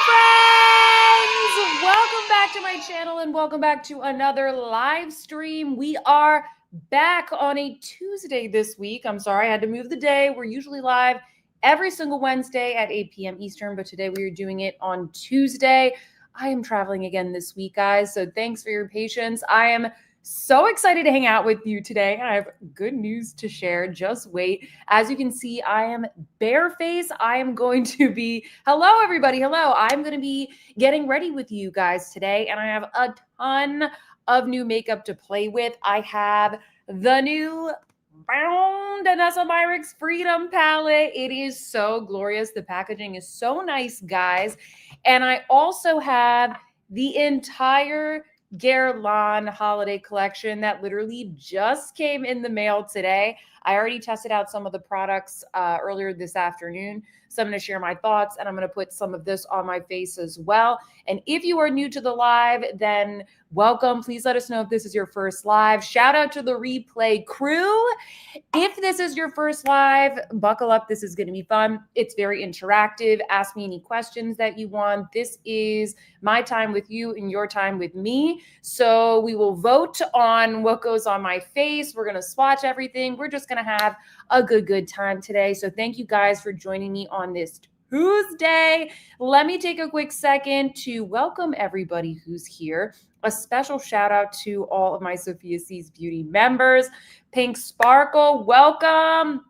friends! Welcome back to my channel and welcome back to another live stream. We are back on a Tuesday this week. I'm sorry, I had to move the day. We're usually live every single Wednesday at 8 p.m. Eastern, but today we are doing it on Tuesday. I am traveling again this week, guys, so thanks for your patience. I am so excited to hang out with you today, and I have good news to share. Just wait. As you can see, I am barefaced. I am going to be, hello everybody, hello. I'm going to be getting ready with you guys today, and I have a ton of new makeup to play with. I have the new Danessa Myricks Freedom Palette. It is so glorious. The packaging is so nice, guys. And I also have the entire Guerlain holiday collection that literally just came in the mail today. I already tested out some of the products earlier this afternoon. So I'm going to share my thoughts and I'm going to put some of this on my face as well. And if you are new to the live, then welcome. Please let us know if this is your first live. Shout out to the replay crew. If this is your first live, buckle up. This is going to be fun. It's very interactive. Ask me any questions that you want. This is my time with you and your time with me. So we will vote on what goes on my face. We're going to swatch everything. We're just going to have a good time today. So thank you guys for joining me on this Tuesday. Let me take a quick second to welcome everybody who's here. A special shout out to all of my Sophia C's Beauty members. Pink Sparkle, welcome.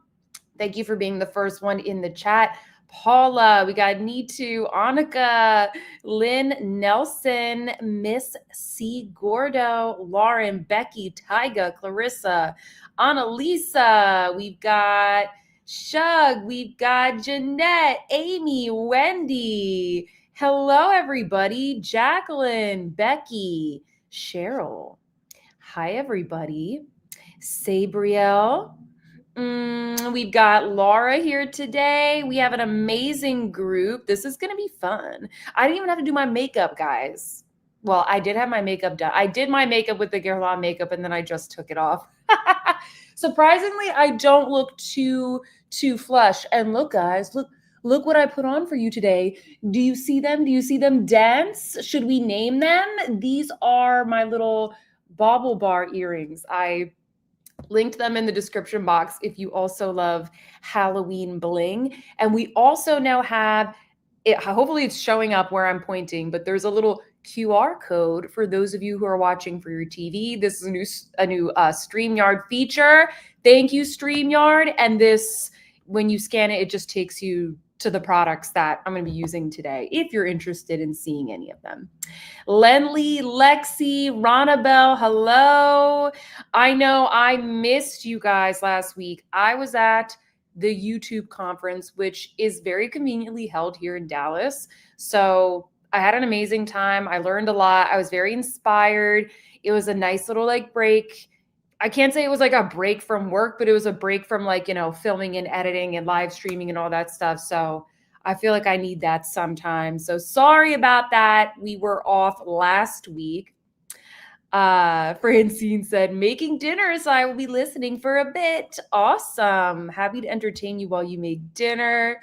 Thank you for being the first one in the chat. Paula, we got Nitu, Annika, Lynn Nelson, Miss C. Gordo, Lauren, Becky, Tyga, Clarissa, Annalisa. We've got Shug, we've got Jeanette, Amy, Wendy. Hello, everybody. Jacqueline, Becky, Cheryl. Hi, everybody. Sabriel. We've got Laura here today. We have an amazing group. This is going to be fun. I didn't even have to do my makeup, guys. Well, I did have my makeup done. I did my makeup with the Guerlain makeup, and then I just took it off. Surprisingly, I don't look too flush. And look, guys, look what I put on for you today. Do you see them? Do you see them dance? Should we name them? These are my little bauble bar earrings. I linked them in the description box if you also love Halloween bling. And we also now have it. Hopefully it's showing up where I'm pointing, but there's a little QR code for those of you who are watching for your TV. This is a new StreamYard feature. Thank you, StreamYard. And this, when you scan it, it just takes you to the products that I'm going to be using today, if you're interested in seeing any of them. Lenley, Lexi, Ronabelle, hello. I know I missed you guys last week. I was at the YouTube conference, which is very conveniently held here in Dallas. So I had an amazing time. I learned a lot. I was very inspired. It was a nice little break. I can't say it was like a break from work, but it was a break from filming and editing and live streaming and all that stuff. So I feel like I need that sometimes. So sorry about that. We were off last week. Francine said, making dinner, so I will be listening for a bit. Awesome. Happy to entertain you while you make dinner.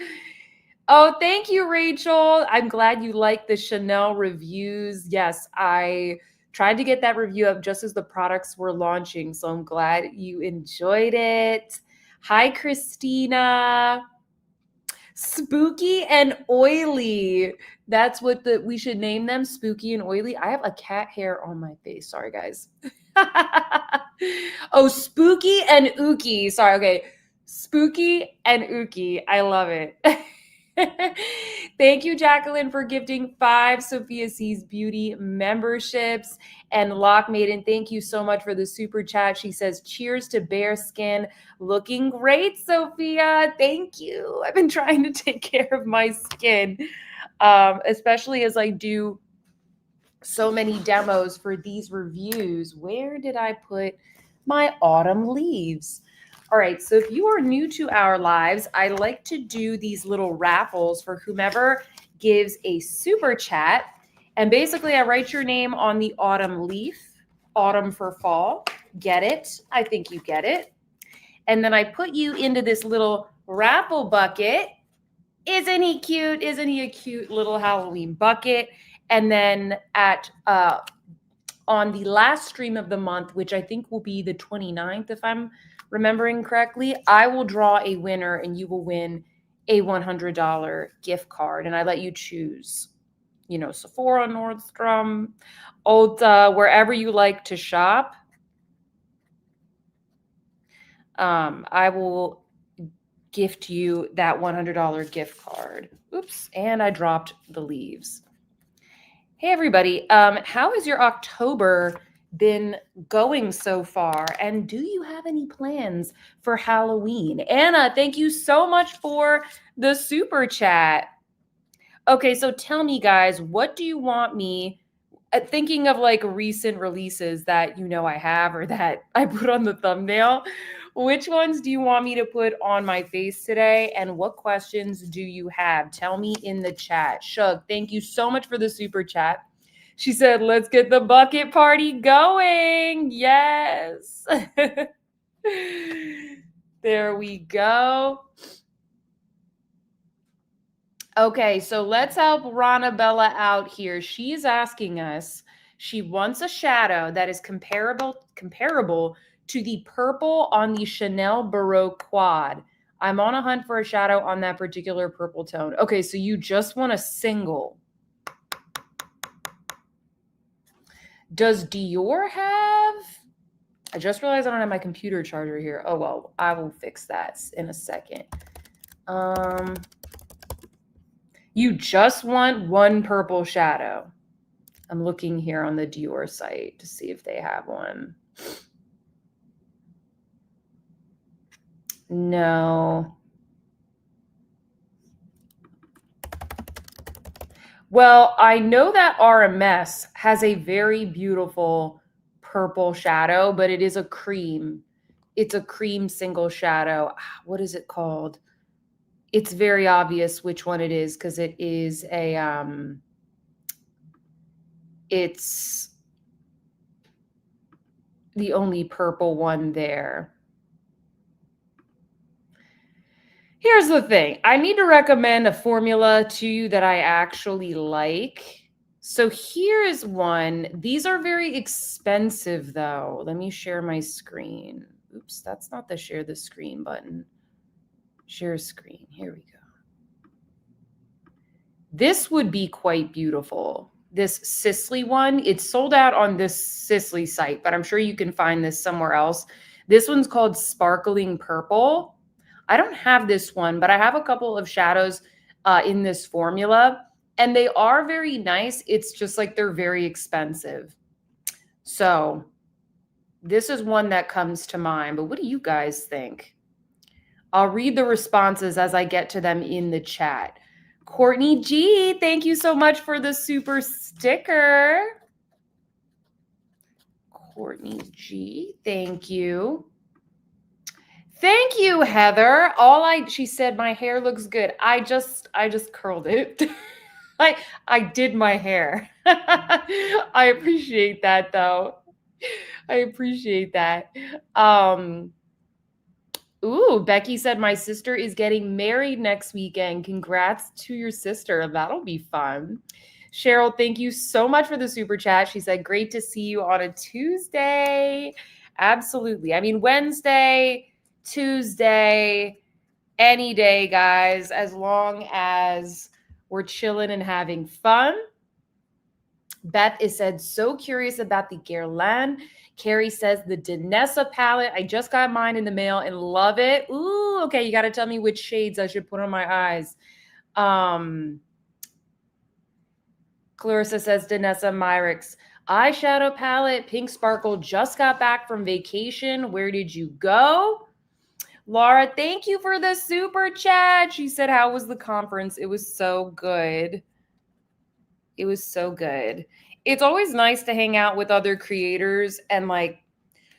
Oh, thank you, Rachel. I'm glad you like the Chanel reviews. Yes, I tried to get that review up just as the products were launching, so I'm glad you enjoyed it. Hi, Christina. Spooky and oily. That's what we should name them, spooky and oily. I have a cat hair on my face. Sorry, guys. Oh, spooky and ooky. Sorry, okay. Spooky and ooky. I love it. Thank you, Jacqueline, for gifting 5 Sophia C's Beauty memberships. And Lock Maiden, thank you so much for the super chat. She says, cheers to bare skin. Looking great, Sophia. Thank you. I've been trying to take care of my skin, especially as I do so many demos for these reviews. Where did I put my autumn leaves? All right, so if you are new to our lives, I like to do these little raffles for whomever gives a super chat. And basically, I write your name on the autumn leaf, autumn for fall. Get it? I think you get it. And then I put you into this little raffle bucket. Isn't he cute? Isn't he a cute little Halloween bucket? And then at on the last stream of the month, which I think will be the 29th, if I'm remembering correctly, I will draw a winner and you will win a $100 gift card. And I let you choose, you know, Sephora, Nordstrom, Ulta, wherever you like to shop. I will gift you that $100 gift card. Oops, and I dropped the leaves. Hey, everybody. How has your October been going so far? And do you have any plans for Halloween? Anna, thank you so much for the super chat. Okay, so tell me, guys, what do you want me thinking of like recent releases that you know I have or that I put on the thumbnail? Which ones do you want me to put on my face today? And what questions do you have? Tell me in the chat. Shug, thank you so much for the super chat. She said, let's get the bucket party going. Yes. There we go. Okay, so let's help Rana Bella out here. She's asking us, she wants a shadow that is comparable to the purple on the Chanel Baroque quad. I'm on a hunt for a shadow on that particular purple tone. Okay, so you just want a single. Does Dior have? I just realized I don't have my computer charger here. Oh, well, I will fix that in a second. You just want one purple shadow. I'm looking here on the Dior site to see if they have one. No. Well, I know that RMS has a very beautiful purple shadow, but it is a cream. It's a cream single shadow. What is it called? It's very obvious which one it is because it is a it's the only purple one there. Here's the thing. I need to recommend a formula to you that I actually like. So here's one. These are very expensive, though. Let me share my screen. Oops, that's not the share the screen button. Share screen. Here we go. This would be quite beautiful. This Sisley one, it's sold out on this Sisley site, but I'm sure you can find this somewhere else. This one's called Sparkling Purple. I don't have this one, but I have a couple of shadows in this formula, and they are very nice. It's just like they're very expensive. So this is one that comes to mind, but what do you guys think? I'll read the responses as I get to them in the chat. Courtney G, thank you so much for the super sticker. Courtney G, thank you. Thank you, Heather. She said my hair looks good. I just curled it. I did my hair. I appreciate that though. I appreciate that. Ooh, Becky said my sister is getting married next weekend. Congrats to your sister. That'll be fun. Cheryl, thank you so much for the super chat. She said, great to see you on a Tuesday. Absolutely. I mean, Wednesday, Tuesday, any day, guys, as long as we're chilling and having fun. Beth is said, so curious about the Guerlain. Carrie says the Danessa palette. I just got mine in the mail and love it. Ooh, okay. You got to tell me which shades I should put on my eyes. Clarissa says Danessa Myricks. Eyeshadow palette, Pink Sparkle. Just got back from vacation. Where did you go? Laura, thank you for the super chat. She said, how was the conference? It was so good. It was so good. It's always nice to hang out with other creators and like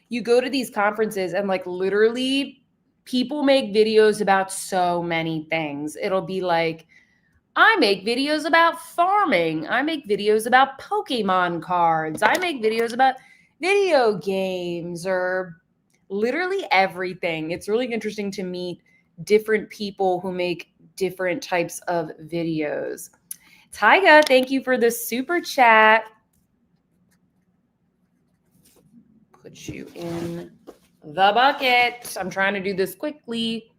you go to these conferences and like literally people make videos about so many things. It'll be like, I make videos about farming. I make videos about Pokemon cards. I make videos about video games or literally everything. It's really interesting to meet different people who make different types of videos. Tyga, thank you for the super chat. Put you in the bucket. I'm trying to do this quickly.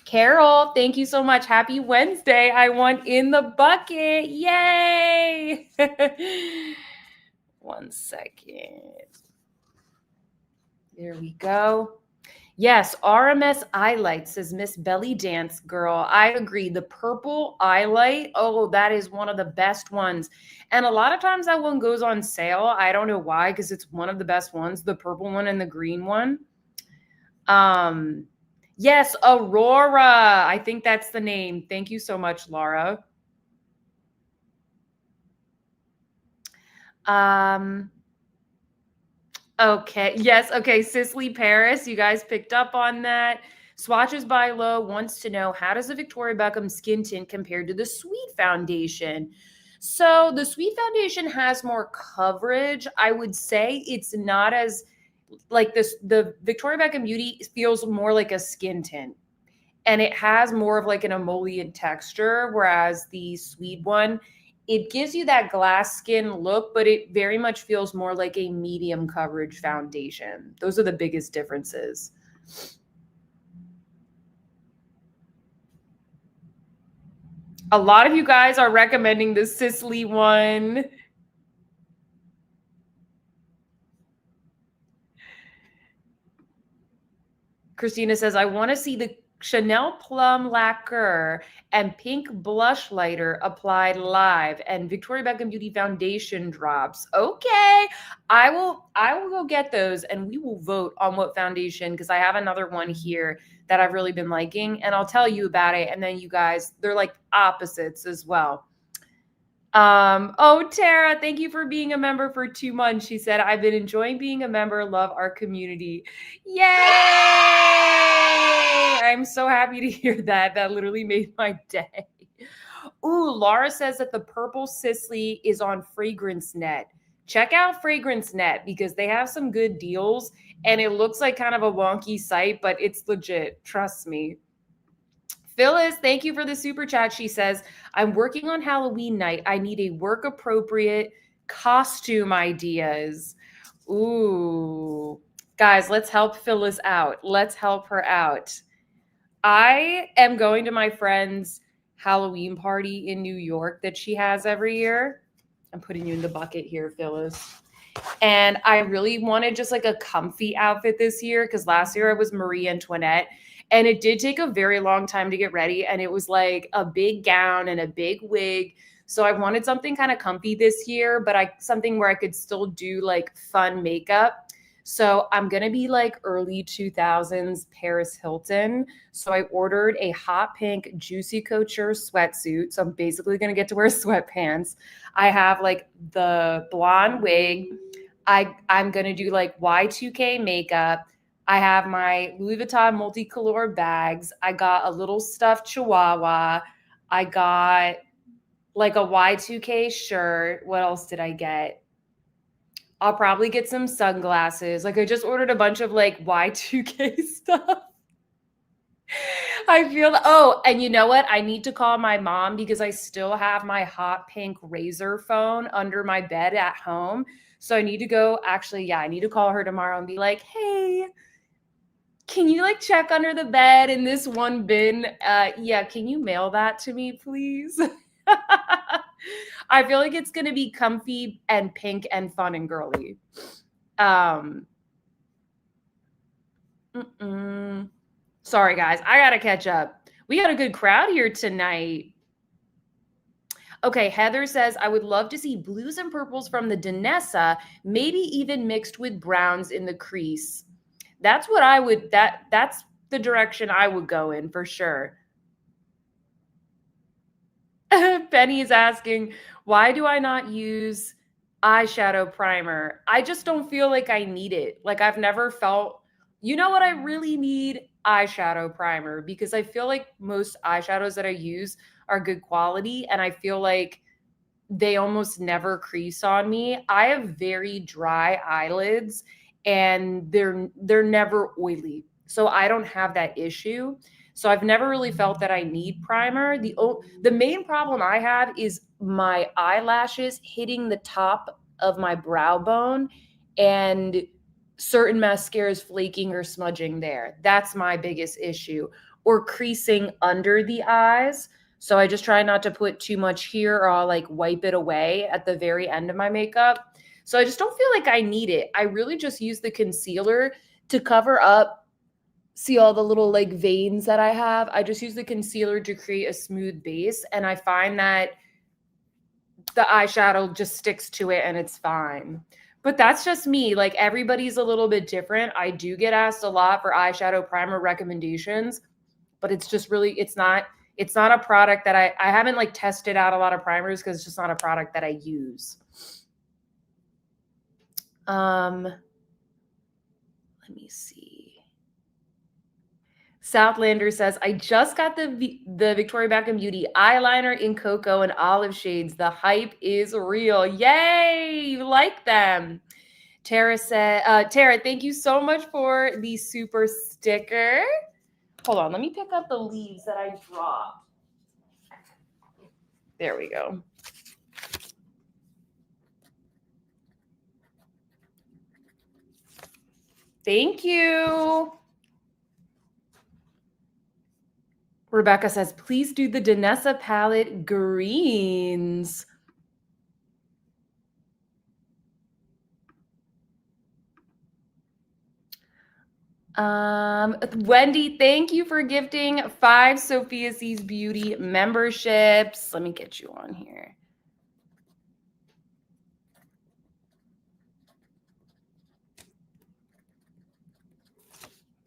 Carol, thank you so much. Happy Wednesday. I won in the bucket. Yay. 1 second. There we go. Yes, RMS Eyelight, says Miss Belly Dance Girl. I agree. The purple eyelight, oh, that is one of the best ones. And a lot of times that one goes on sale. I don't know why, because it's one of the best ones, the purple one and the green one. Yes, Aurora. I think that's the name. Thank you so much, Laura. Okay. Yes. Okay. Cicely Paris, you guys picked up on that. Swatches by Low wants to know, how does the Victoria Beckham skin tint compare to the Sweet Foundation? So the Sweet Foundation has more coverage. I would say it's not as like this. The Victoria Beckham Beauty feels more like a skin tint, and it has more of like an emollient texture, whereas the Sweet one, it gives you that glass skin look, but it very much feels more like a medium coverage foundation. Those are the biggest differences. A lot of you guys are recommending the Sicily one. Christina says, I want to see the Chanel Plum Lacquer and pink blush lighter applied live, and Victoria Beckham Beauty foundation drops. Okay, I will go get those, and we will vote on what foundation, because I have another one here that I've really been liking, and I'll tell you about it, and then you guys, they're like opposites as well. Oh, Tara, thank you for being a member for 2 months. She said, I've been enjoying being a member, love our community. Yay! I'm so happy to hear that. That literally made my day. Ooh, Laura says that the purple Sicily is on Fragrance Net. Check out Fragrance Net because they have some good deals, and it looks like kind of a wonky site, but it's legit. Trust me. Phyllis, thank you for the super chat. She says, I'm working on Halloween night. I need a work appropriate costume ideas. Ooh, guys, let's help Phyllis out. Let's help her out. I am going to my friend's Halloween party in New York that she has every year. I'm putting you in the bucket here, Phyllis. And I really wanted just like a comfy outfit this year, because last year I was Marie Antoinette. And it did take a very long time to get ready. And it was like a big gown and a big wig. So I wanted something kind of comfy this year, but something where I could still do like fun makeup. So I'm going to be like early 2000s Paris Hilton. So I ordered a hot pink Juicy Couture sweatsuit. So I'm basically going to get to wear sweatpants. I have like the blonde wig. I'm going to do like Y2K makeup. I have my Louis Vuitton multicolor bags. I got a little stuffed chihuahua. I got like a Y2K shirt. What else did I get? I'll probably get some sunglasses. Like I just ordered a bunch of like Y2K stuff. I feel, oh, and you know what? I need to call my mom because I still have my hot pink Razr phone under my bed at home. So I need to go, actually, yeah, I need to call her tomorrow and be like, hey, can you like check under the bed in this one bin? Yeah, can you mail that to me, please? I feel like it's going to be comfy and pink and fun and girly. Sorry, guys. I got to catch up. We got a good crowd here tonight. Okay, Heather says, I would love to see blues and purples from the Danessa, maybe even mixed with browns in the crease. That's what I would, that's the direction I would go in for sure. Penny is asking, why do I not use eyeshadow primer? I just don't feel like I need it. Like I've never felt, you know what I really need? Eyeshadow primer, because I feel like most eyeshadows that I use are good quality, and I feel like they almost never crease on me. I have very dry eyelids, and they're never oily. So I don't have that issue. So I've never really felt that I need primer. The main problem I have is my eyelashes hitting the top of my brow bone and certain mascaras flaking or smudging there. That's my biggest issue. Or creasing under the eyes. So I just try not to put too much here, or I'll like wipe it away at the very end of my makeup. So I just don't feel like I need it. I really just use the concealer to cover up. See all the little like veins that I have? I just use the concealer to create a smooth base, and I find that the eyeshadow just sticks to it and it's fine. But that's just me. Like everybody's a little bit different. I do get asked a lot for eyeshadow primer recommendations, but it's just really, it's not a product that I haven't like tested out a lot of primers because it's just not a product that I use. Let me see. Southlander says, I just got the Victoria Beckham Beauty eyeliner in cocoa and olive shades. The hype is real. Yay! You like them. Tara said, Tara, thank you so much for the super sticker. Hold on, let me pick up the leaves that I dropped. There we go. Thank you. Rebecca says, please do the Danessa palette greens. Wendy, thank you for gifting 5 Sophia Sees Beauty memberships. Let me get you on here.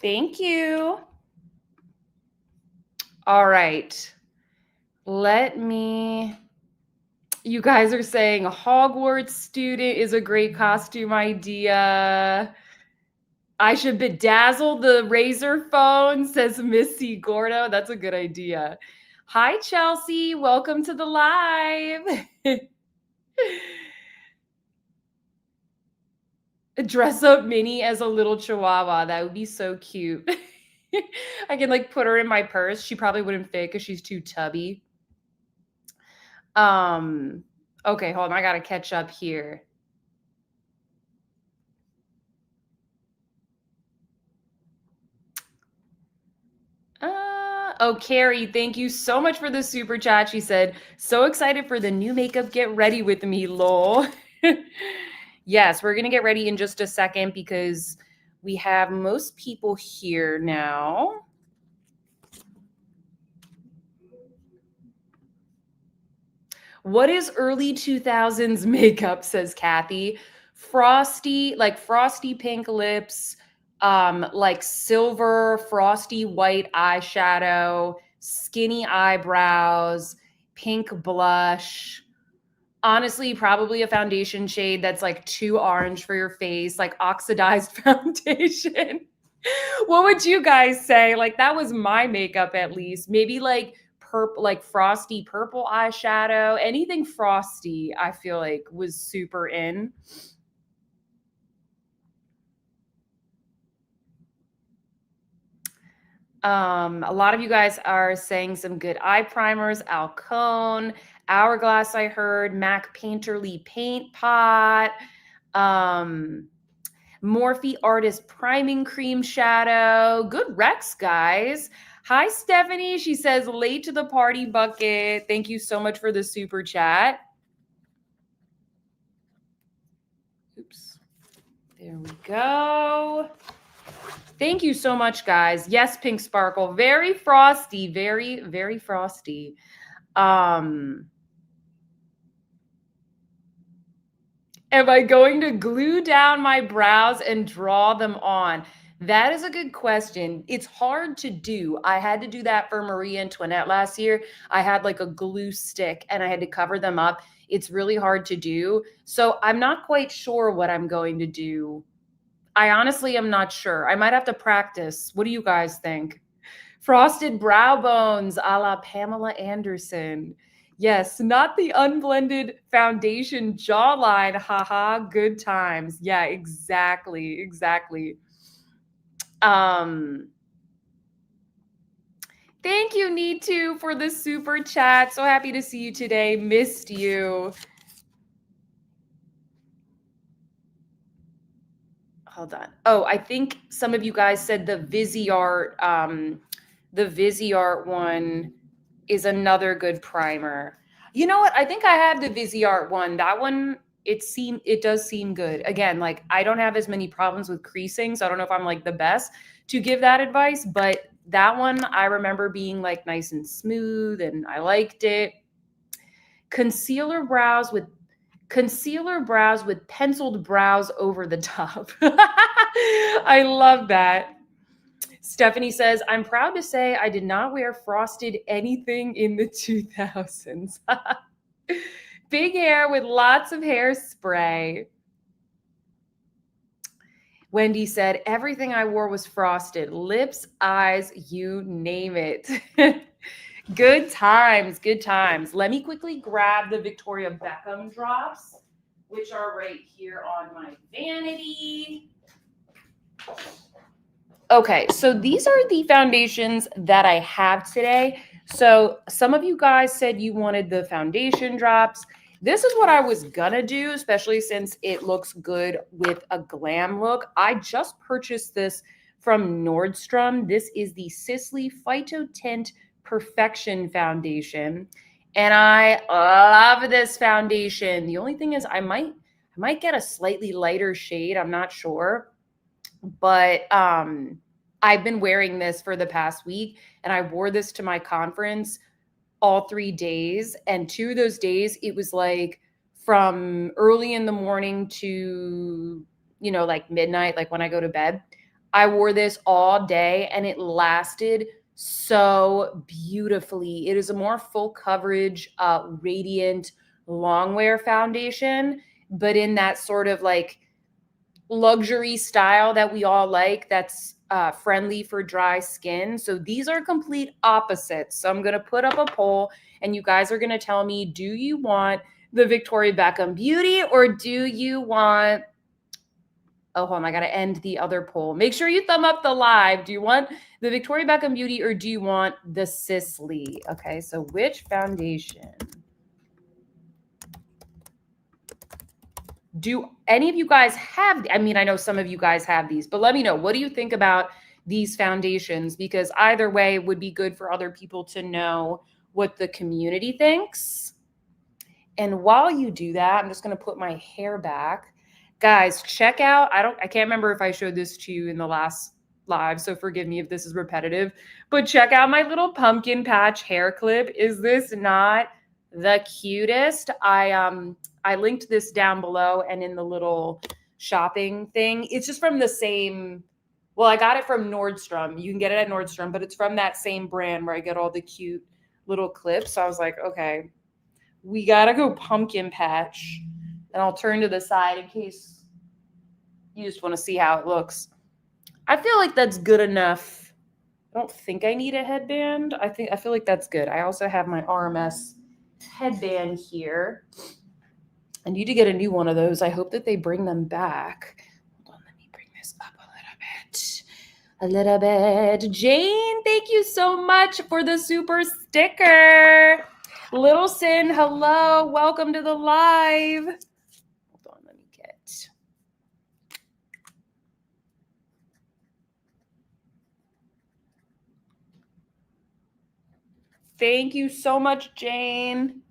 Thank you. All right. You guys are saying Hogwarts student is a great costume idea. I should bedazzle the razor phone, says Missy Gordo. That's a good idea. Hi, Chelsea. Welcome to the live. Dress up Minnie as a little chihuahua. That would be so cute. I can like put her in my purse. She probably wouldn't fit because she's too tubby. Okay, hold on. I gotta catch up here. Carrie, thank you so much for the super chat. She said, so excited for the new makeup. Get ready with me, lol. Yes, we're gonna get ready in just a second because we have most people here now. What is early 2000s makeup, says Kathy. Frosty pink lips, like silver frosty white eyeshadow, skinny eyebrows, pink blush. Honestly, probably a foundation shade that's like too orange for your face, like oxidized foundation. What would you guys say? Like that was my makeup at least. Maybe like purple, like frosty purple eyeshadow. Anything frosty, I feel like was super in. A lot of you guys are saying some good eye primers. Alcone, Hourglass, I heard, MAC Painterly Paint Pot, Morphe Artist Priming Cream Shadow. Good Rex, guys. Hi, Stephanie. She says, late to the party bucket. Thank you so much for the super chat. Oops. There we go. Thank you so much, guys. Yes, Pink Sparkle. Very frosty. Very, very frosty. Am I going to glue down my brows and draw them on? That is a good question. It's hard to do. I had to do that for Marie Antoinette last year. I had like a glue stick and I had to cover them up. It's really hard to do. So I'm not quite sure what I'm going to do. I honestly am not sure. I might have to practice. What do you guys think? Frosted brow bones a la Pamela Anderson. Yes, not the unblended foundation jawline. Haha, good times. Yeah, exactly. Thank you, Need2, for the super chat. So happy to see you today. Missed you. Hold on. Oh, I think some of you guys said the Viseart one is another good primer. You know what? I think I have the Viseart one. That one, it does seem good. Again, like I don't have as many problems with creasing, so I don't know if I'm like the best to give that advice, but that one I remember being like nice and smooth and I liked it. Concealer brows with penciled brows over the top. I love that. Stephanie says, I'm proud to say I did not wear frosted anything in the 2000s. Big hair with lots of hairspray. Wendy said, everything I wore was frosted. Lips, eyes, you name it. Good times, good times. Let me quickly grab the Victoria Beckham drops, which are right here on my vanity. Okay, so these are the foundations that I have today. So some of you guys said you wanted the foundation drops. This is what I was gonna do, especially since it looks good with a glam look. I just purchased this from Nordstrom. This is the Sisley Phyto Tint Perfection Foundation. And I love this foundation. The only thing is I might get a slightly lighter shade. I'm not sure. But I've been wearing this for the past week, and I wore this to my conference all 3 days. And 2 of those days, it was like from early in the morning to, like midnight, like when I go to bed. I wore this all day, and it lasted so beautifully. It is a more full coverage, radiant, long wear foundation, but in that sort of like luxury style that we all like, that's friendly for dry skin. So these are complete opposites. So I'm going to put up a poll and you guys are going to tell me, do you want the Victoria Beckham Beauty or do you want, oh, hold on, I got to end the other poll. Make sure you thumb up the live. Do you want the Victoria Beckham Beauty or do you want the Sisley? Okay, so which foundation? Do any of you guys have, I mean, I know some of you guys have these, but let me know, what do you think about these foundations? Because either way it would be good for other people to know what the community thinks. And while you do that, I'm just going to put my hair back. Guys, check out, I can't remember if I showed this to you in the last live, so forgive me if this is repetitive, but check out my little pumpkin patch hair clip. Is this not the cutest? I linked this down below and in the little shopping thing. It's just from the same, well, I got it from Nordstrom. You can get it at Nordstrom, but it's from that same brand where I get all the cute little clips. So I was like, okay, we got to go pumpkin patch. And I'll turn to the side in case you just want to see how it looks. I feel like that's good enough. I don't think I need a headband. I feel like that's good. I also have my RMS headband here. I need to get a new one of those. I hope that they bring them back. Hold on, let me bring this up a little bit. Jane, thank you so much for the super sticker. Little Sin, hello. Welcome to the live. Hold on, let me get. Thank you so much, Jane.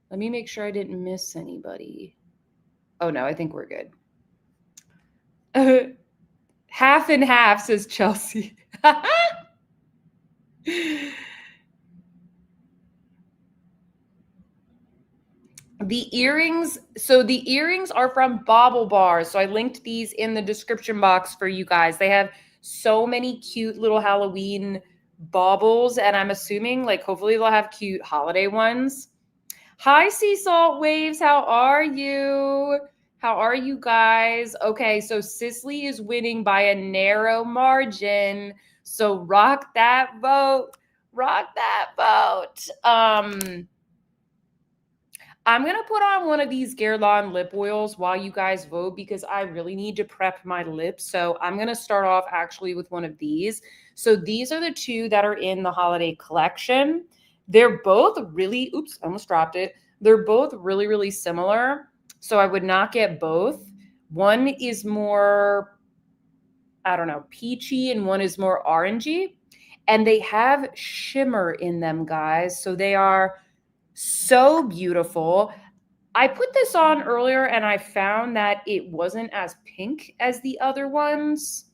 Let me make sure I didn't miss anybody. Oh, no, I think we're good. Half and half, says Chelsea. The earrings, so the earrings are from Bauble Bars. So I linked these in the description box for you guys. They have so many cute little Halloween baubles, and I'm assuming, like, hopefully they'll have cute holiday ones. Hi, Sea Salt Waves. How are you? How are you guys? Okay, so Sisley is winning by a narrow margin. So rock that vote. Rock that vote. I'm going to put on one of these Guerlain lip oils while you guys vote because I really need to prep my lips. So I'm going to start off actually with one of these. So these are the two that are in the holiday collection. They're both really, oops, I almost dropped it. They're both really, really similar. So I would not get both. One is more, I don't know, peachy and one is more orangey. And they have shimmer in them, guys. So they are so beautiful. I put this on earlier and I found that it wasn't as pink as the other ones.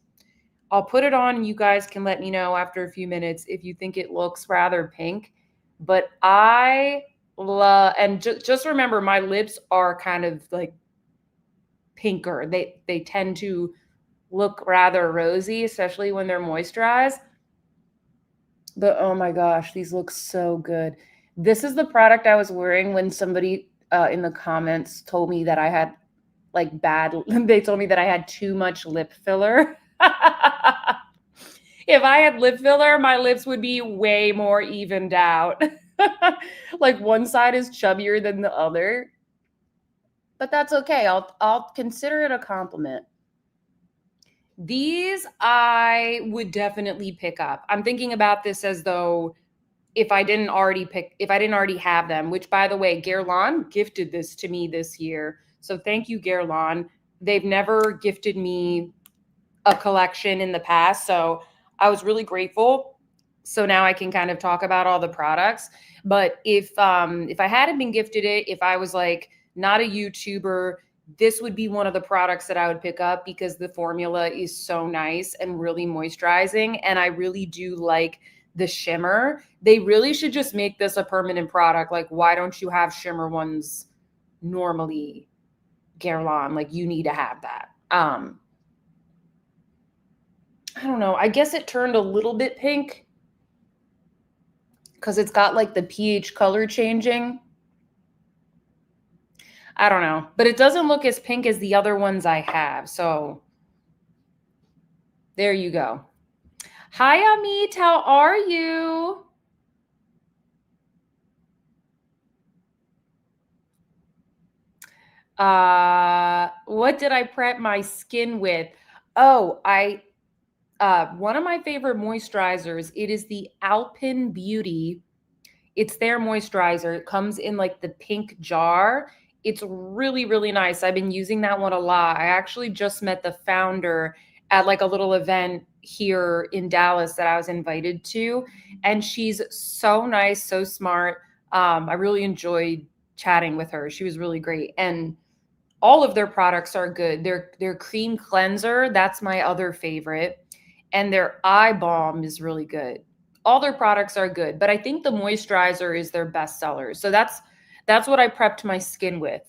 I'll put it on and you guys can let me know after a few minutes if you think it looks rather pink. But I love, and just remember my lips are kind of like pinker. They tend to look rather rosy, especially when they're moisturized. But oh my gosh, these look so good. This is the product I was wearing when somebody in the comments told me that I had like they told me that I had too much lip filler. If I had lip filler, my lips would be way more evened out. Like one side is chubbier than the other. But that's okay. I'll consider it a compliment. These I would definitely pick up. I'm thinking about this as though if I didn't already have them, which by the way, Guerlain gifted this to me this year. So thank you, Guerlain. They've never gifted me a collection in the past. So I was really grateful. So now I can kind of talk about all the products. But if I hadn't been gifted it, if I was like not a YouTuber, this would be one of the products that I would pick up because the formula is so nice and really moisturizing. And I really do like the shimmer. They really should just make this a permanent product. Like, why don't you have shimmer ones normally, Guerlain? Like, you need to have that. I don't know. I guess it turned a little bit pink because it's got like the pH color changing. I don't know, but it doesn't look as pink as the other ones I have. So there you go. Hi, Amit. How are you? What did I prep my skin with? Oh, one of my favorite moisturizers. It is the Alpen Beauty. It's their moisturizer. It comes in like the pink jar. It's really, really nice. I've been using that one a lot. I actually just met the founder at like a little event here in Dallas that I was invited to. And she's so nice, so smart. I really enjoyed chatting with her. She was really great. And all of their products are good. Their cream cleanser, that's my other favorite. And their eye balm is really good. All their products are good, but I think the moisturizer is their best seller. So that's what I prepped my skin with.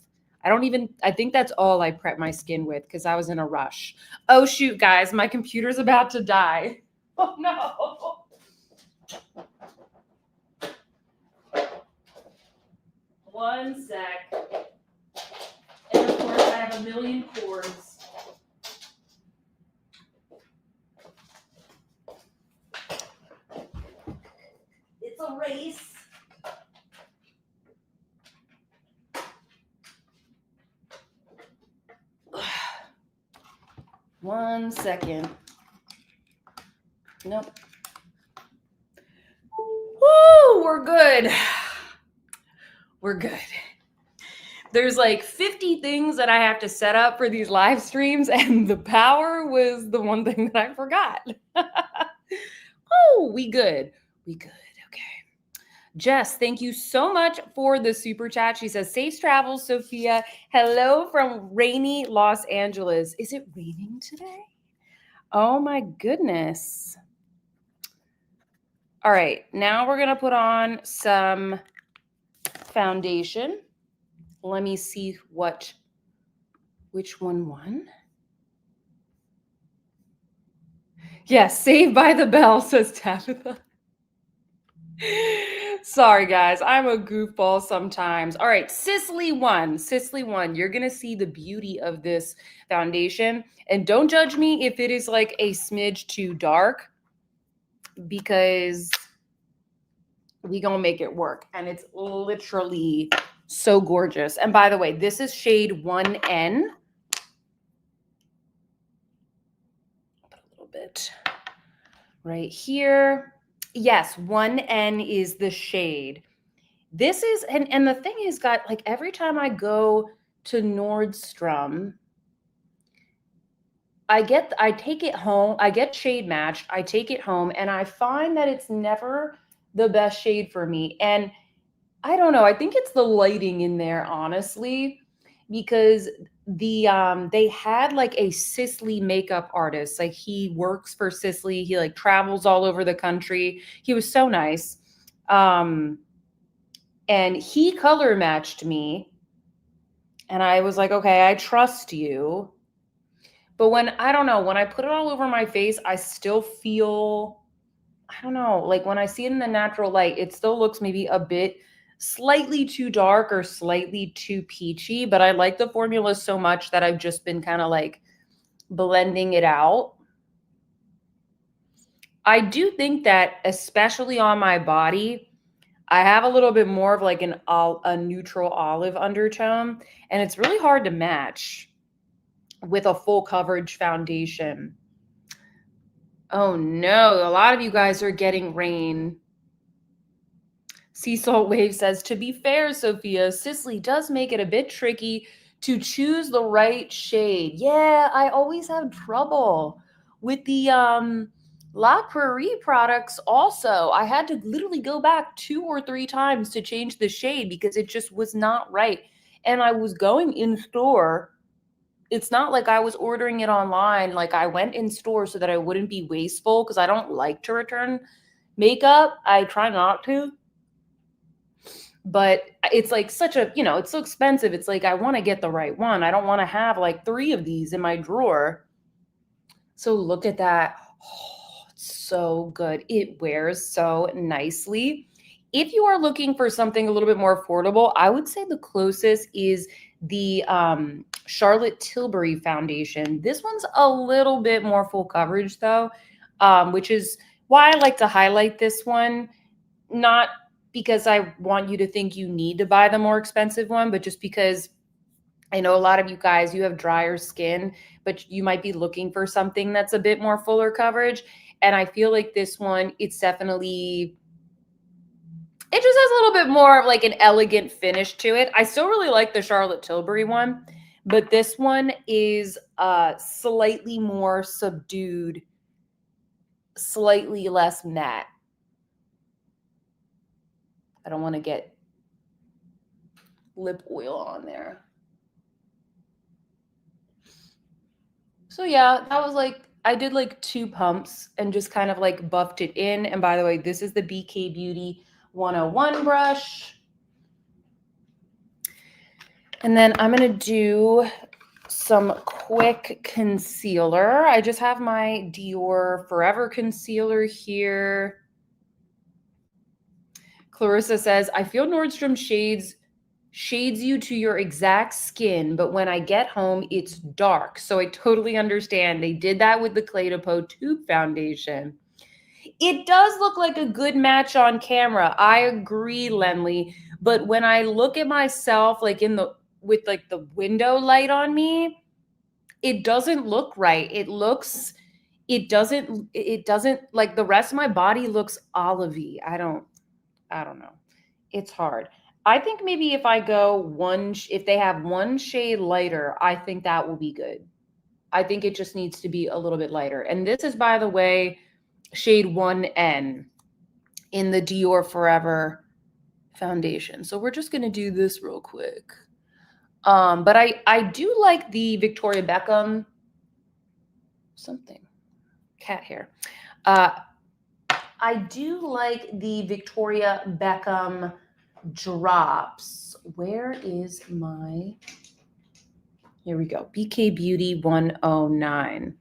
I think that's all I prepped my skin with because I was in a rush. Oh shoot, guys, my computer's about to die. Oh no. One sec. And of course, I have a million cords. It's a race. One second. Nope. Woo, we're good. We're good. There's like 50 things that I have to set up for these live streams, and the power was the one thing that I forgot. Oh, we good. We good. Okay. Jess, thank you so much for the super chat. She says, safe travels, Sophia. Hello from rainy Los Angeles. Is it raining today? Oh my goodness. All right. Now we're going to put on some foundation. Let me see which one won. Yes, Saved by the Bell, says Tabitha. Sorry, guys. I'm a goofball sometimes. All right, Cicely won. Cicely won. You're going to see the beauty of this foundation. And don't judge me if it is like a smidge too dark because we going to make it work. And it's literally So gorgeous. And by the way, this is shade 1N. Put a little bit right here. Yes, 1N is the shade. This is, and the thing is, got like every time I go to Nordstrom, I take it home, I get shade matched, I take it home, and I find that it's never the best shade for me. And I don't know, I think it's the lighting in there, honestly, because they had like a Sisley makeup artist. Like he works for Sisley. He like travels all over the country. He was so nice. And he color matched me. And I was like, okay, I trust you. But when, I don't know, when I put it all over my face, I still feel, I don't know, like when I see it in the natural light, it still looks maybe a bit slightly too dark or slightly too peachy. But I like the formula so much that I've just been kind of like blending it out. I do think that, especially on my body, I have a little bit more of like a neutral olive undertone, and it's really hard to match with a full coverage foundation. Oh no, a lot of you guys are getting rain. Sea Salt Wave says, to be fair, Sophia, Sisley does make it a bit tricky to choose the right shade. Yeah, I always have trouble with the La Prairie products also. I had to literally go back 2 or 3 times to change the shade because it just was not right. And I was going in store. It's not like I was ordering it online. Like I went in store so that I wouldn't be wasteful, because I don't like to return makeup. I try not to. But it's like such a, you know, it's so expensive. It's like I want to get the right one. I don't want to have like 3 of these in my drawer. So look at that. Oh, it's so good. It wears so nicely. If you are looking for something a little bit more affordable, I would say the closest is the Charlotte Tilbury foundation. This one's a little bit more full coverage though, which is why I like to highlight this one. Not because I want you to think you need to buy the more expensive one, but just because I know a lot of you guys, you have drier skin, but you might be looking for something that's a bit more fuller coverage. And I feel like this one, it's definitely, it just has a little bit more of like an elegant finish to it. I still really like the Charlotte Tilbury one, but this one is slightly more subdued, slightly less matte. I don't want to get lip oil on there. So yeah, that was like, I did like 2 pumps and just kind of like buffed it in. And by the way, this is the BK Beauty 101 brush. And then I'm going to do some quick concealer. I just have my Dior Forever concealer here. Clarissa says, I feel Nordstrom shades you to your exact skin, but when I get home, it's dark. So I totally understand. They did that with the Clé de Peau Tube Foundation. It does look like a good match on camera. I agree, Lenley. But when I look at myself, like with like the window light on me, it doesn't look right. It doesn't like the rest of my body looks olivey. I don't know. It's hard. I think maybe if I go if they have 1 shade lighter, I think that will be good. I think it just needs to be a little bit lighter. And this is, by the way, shade 1N in the Dior Forever foundation. So we're just going to do this real quick. But I do like the Victoria Beckham cat hair. I do like the Victoria Beckham drops. Where is my, here we go, BK Beauty 109.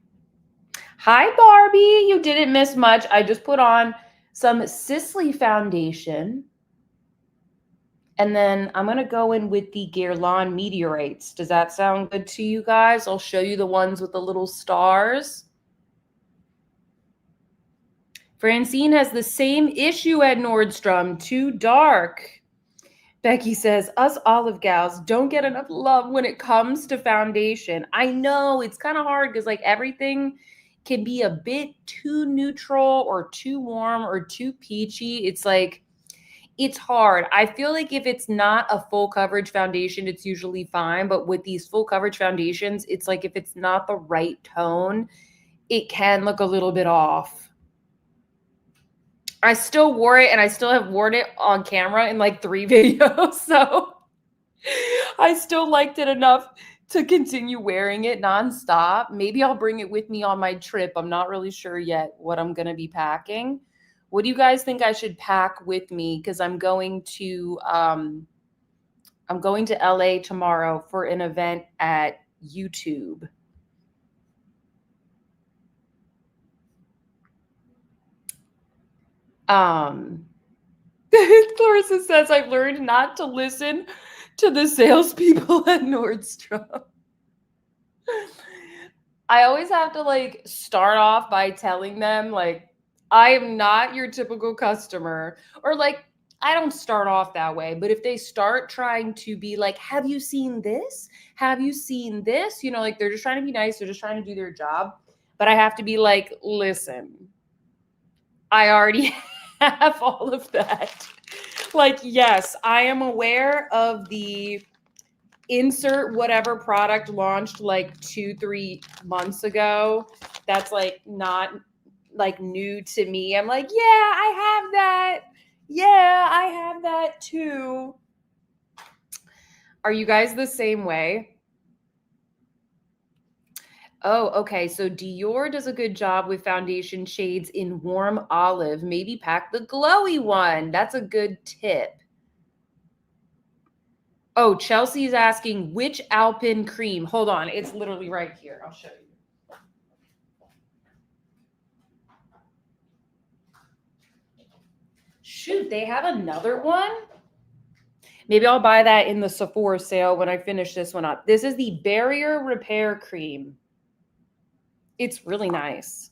Hi, Barbie. You didn't miss much. I just put on some Sisley foundation. And then I'm going to go in with the Guerlain meteorites. Does that sound good to you guys? I'll show you the ones with the little stars. Francine has the same issue at Nordstrom, too dark. Becky says, us olive gals don't get enough love when it comes to foundation. I know it's kind of hard because like everything can be a bit too neutral or too warm or too peachy. It's like, it's hard. I feel like if it's not a full coverage foundation, it's usually fine. But with these full coverage foundations, it's like if it's not the right tone, it can look a little bit off. I still wore it and I still have worn it on camera in like 3 videos. So I still liked it enough to continue wearing it nonstop. Maybe I'll bring it with me on my trip. I'm not really sure yet what I'm going to be packing. What do you guys think I should pack with me? Because I'm going to LA tomorrow for an event at YouTube. Clarissa says I've learned not to listen to the salespeople at Nordstrom. I always have to like start off by telling them like I am not your typical customer, or like I don't start off that way, but if they start trying to be like, have you seen this? Have you seen this? You know, like they're just trying to be nice, they're just trying to do their job. But I have to be like, listen, I already have all of that. Like, yes, I am aware of the insert whatever product launched like 2-3 months ago. That's like not like new to me. I'm like, yeah, I have that. Yeah, I have that too. Are you guys the same way? Oh, okay. So Dior does a good job with foundation shades in warm olive. Maybe pack the glowy one. That's a good tip. Oh, Chelsea's asking which Alpine cream. Hold on. It's literally right here. I'll show you. Shoot, they have another one? Maybe I'll buy that in the Sephora sale when I finish this one up. This is the Barrier Repair Cream. It's really nice.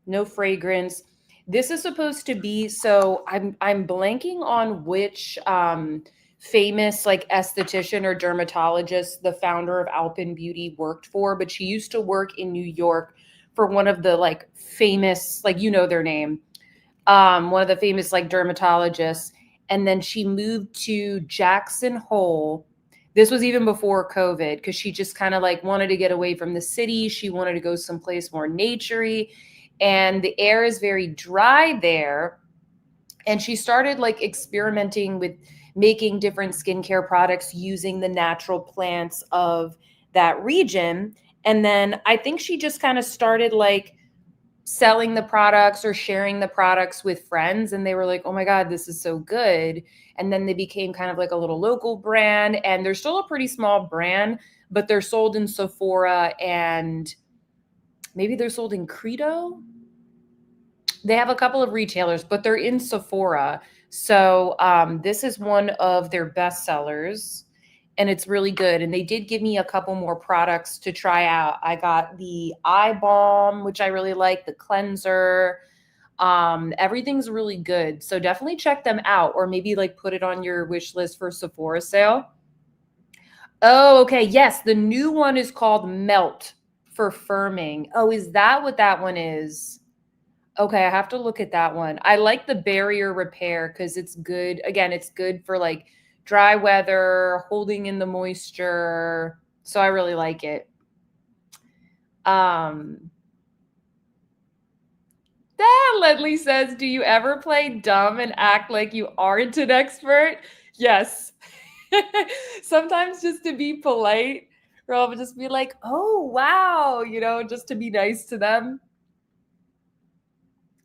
No fragrance. This is supposed to be, so I'm blanking on which famous like esthetician or dermatologist the founder of Alpine Beauty worked for, but she used to work in New York for one of the like famous, like you know their name, one of the famous like dermatologists. And then she moved to Jackson Hole. This was even before COVID because she just kind of like wanted to get away from the city. She wanted to go someplace more naturey, and the air is very dry there. And she started like experimenting with making different skincare products using the natural plants of that region. And then I think she just kind of started like selling the products or sharing the products with friends, and they were like, oh my god, this is so good. And then they became kind of like a little local brand, and they're still a pretty small brand, but they're sold in Sephora, and maybe they're sold in Credo. They have a couple of retailers, but they're in Sephora. So this is one of their best sellers, and it's really good. And they did give me a couple more products to try out. I got the eye balm, which I really like, the cleanser. Everything's really good. So definitely check them out, or maybe like put it on your wish list for Sephora sale. Oh, okay. Yes, the new one is called Melt for firming. Oh, is that what that one is? Okay, I have to look at that one. I like the barrier repair because it's good. Again, it's good for like dry weather, holding in the moisture. So I really like it. Ledley says, do you ever play dumb and act like you aren't an expert? Yes. Sometimes just to be polite, or I'll just be like, oh, wow, you know, just to be nice to them.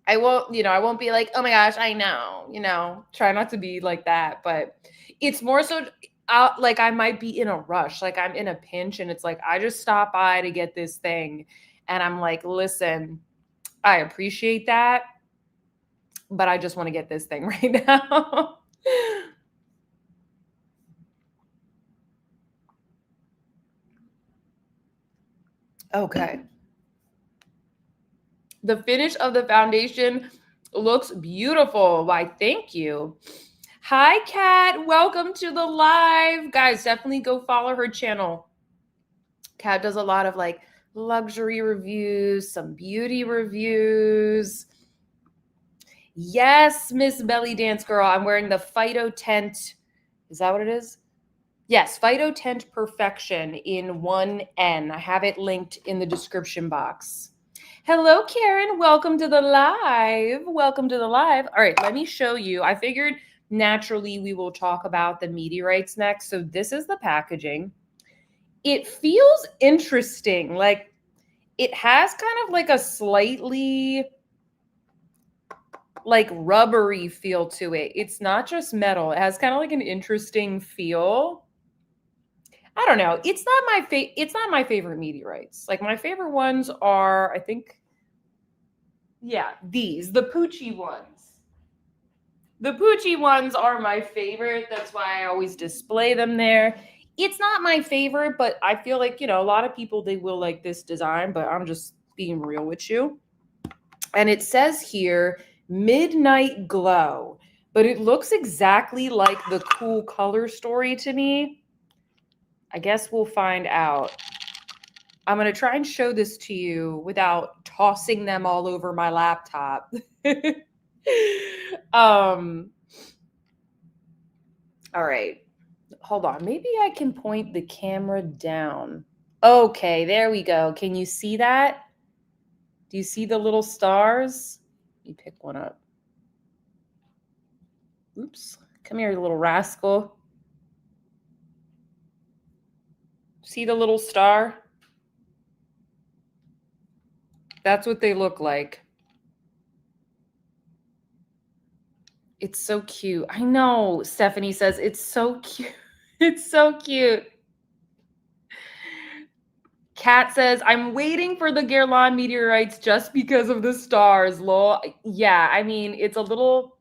I won't be like, oh my gosh, I know, try not to be like that. But it's more so like I might be in a rush, like I'm in a pinch, and it's like, I just stopped by to get this thing. And I'm like, listen, I appreciate that, but I just want to get this thing right now. Okay. The finish of the foundation looks beautiful. Why, thank you. Hi, Kat. Welcome to the live. Guys, definitely go follow her channel. Kat does a lot of like luxury reviews, some beauty reviews. Yes, Miss Belly Dance Girl. I'm wearing the Phyto Tent. Is that what it is? Yes, Phyto Tent Perfection in 1N. I have it linked in the description box. Hello, Karen. Welcome to the live. Welcome to the live. All right, let me show you. I figured naturally we will talk about the meteorites next. So this is the packaging. It feels interesting. Like it has kind of like a slightly like rubbery feel to it. It's not just metal. It has kind of like an interesting feel. I don't know. It's not my favorite meteorites. Like my favorite ones are, I think, yeah, the Poochie ones. The Poochie ones are my favorite. That's why I always display them there. It's not my favorite, but I feel like, a lot of people, they will like this design, but I'm just being real with you. And it says here, Midnight Glow, but it looks exactly like the Cool Color Story to me. I guess we'll find out. I'm going to try and show this to you without tossing them all over my laptop. All right. Hold on. Maybe I can point the camera down. Okay, there we go. Can you see that? Do you see the little stars? You pick one up. Oops. Come here, you little rascal. See the little star? That's what they look like. It's so cute. I know, Stephanie says it's so cute. It's so cute. Kat says, I'm waiting for the Guerlain meteorites just because of the stars, lol. Yeah, I mean, it's a little,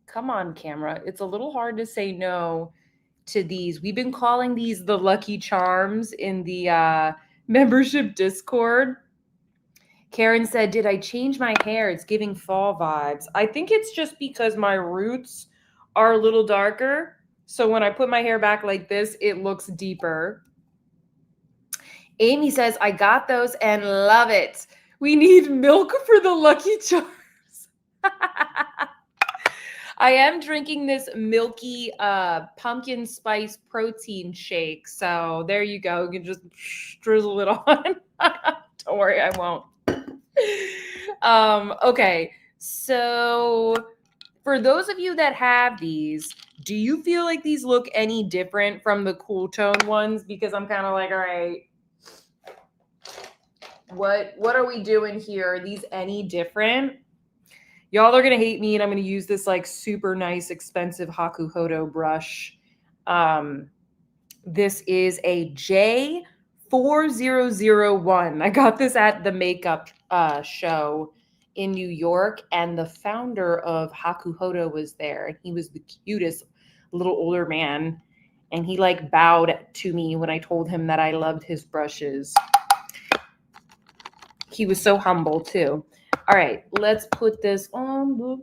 come on, camera. It's a little hard to say no to these. We've been calling these the Lucky Charms in the membership Discord. Karen said, did I change my hair? It's giving fall vibes. I think it's just because my roots are a little darker. So when I put my hair back like this, it looks deeper. Amy says, I got those and love it. We need milk for the Lucky Charms. I am drinking this milky pumpkin spice protein shake. So there you go. You can just drizzle it on. Don't worry, I won't. Okay, so for those of you that have these, do you feel like these look any different from the cool tone ones? Because I'm kind of like, all right, what are we doing here? Are these any different? Y'all are gonna hate me, and I'm gonna use this like super nice, expensive Hakuhodo brush. This is a J4001. I got this at the makeup show in New York, and the founder of Hakuhodo was there, and he was the cutest little older man, and he like bowed to me when I told him that I loved his brushes. He was so humble too. All right, let's put this on the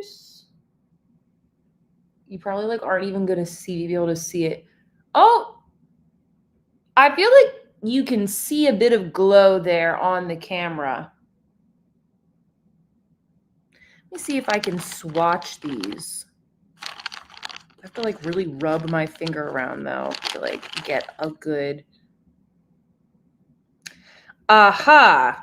face. You probably like aren't even gonna be able to see it. Oh, I feel like you can see a bit of glow there on the camera. Let me see if I can swatch these. I have to like really rub my finger around though to like get a good. Aha.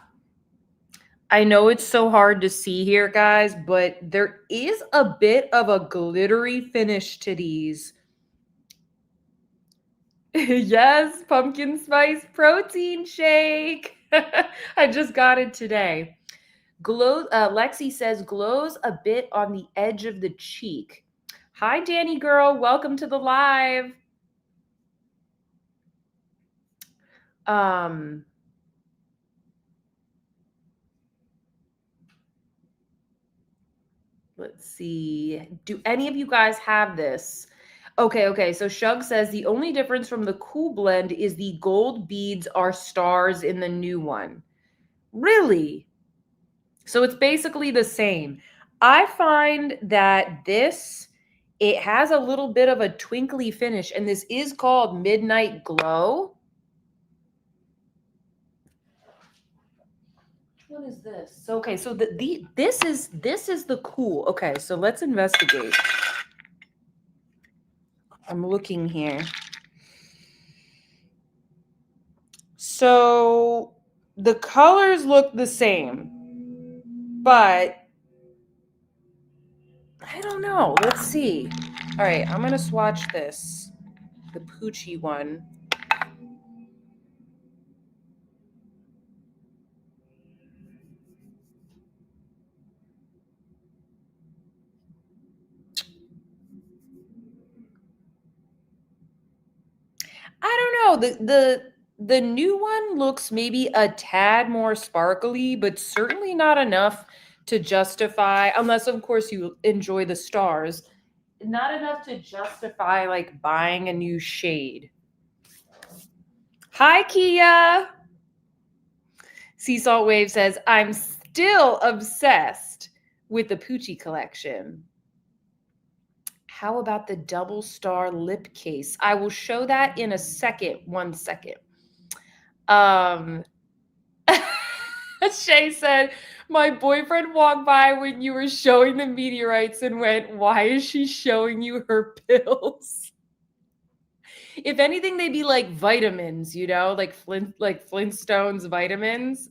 I know it's so hard to see here, guys, but there is a bit of a glittery finish to these. Yes, pumpkin spice protein shake. I just got it today. Lexi says glows a bit on the edge of the cheek. Hi, Danny girl. Welcome to the live. Let's see. Do any of you guys have this? Okay. So Shug says the only difference from the cool blend is the gold beads are stars in the new one. Really? So it's basically the same. I find that it has a little bit of a twinkly finish, and this is called Midnight Glow. What is this? Okay, so this is the cool. Okay, so let's investigate. I'm looking here. So the colors look the same, but I don't know. Let's see. All right, I'm gonna swatch this, the Poochie one. I don't know. The new one looks maybe a tad more sparkly, but certainly not enough to justify, unless of course you enjoy the stars, not enough to justify like buying a new shade. Hi, Kia. Sea Salt Wave says, I'm still obsessed with the Poochie collection. How about the double star lip case? I will show that in a second. 1 second. Shay said, my boyfriend walked by when you were showing the meteorites and went, why is she showing you her pills? If anything, they'd be like vitamins, you know, like Flintstones vitamins.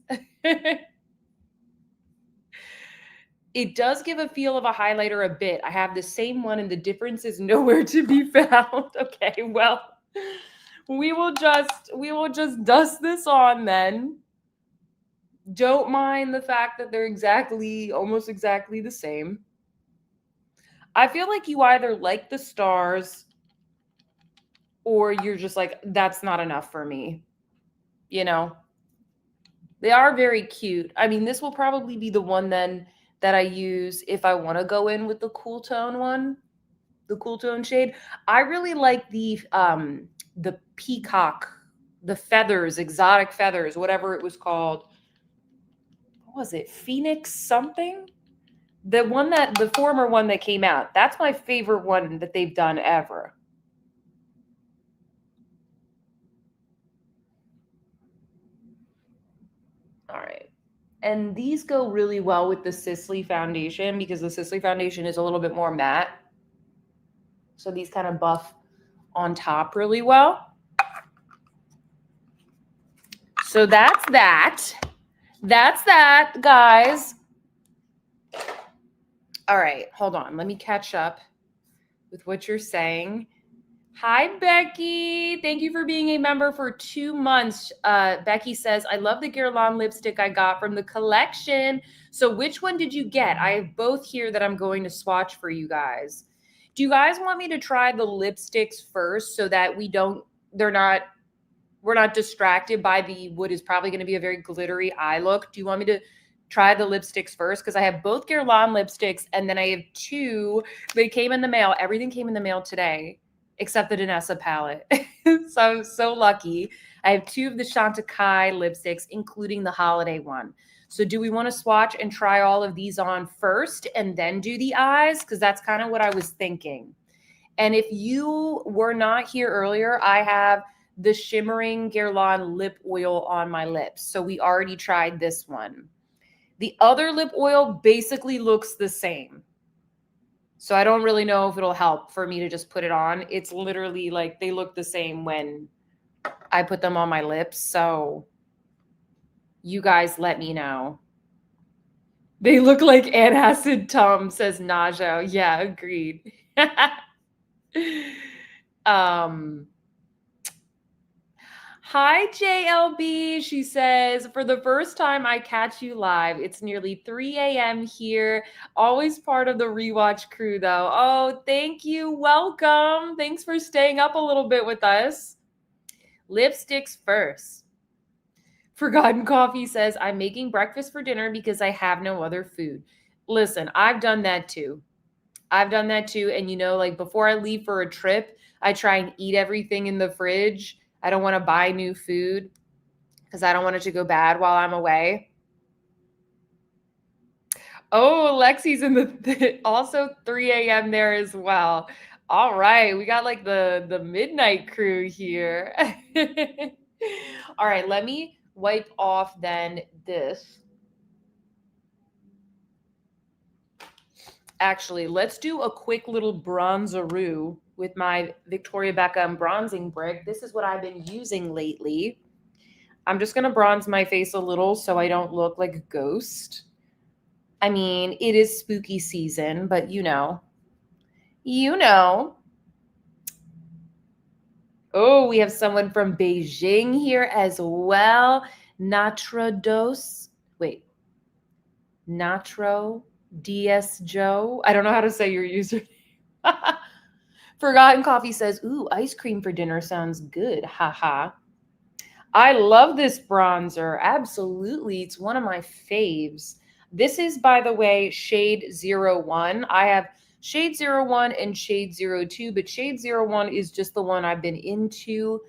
It does give a feel of a highlighter a bit. I have the same one and the difference is nowhere to be found. Okay, well, we will just dust this on then. Don't mind the fact that they're almost exactly the same. I feel like you either like the stars or you're just like, that's not enough for me. You know, they are very cute. I mean, this will probably be the one then that I use if I want to go in with the cool tone one, the cool tone shade. I really like the peacock, the feathers, exotic feathers, whatever it was called. What was it? Phoenix something? The former one that came out. That's my favorite one that they've done ever. All right. And these go really well with the Sisley foundation because the Sisley foundation is a little bit more matte. So these kind of buff on top really well. So that's that. That's that, guys. All right, hold on. Let me catch up with what you're saying. Hi, Becky. Thank you for being a member for 2 months. Becky says, I love the Guerlain lipstick I got from the collection. So which one did you get? I have both here that I'm going to swatch for you guys. Do you guys want me to try the lipsticks first so that we're not distracted by what is probably going to be a very glittery eye look? Do you want me to try the lipsticks first? Because I have both Guerlain lipsticks and then I have 2. They came in the mail. Everything came in the mail today except the Danessa palette. So I'm so lucky. I have 2 of the Chantecaille lipsticks, including the holiday one. So do we want to swatch and try all of these on first and then do the eyes? Because that's kind of what I was thinking. And if you were not here earlier, I have the shimmering Guerlain lip oil on my lips. So we already tried this one. The other lip oil basically looks the same. So I don't really know if it'll help for me to just put it on. It's literally like they look the same when I put them on my lips. So you guys let me know. They look like antacid Tom, says Najo. Yeah, agreed. Hi, JLB. She says, for the first time I catch you live. It's nearly 3 a.m. here. Always part of the rewatch crew, though. Oh, thank you. Welcome. Thanks for staying up a little bit with us. Lipsticks first. Forgotten Coffee says, I'm making breakfast for dinner because I have no other food. Listen, I've done that too. And you know, like before I leave for a trip, I try and eat everything in the fridge. I don't want to buy new food because I don't want it to go bad while I'm away. Oh, Lexi's in the also 3 a.m. there as well. All right, we got like the midnight crew here. All right, let me wipe off then this. Actually, let's do a quick little bronzeroo with my Victoria Beckham bronzing brick. This is what I've been using lately. I'm just going to bronze my face a little so I don't look like a ghost. I mean, it is spooky season, but you know. Oh, we have someone from Beijing here as well. Natrados. Wait. Natro DS Joe. I don't know how to say your username. Forgotten Coffee says, ooh, ice cream for dinner sounds good. Haha. I love this bronzer. Absolutely. It's one of my faves. This is, by the way, shade 01. I have shade 01 and shade 02, but shade 01 is just the one I've been into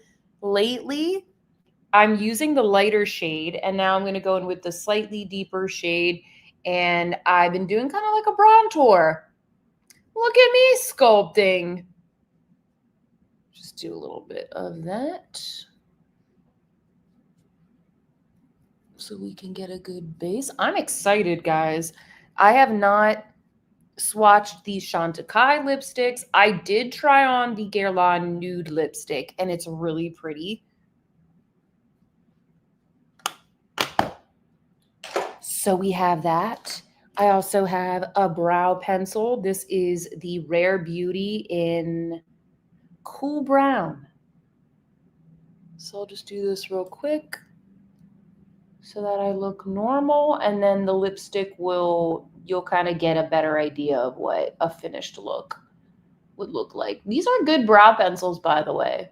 lately. I'm using the lighter shade, and now I'm going to go in with the slightly deeper shade, and I've been doing kind of like a bronzer. Look at me sculpting. Just do a little bit of that so we can get a good base. I'm excited, guys. I have not swatched these Chantecaille lipsticks. I did try on the Guerlain nude lipstick, and it's really pretty. So we have that. I also have a brow pencil. This is the Rare Beauty in Cool Brown. So I'll just do this real quick so that I look normal, and then the lipstick you'll kind of get a better idea of what a finished look would look like. These are good brow pencils, by the way.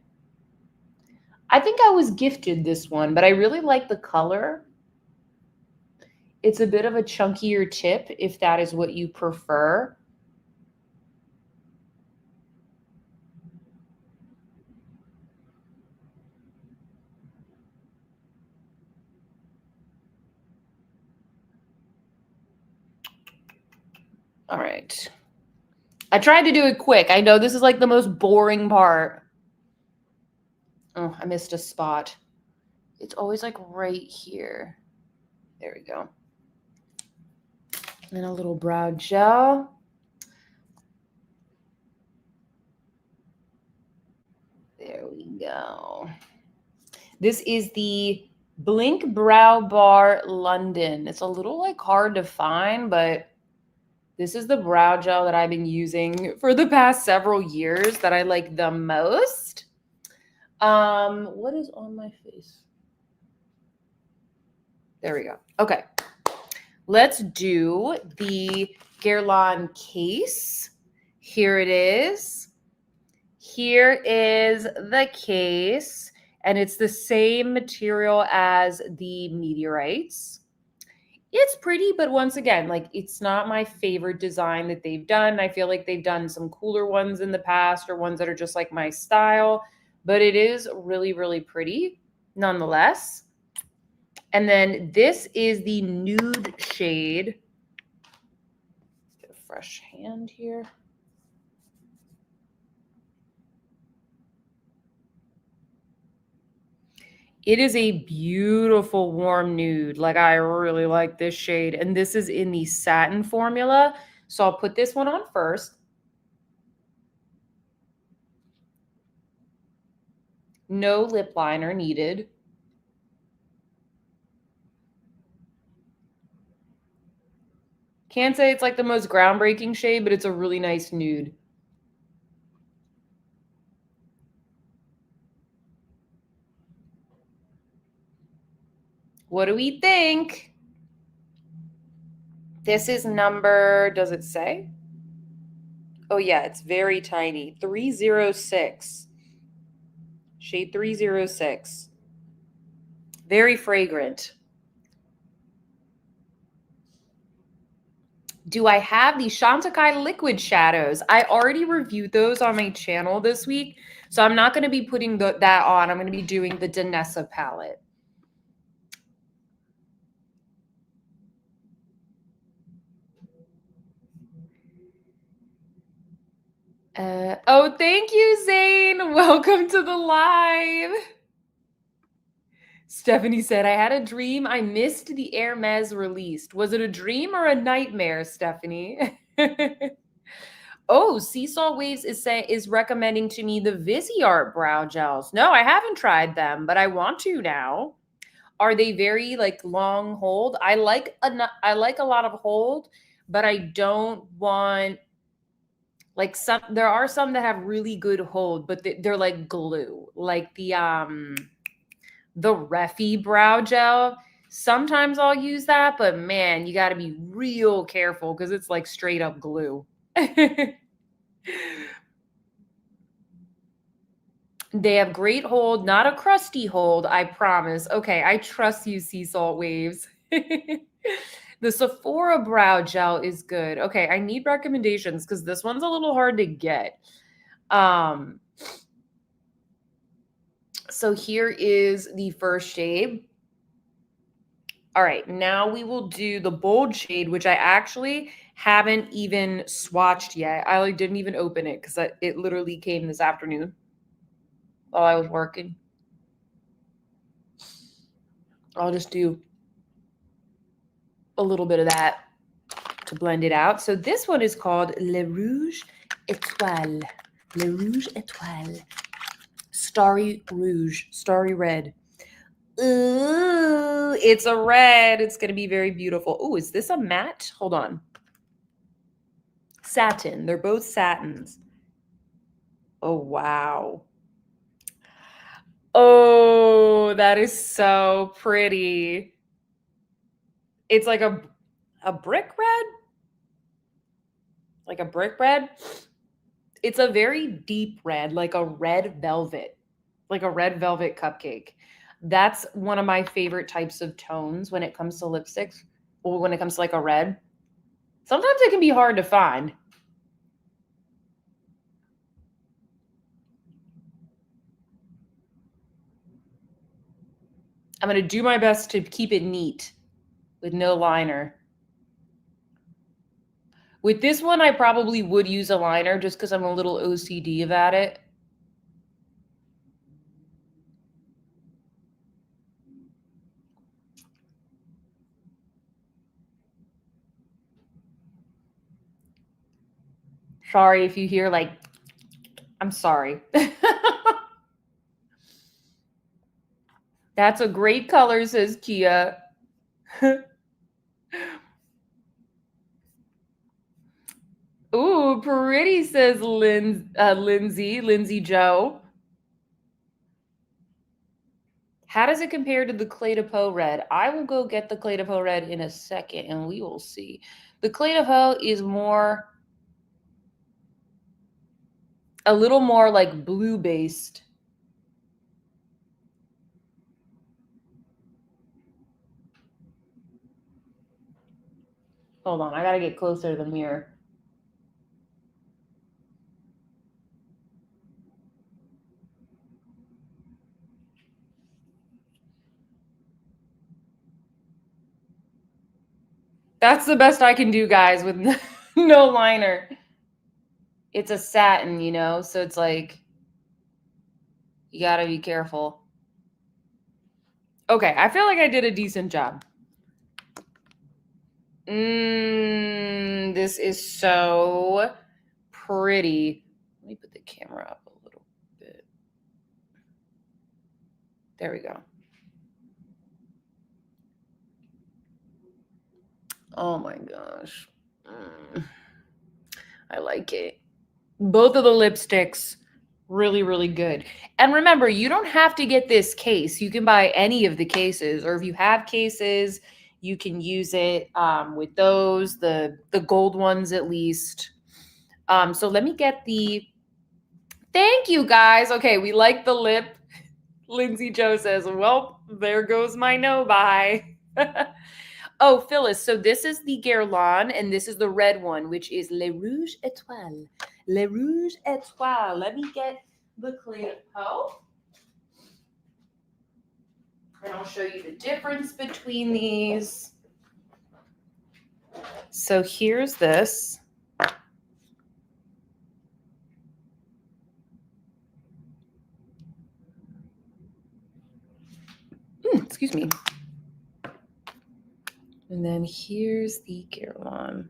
I think I was gifted this one, but I really like the color. It's a bit of a chunkier tip if that is what you prefer. All right. I tried to do it quick. I know this is like the most boring part. Oh, I missed a spot. It's always like right here. There we go. And a little brow gel. There we go. This is the Blink Brow Bar London. It's a little like hard to find, but this is the brow gel that I've been using for the past several years that I like the most. What is on my face? There we go. Okay. Let's do the Guerlain case. Here it is. Here is the case, and it's the same material as the meteorites. It's pretty, but once again, like it's not my favorite design that they've done. I feel like they've done some cooler ones in the past or ones that are just like my style, but it is really, really pretty nonetheless. And then this is the nude shade. Get a fresh hand here. It is a beautiful warm nude. Like I really like this shade. And this is in the satin formula. So I'll put this one on first. No lip liner needed. Can't say it's like the most groundbreaking shade, but it's a really nice nude. What do we think? This is number, does it say? Oh yeah, it's very tiny. 306. Shade 306. Very fragrant. Do I have the Chantecaille liquid shadows? I already reviewed those on my channel this week, so I'm not going to be putting that on. I'm going to be doing the Danessa palette. Oh, thank you, Zane. Welcome to the live. Stephanie said, I had a dream. I missed the Hermes released. Was it a dream or a nightmare, Stephanie? Oh, Sea Salt Waves is recommending to me the Viseart brow gels. No, I haven't tried them, but I want to now. Are they very like long hold? I like a lot of hold, but I don't want like some. There are some that have really good hold, but they're like glue, like the Refi brow gel. Sometimes I'll use that, but man, you got to be real careful because it's like straight up glue. They have great hold, not a crusty hold, I promise. Okay, I trust you, Sea Salt Waves. The Sephora brow gel is good. Okay, I need recommendations because this one's a little hard to get. So here is the first shade. All right, now we will do the bold shade, which I actually haven't even swatched yet. I like didn't even open it because it literally came this afternoon while I was working. I'll just do a little bit of that to blend it out. So this one is called Le Rouge Étoile. Le Rouge Étoile. Starry Rouge. Starry red. Ooh, it's a red. It's going to be very beautiful. Ooh, is this a matte? Hold on. Satin. They're both satins. Oh, wow. Oh, that is so pretty. It's like a brick red? Like a brick red? It's a very deep red, like a red velvet cupcake. That's one of my favorite types of tones when it comes to lipsticks, or when it comes to like a red. Sometimes it can be hard to find. I'm going to do my best to keep it neat with no liner. With this one, I probably would use a liner just because I'm a little OCD about it. Sorry if you hear like, I'm sorry. That's a great color, says Kia. Ooh, pretty, says Lindsay Joe. How does it compare to the Clé de Peau red? I will go get the Clé de Peau red in a second, and we will see. The Clé de Peau is a little more like blue-based. Hold on, I gotta get closer to the mirror. That's the best I can do, guys, with no liner. It's a satin, you know, so it's like, you gotta be careful. Okay, I feel like I did a decent job. This is so pretty. Let me put the camera up a little bit. There we go. Oh my gosh. I like it. Both of the lipsticks, really, really good. And remember, you don't have to get this case. You can buy any of the cases, or if you have cases, you can use it with those, the gold ones at least. So let me get the, thank you guys. Okay, we like the lip. Lindsay Joe says, well, there goes my no buy. Oh, Phyllis, so this is the Guerlain, and this is the red one, which is Le Rouge Étoile. Le Rouge Étoile. Let me get the Clé de Peau. And I'll show you the difference between these. So here's this. excuse me. And then here's the Guerlain.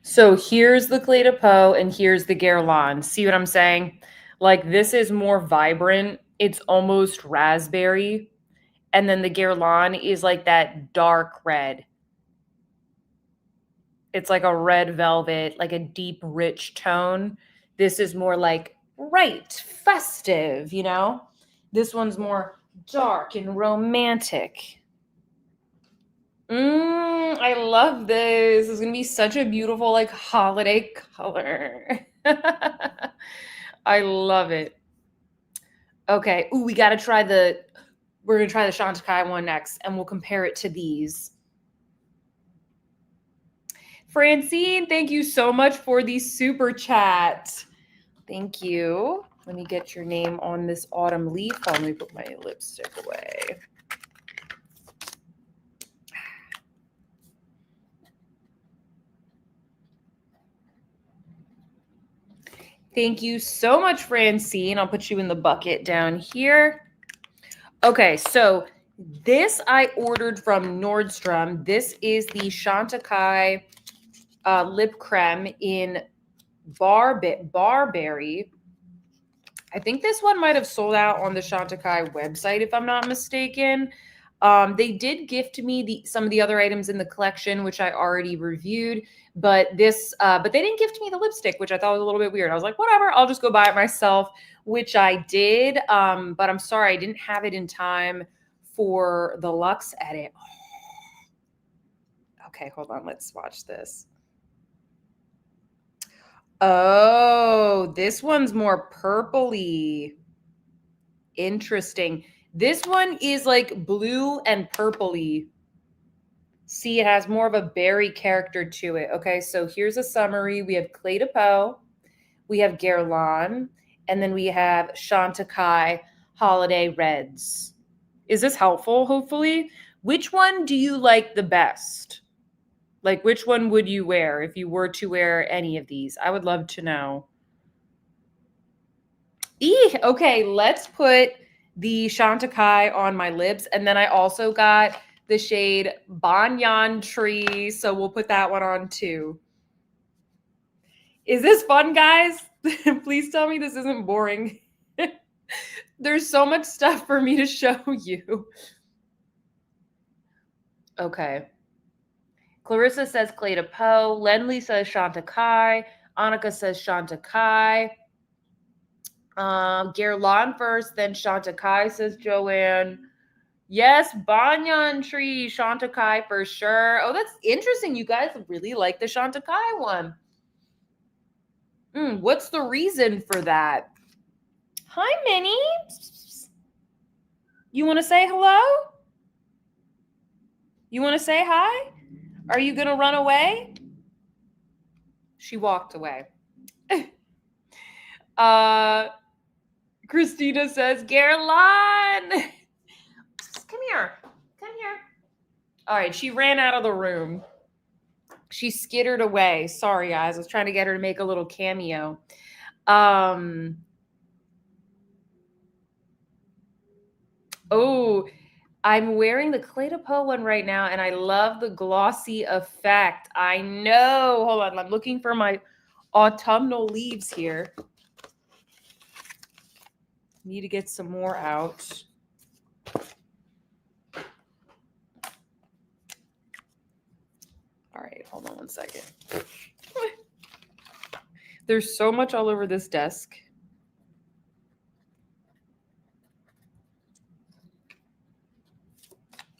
So here's the Clé de Peau and here's the Guerlain. See what I'm saying? Like this is more vibrant. It's almost raspberry. And then the Guerlain is like that dark red. It's like a red velvet, like a deep, rich tone. This is more like bright, festive, you know? This one's more dark and romantic. I love this. It's going to be such a beautiful, like, holiday color. I love it. Okay. Ooh, we're going to try the Chantecaille one next, and we'll compare it to these. Francine, thank you so much for the super chat. Thank you. Let me get your name on this autumn leaf. Let me put my lipstick away. Thank you so much, Francine. I'll put you in the bucket down here. Okay, so this I ordered from Nordstrom. This is the Chantecaille lip creme in Barberry. I think this one might have sold out on the Chantecaille website, if I'm not mistaken. They did gift me some of the other items in the collection, which I already reviewed. But they didn't gift me the lipstick, which I thought was a little bit weird. I was like, whatever, I'll just go buy it myself, which I did. But I'm sorry, I didn't have it in time for the Luxe edit. Okay, hold on. Let's watch this. Oh, this one's more purpley. Interesting. This one is like blue and purpley. See, it has more of a berry character to it. Okay, so here's a summary. We have Clé de Peau, we have Guerlain, and then we have Chantecaille Holiday Reds. Is this helpful, hopefully? Which one do you like the best? Like, which one would you wear if you were to wear any of these? I would love to know. Okay, let's put the Chantecaille on my lips. And then I also got the shade Banyan Tree. So we'll put that one on too. Is this fun, guys? Please tell me this isn't boring. There's so much stuff for me to show you. Okay. Clarissa says Clé de Peau. Lenley says Chantecaille. Annika says Chantecaille. Guerlain first, then Chantecaille, says Joanne. Yes, Banyan Tree, Chantecaille for sure. Oh, that's interesting. You guys really like the Chantecaille one. What's the reason for that? Hi, Minnie. You want to say hello? You want to say hi? Are you going to run away? She walked away. Christina says, Guerlain. Come here. Come here. All right. She ran out of the room. She skittered away. Sorry, guys. I was trying to get her to make a little cameo. Oh, I'm wearing the Clé de Peau one right now, and I love the glossy effect. I know. Hold on. I'm looking for my autumnal leaves here. Need to get some more out. All right, hold on one second. There's so much all over this desk.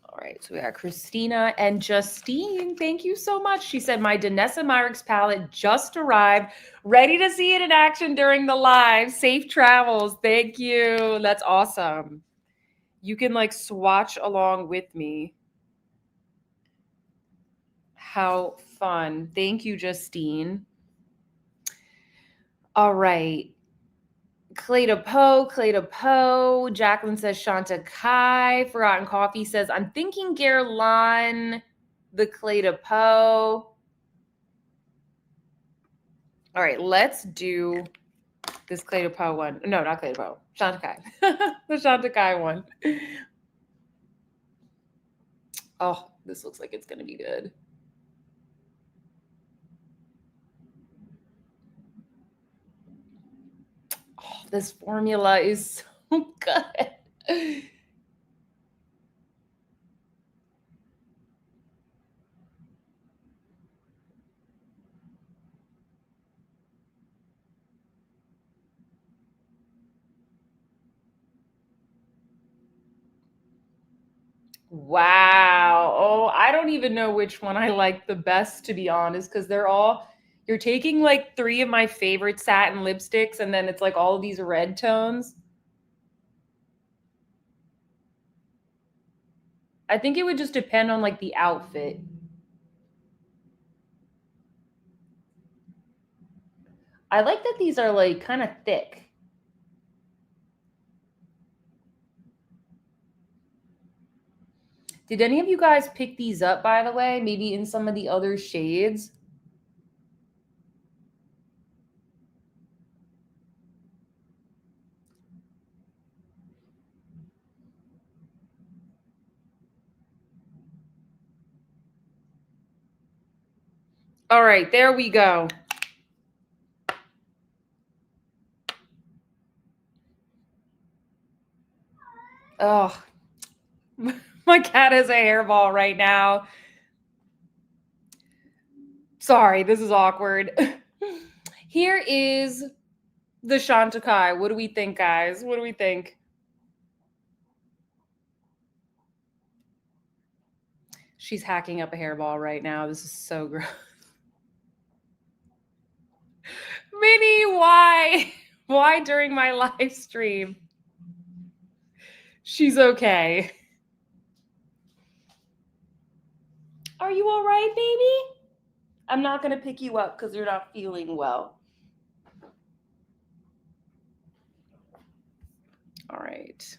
All right, so we got Christina and Justine. Thank you so much. She said, my Danessa Myricks palette just arrived. Ready to see it in action during the live. Safe travels. Thank you. That's awesome. You can like swatch along with me. How fun. Thank you, Justine. All right. Clé de Peau, Clé de Peau. Jacqueline says Chantecaille. Forgotten Coffee says, I'm thinking Guerlain, the Clé de Peau. All right, let's do This Clé de Peau one. No, not Clé de Peau. Chantecaille. The Chantecaille one. Oh, this looks like it's going to be good. Oh, this formula is so good. Wow. Oh, I don't even know which one I like the best, to be honest, because you're taking like 3 of my favorite satin lipsticks, and then it's like all of these red tones. I think it would just depend on like the outfit. I like that these are like kind of thick. Did any of you guys pick these up, by the way? Maybe in some of the other shades? All right, there we go. Oh, my cat has a hairball right now. Sorry, this is awkward. Here is the Chantecaille. What do we think, guys? What do we think? She's hacking up a hairball right now. This is so gross. Minnie, why? Why during my live stream? She's okay. Are you all right, baby? I'm not going to pick you up because you're not feeling well. All right.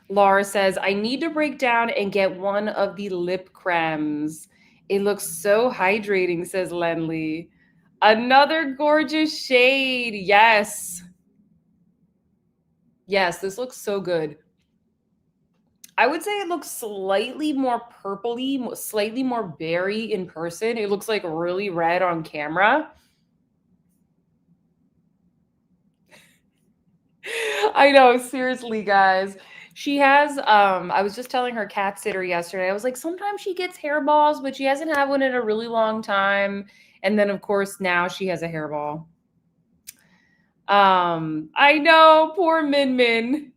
Laura says, I need to break down and get one of the lip cremes. It looks so hydrating, says Lenley. Another gorgeous shade. Yes. Yes, this looks so good. I would say it looks slightly more purpley, slightly more berry in person. It looks like really red on camera. I know, seriously, guys. She has, I was just telling her cat sitter yesterday, I was like, sometimes she gets hairballs, but she hasn't had one in a really long time. And then, of course, now she has a hairball. I know, poor Min Min.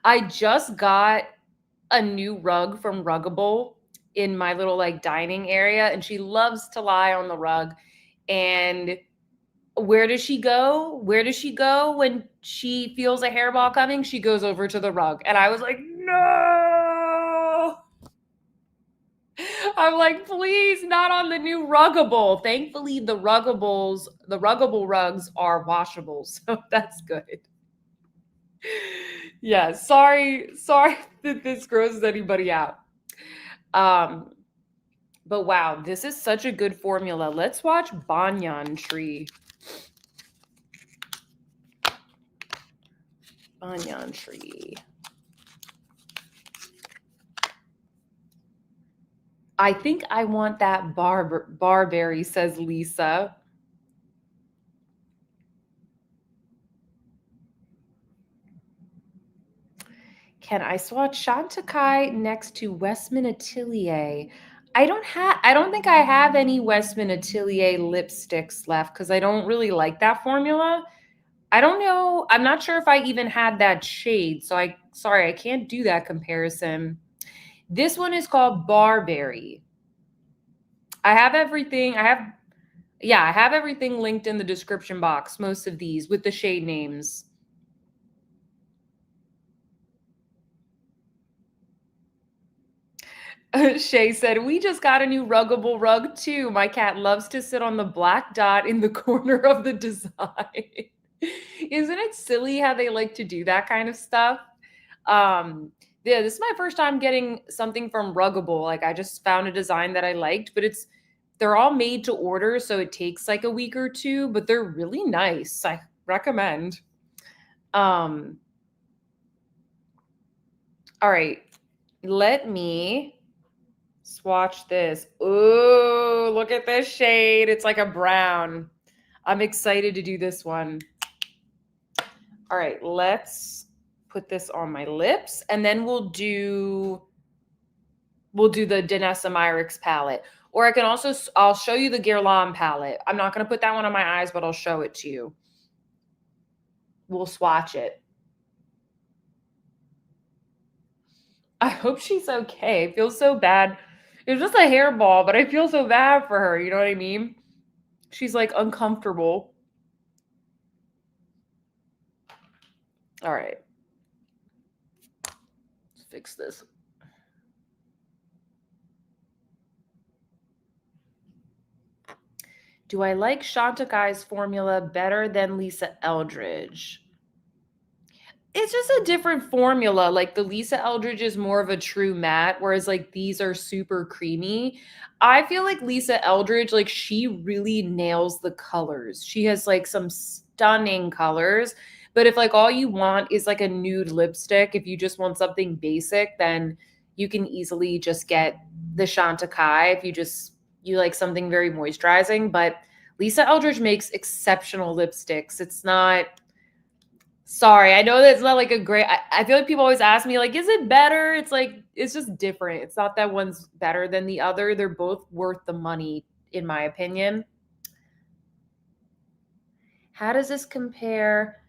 I just got a new rug from Ruggable in my little like dining area, and she loves to lie on the rug. And where does she go? Where does she go when she feels a hairball coming? She goes over to the rug. And I was like, no. I'm like, please, not on the new Ruggable. Thankfully, the Ruggable rugs are washable. So that's good. Yeah, sorry that this grosses anybody out. But wow, this is such a good formula. Let's watch Banyan Tree. Banyan Tree. I think I want that barberry, says Lisa. Can I swatch Chantecaille next to Westman Atelier? I don't think I have any Westman Atelier lipsticks left because I don't really like that formula. I don't know. I'm not sure if I even had that shade. So sorry, I can't do that comparison. This one is called Barberry. I have everything. I have everything linked in the description box, most of these with the shade names. Shay said, we just got a new Ruggable rug too. My cat loves to sit on the black dot in the corner of the design. Isn't it silly how they like to do that kind of stuff? Yeah, this is my first time getting something from Ruggable. Like I just found a design that I liked, but they're all made to order, so it takes like a week or two, but they're really nice. I recommend. All right. Let me swatch this. Ooh, look at this shade. It's like a brown. I'm excited to do this one. All right, let's put this on my lips, and then we'll do the Danessa Myricks palette. Or I can also, I'll show you the Guerlain palette. I'm not going to put that one on my eyes, but I'll show it to you. We'll swatch it. I hope she's okay. It feels so bad. It was just a hairball, but I feel so bad for her. You know what I mean? She's like uncomfortable. All right. Let's fix this. Do I like Chanticleer's formula better than Lisa Eldridge? It's just a different formula. Like the Lisa Eldridge is more of a true matte, whereas like these are super creamy. I feel like Lisa Eldridge, like she really nails the colors. She has like some stunning colors. But if like all you want is like a nude lipstick, if you just want something basic, then you can easily just get the Chanticleer if you like something very moisturizing. But Lisa Eldridge makes exceptional lipsticks. It's not, sorry, I know that's not like a great, I feel like people always ask me like, is it better? It's like, it's just different. It's not that one's better than the other. They're both worth the money, in my opinion. How does this compare?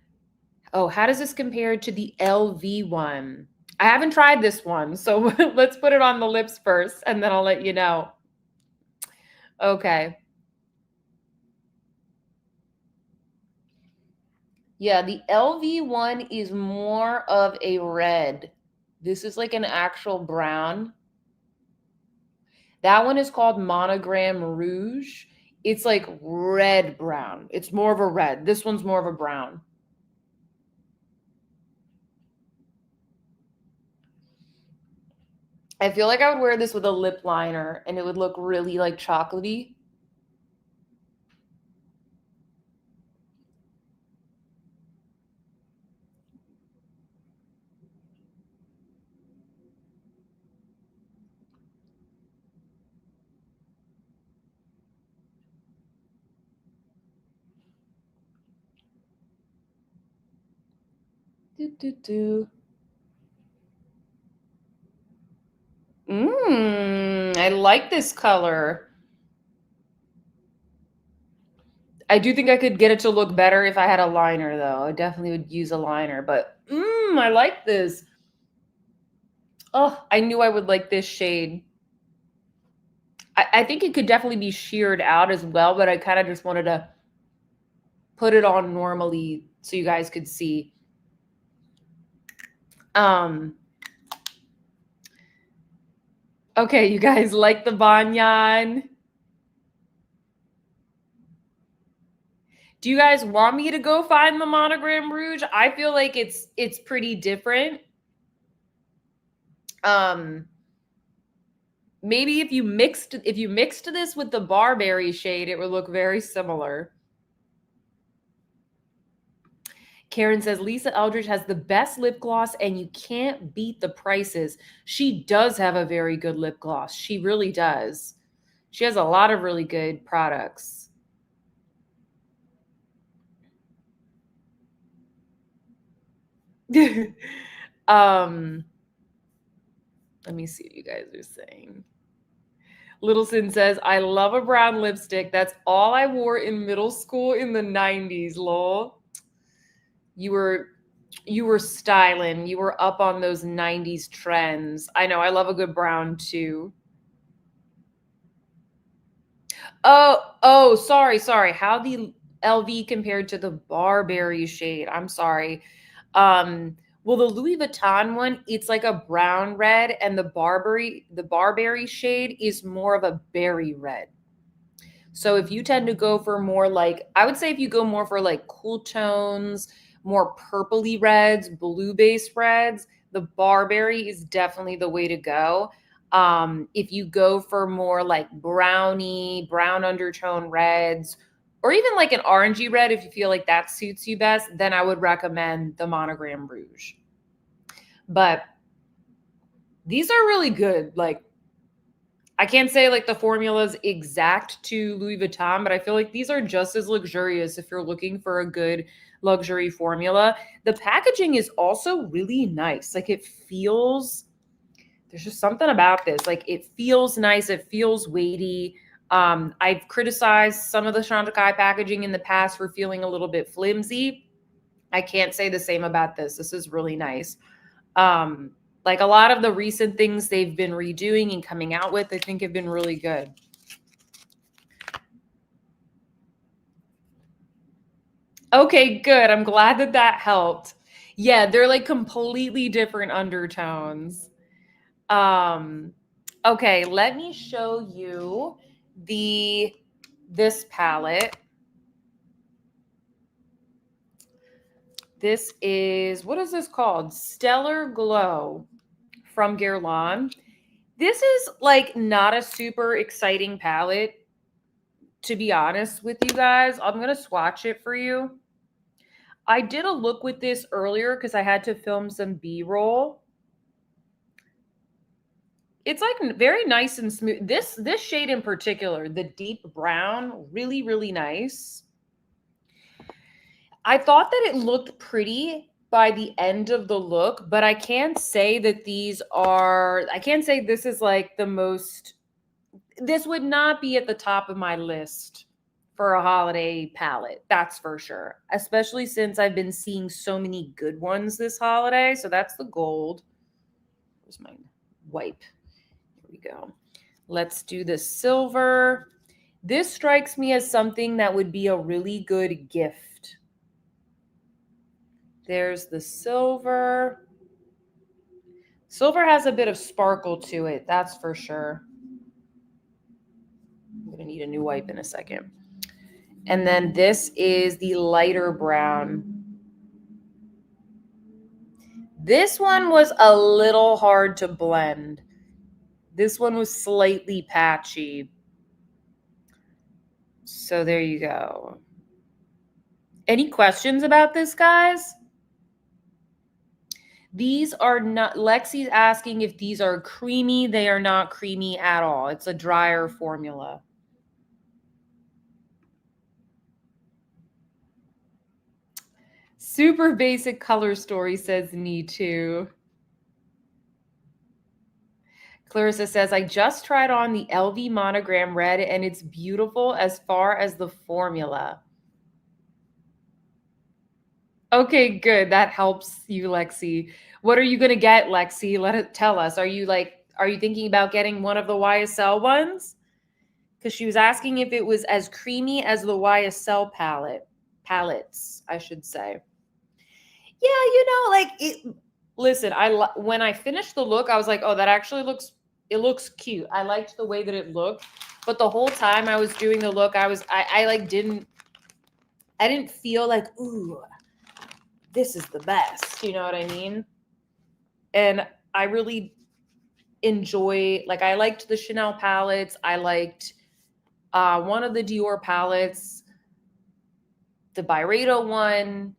Oh, how does this compare to the LV one? I haven't tried this one, so let's put it on the lips first, and then I'll let you know. Okay. Yeah, the LV one is more of a red. This is like an actual brown. That one is called Monogram Rouge. It's like red brown. It's more of a red. This one's more of a brown. I feel like I would wear this with a lip liner and it would look really like chocolatey. I like this color. I do think I could get it to look better if I had a liner, though. I definitely would use a liner, but I like this. Oh, I knew I would like this shade. I think it could definitely be sheared out as well, but I kind of just wanted to put it on normally so you guys could see. Okay, you guys like the Banyan? Do you guys want me to go find the Monogram Rouge? I feel like it's pretty different. Maybe if you mixed this with the Barberry shade, it would look very similar. Karen says Lisa Eldridge has the best lip gloss and you can't beat the prices. She does have a very good lip gloss. She really does. She has a lot of really good products. Let me see what you guys are saying. Littleson says, I love a brown lipstick. That's all I wore in middle school in the 90s, lol. You were styling. You were up on those 90s trends. I know. I love a good brown too. Oh, sorry. How the LV compared to the Barberry shade? I'm sorry. Well, the Louis Vuitton one, it's like a brown red, and the Barberry shade is more of a berry red. So if you tend to go for more like, I would say if you go more for like cool tones, more purpley reds, blue base reds, the Barberry is definitely the way to go. If you go for more like brownie, brown undertone reds, or even like an orangey red, if you feel like that suits you best, then I would recommend the Monogram Rouge. But these are really good. Like, I can't say like the formula's exact to Louis Vuitton, but I feel like these are just as luxurious if you're looking for a good luxury formula. The packaging is also really nice. Like, it feels, there's just something about this. Like, it feels nice. It feels weighty. I've criticized some of the Chantecaille packaging in the past for feeling a little bit flimsy. I can't say the same about this. This is really nice. Like, a lot of the recent things they've been redoing and coming out with, I think have been really good. Okay, good. I'm glad that that helped. Yeah, they're like completely different undertones. Okay, let me show you this palette. This is, what is this called? Stellar Glow from Guerlain. This is like not a super exciting palette, to be honest with you guys. I'm going to swatch it for you. I did a look with this earlier because I had to film some B-roll. It's like very nice and smooth. This shade in particular, the deep brown, really, really nice. I thought that it looked pretty by the end of the look, but I can't say that I can't say this is like the most, this would not be at the top of my list for a holiday palette. That's for sure. Especially since I've been seeing so many good ones this holiday. So that's the gold. Where's my wipe? Here we go. Let's do the silver. This strikes me as something that would be a really good gift. There's the silver. Silver has a bit of sparkle to it, that's for sure. I'm going to need a new wipe in a second. And then this is the lighter brown. This one was a little hard to blend. This one was slightly patchy. So there you go. Any questions about this, guys? These are not, Lexi's asking if these are creamy. They are not creamy at all. It's a drier formula. Super basic color story, says Me Too. Clarissa says, I just tried on the LV Monogram Red and it's beautiful as far as the formula. Okay, good. That helps you, Lexi. What are you going to get, Lexi? Tell us. Are you thinking about getting one of the YSL ones? Because she was asking if it was as creamy as the YSL palettes, I should say. Yeah, like it. Listen, when I finished the look, I was like, oh, that actually looks cute. I liked the way that it looked, but the whole time I was doing the look, I didn't feel like, ooh, this is the best. You know what I mean? And I really enjoy, like, I liked the Chanel palettes. I liked one of the Dior palettes, the Byredo one.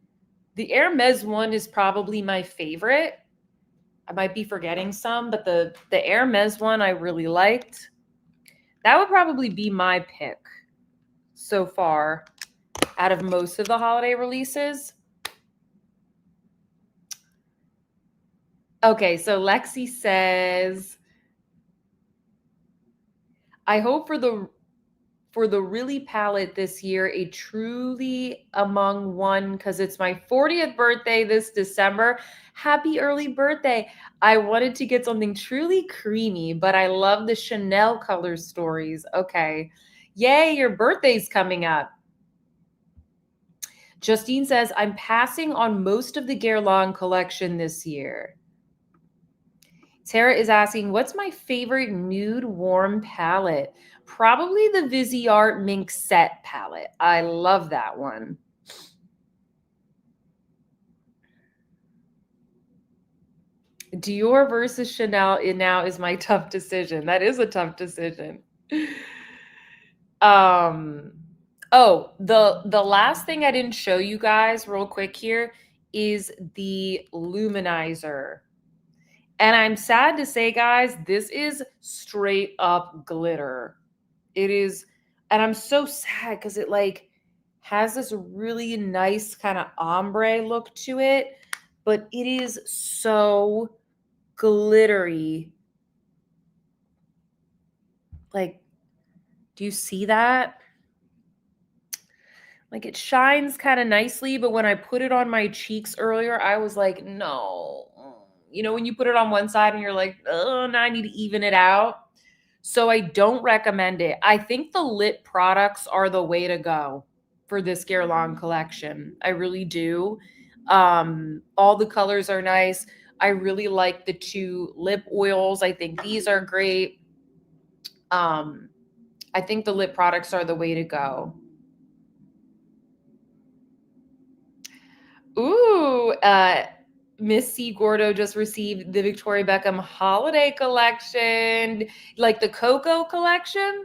The Hermes one is probably my favorite. I might be forgetting some, but the Hermes one I really liked. That would probably be my pick so far out of most of the holiday releases. Okay, so Lexi says, I hope for the really palette this year, a truly among one, because it's my 40th birthday this December. Happy early birthday. I wanted to get something truly creamy, but I love the Chanel color stories. Okay. Yay, your birthday's coming up. Justine says, I'm passing on most of the Guerlain collection this year. Tara is asking, what's my favorite nude warm palette? Probably the Viseart Mink Set palette. I love that one. Dior versus Chanel now is my tough decision. That is a tough decision. Oh, the last thing I didn't show you guys real quick here is the luminizer. And I'm sad to say, guys, this is straight up glitter. It is, and I'm so sad because it like has this really nice kind of ombre look to it, but it is so glittery. Like, do you see that? Like it shines kind of nicely, but when I put it on my cheeks earlier, I was like, no. You know, when you put it on one side and you're like, oh, now I need to even it out. So I don't recommend it. I think the lip products are the way to go for this Guerlain collection. I really do. All the colors are nice. I really like the 2 lip oils. I think these are great. I think the lip products are the way to go. Ooh, Miss C. Gordo just received the Victoria Beckham holiday collection, like the Cocoa collection.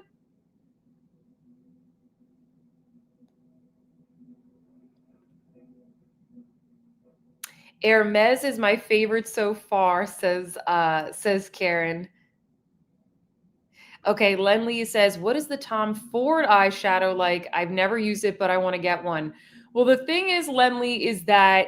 Hermes is my favorite so far, says Karen. Okay, Lenley says, what is the Tom Ford eyeshadow like? I've never used it, but I want to get one. Well, the thing is, Lenley, is that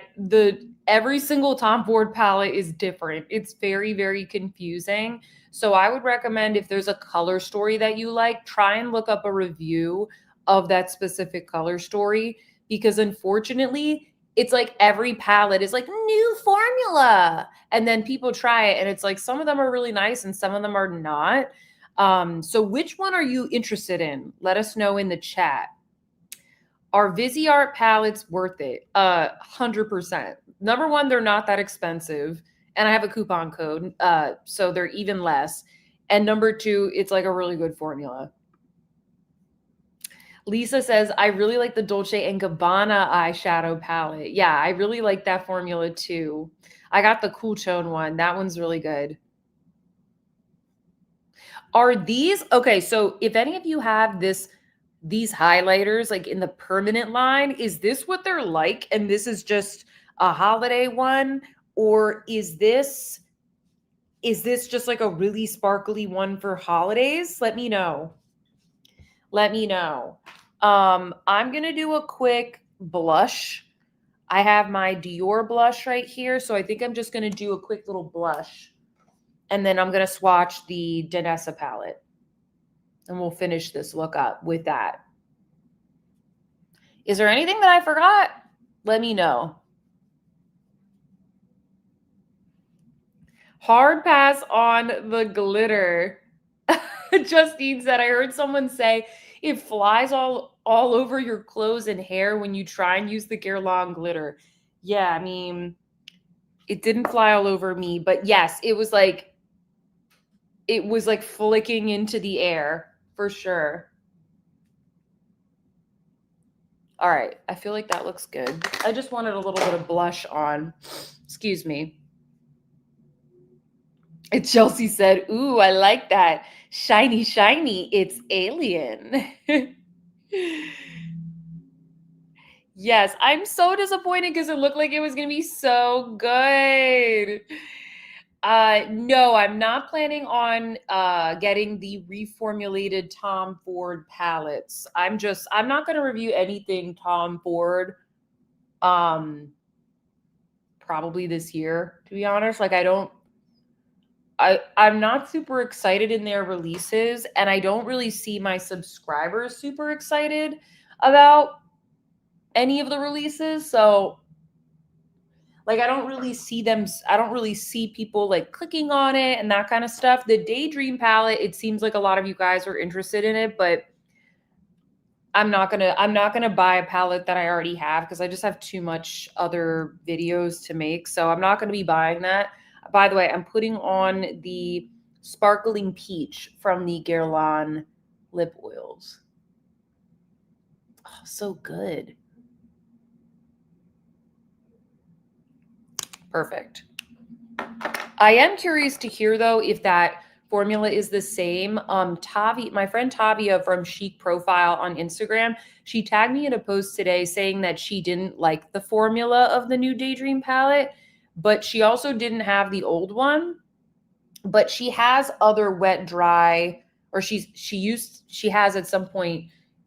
every single Tom Ford palette is different. It's very, very confusing. So I would recommend, if there's a color story that you like, try and look up a review of that specific color story, because unfortunately, it's like every palette is like new formula. And then people try it and it's like some of them are really nice and some of them are not. So which one are you interested in? Let us know in the chat. Are Viseart palettes worth it? 100%. Number one, they're not that expensive. And I have a coupon code, so they're even less. And number two, it's like a really good formula. Lisa says, I really like the Dolce & Gabbana eyeshadow palette. Yeah, I really like that formula too. I got the Cool Tone one. That one's really good. Are these okay? So if any of you have these highlighters like in the permanent line, is this what they're like? And this is just a holiday one, or is this just like a really sparkly one for holidays? Let me know. Let me know. I'm gonna do a quick blush. I have my Dior blush right here, so I think I'm just gonna do a quick little blush. And then I'm going to swatch the Danessa palette. And we'll finish this look up with that. Is there anything that I forgot? Let me know. Hard pass on the glitter. Justine said, I heard someone say it flies all over your clothes and hair when you try and use the Guerlain glitter. Yeah, I mean, it didn't fly all over me, but yes, it was like flicking into the air for sure. All right, I feel like that looks good. I just wanted a little bit of blush on. Excuse me. And Chelsea said, ooh, I like that. Shiny, shiny. It's alien. Yes, I'm so disappointed because it looked like it was going to be so good. No, I'm not planning on getting the reformulated Tom Ford palettes. I'm not going to review anything Tom Ford probably this year, to be honest. Like I'm not super excited in their releases, and I don't really see my subscribers super excited about any of the releases. So like I don't really see people like clicking on it and that kind of stuff. The Daydream palette, it seems like a lot of you guys are interested in it, but I'm not gonna buy a palette that I already have because I just have too much other videos to make. So I'm not gonna be buying that. By the way, I'm putting on the Sparkling Peach from the Guerlain lip oils. Oh, so good. Perfect. I am curious to hear though if that formula is the same. Tavi, my friend Tavia from Chic Profile on Instagram, she tagged me in a post today saying that she didn't like the formula of the new Daydream palette, but she also didn't have the old one. But she has other wet dry, or she has at some point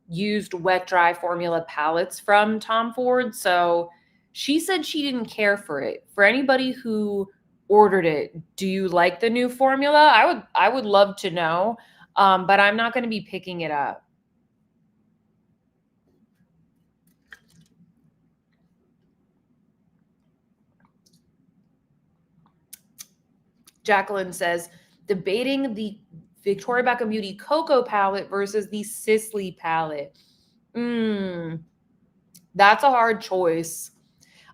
used wet dry formula palettes from Tom Ford. So she said she didn't care for it. For anybody who ordered it, do you like the new formula? I would love to know, but I'm not going to be picking it up. Jacqueline says, debating the Victoria Beckham Beauty Cocoa palette versus the Sisley palette. That's a hard choice.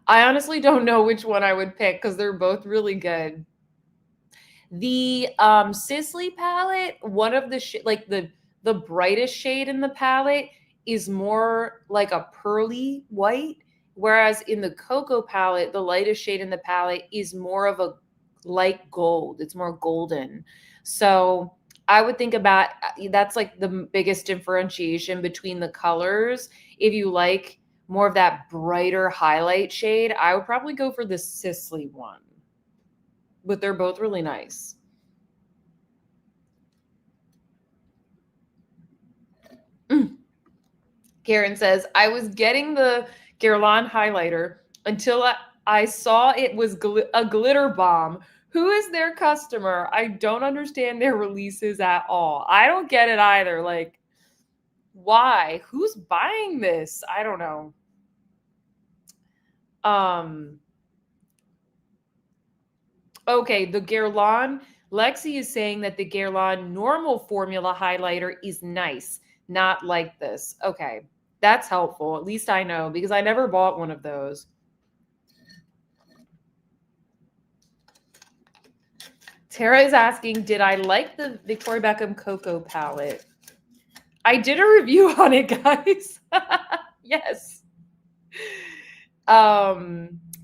I honestly don't know which one I would pick because they're both really good. The Sisley palette, one of the the brightest shade in the palette is more like a pearly white, whereas in the Cocoa palette, the lightest shade in the palette is more of a light gold. It's more golden. So I would think about that's like the biggest differentiation between the colors. If you like more of that brighter highlight shade, I would probably go for the Sisley one. But they're both really nice. Karen says, I was getting the Guerlain highlighter until I saw it was a glitter bomb. Who is their customer? I don't understand their releases at all. I don't get it either. Like, why? Who's buying this? I don't know. Okay, the Guerlain, Lexi is saying that the Guerlain normal formula highlighter is nice, not like this. Okay, that's helpful. At least I know because I never bought one of those. Tara is asking, did I like the Victoria Beckham Cocoa palette? I did a review on it, guys. Yes.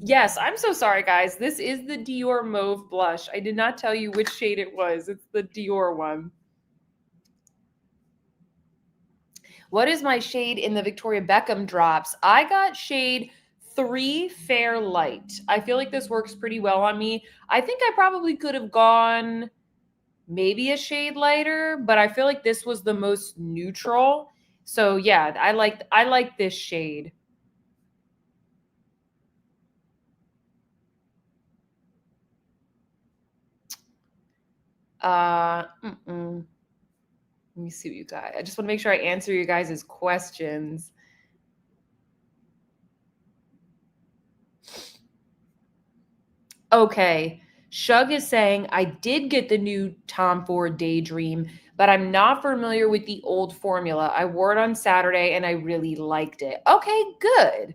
Yes, I'm so sorry, guys. This is the Dior Mauve blush. I did not tell you which shade it was. It's the Dior one. What is my shade in the Victoria Beckham drops? I got shade 3 Fair Light. I feel like this works pretty well on me. I think I probably could have gone maybe a shade lighter, but I feel like this was the most neutral. So yeah, I like this shade. Let me see what you guys. I just want to make sure I answer you guys' questions. Okay. Shug is saying, I did get the new Tom Ford Daydream, but I'm not familiar with the old formula. I wore it on Saturday and I really liked it. Okay, good.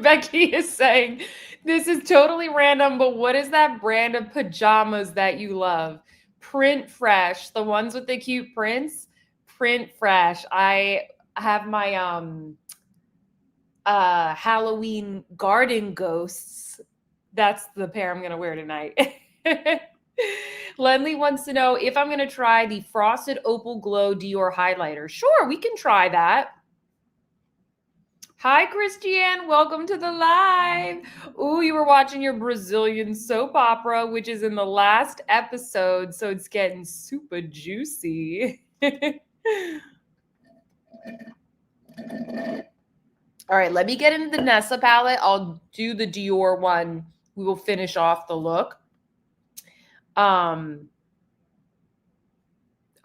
Becky is saying, this is totally random, but what is that brand of pajamas that you love? Print Fresh, the ones with the cute prints. Print Fresh. I have my Halloween garden ghosts. That's the pair I'm gonna wear tonight. Lenley wants to know if I'm gonna try the Frosted Opal Glow Dior highlighter. Sure, we can try that. Hi, Christiane. Welcome to the live. Ooh, you were watching your Brazilian soap opera, which is in the last episode, so it's getting super juicy. All right, let me get into the Nessa palette. I'll do the Dior one. We will finish off the look. All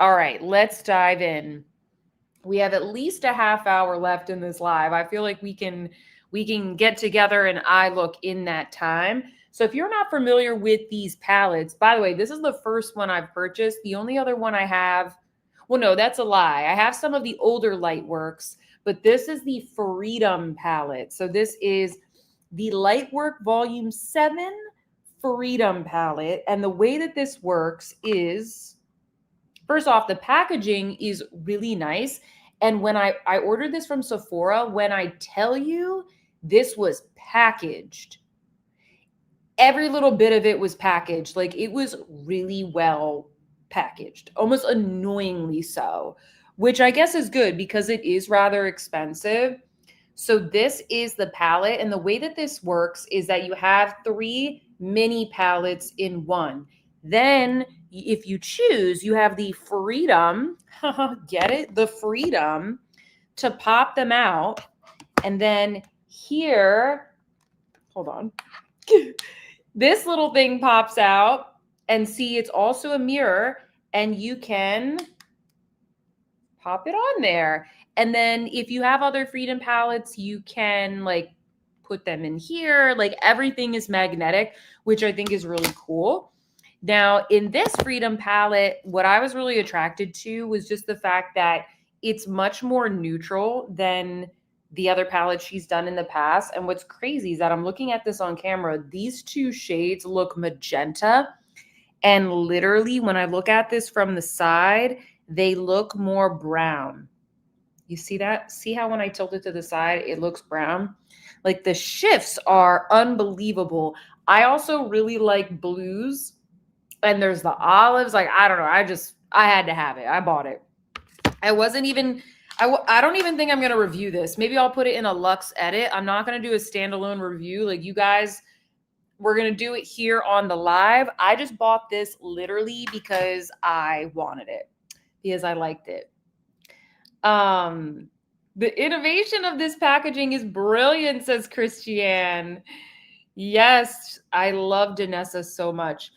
right, let's dive in. We have at least a half hour left in this live. I feel like we can get together and eye look in that time. So if you're not familiar with these palettes, by the way, this is the first one I've purchased. The only other one I have, well, no, that's a lie. I have some of the older Lightworks, but this is the Freedom palette. So this is the Lightwork Volume 7 Freedom palette. And the way that this works is, first off, the packaging is really nice. And when I ordered this from Sephora, when I tell you this was packaged, every little bit of it was packaged. Like it was really well packaged, almost annoyingly so, which I guess is good because it is rather expensive. So this is the palette. And the way that this works is that you have 3 mini palettes in one. Then if you choose, you have the freedom, get it? The freedom to pop them out. And then here, hold on. This little thing pops out, and see, it's also a mirror, and you can pop it on there. And then if you have other Freedom palettes, you can like put them in here. Like everything is magnetic, which I think is really cool. Now in this Freedom palette, what I was really attracted to was just the fact that it's much more neutral than the other palettes she's done in the past. And what's crazy is that I'm looking at this on camera. These 2 shades look magenta. And literally when I look at this from the side, they look more brown. You see that? See how when I tilt it to the side, it looks brown? Like the shifts are unbelievable. I also really like blues. And there's the olives. Like, I don't know. I had to have it. I bought it. I wasn't even, I don't even think I'm going to review this. Maybe I'll put it in a Luxe edit. I'm not going to do a standalone review. Like you guys, we're going to do it here on the live. I just bought this literally because I wanted it, because I liked it. The innovation of this packaging is brilliant, says Christiane. Yes, I love Danessa so much.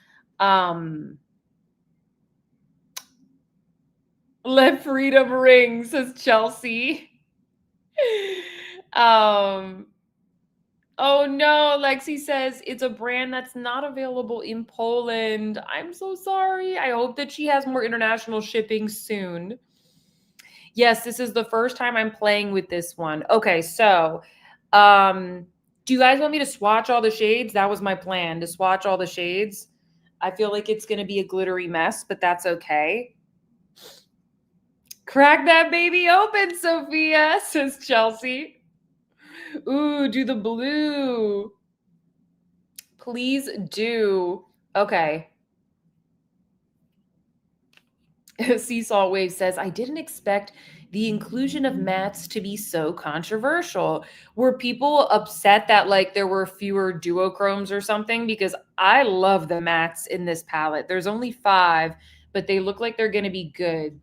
Let freedom ring, says Chelsea. Oh no, Lexi says it's a brand that's not available in Poland. I'm so sorry. I hope that she has more international shipping soon. Yes, this is the first time I'm playing with this one. Okay, so do you guys want me to swatch all the shades? That was my plan, to swatch all the shades. I feel like it's going to be a glittery mess, but that's okay. Crack that baby open, Sophia, says Chelsea. Ooh, do the blue. Please do. Okay. Sea Salt Wave says, I didn't expect the inclusion of mattes to be so controversial. Were people upset that like there were fewer duochromes or something? Because I love the mattes in this palette. There's only 5, but they look like they're going to be good.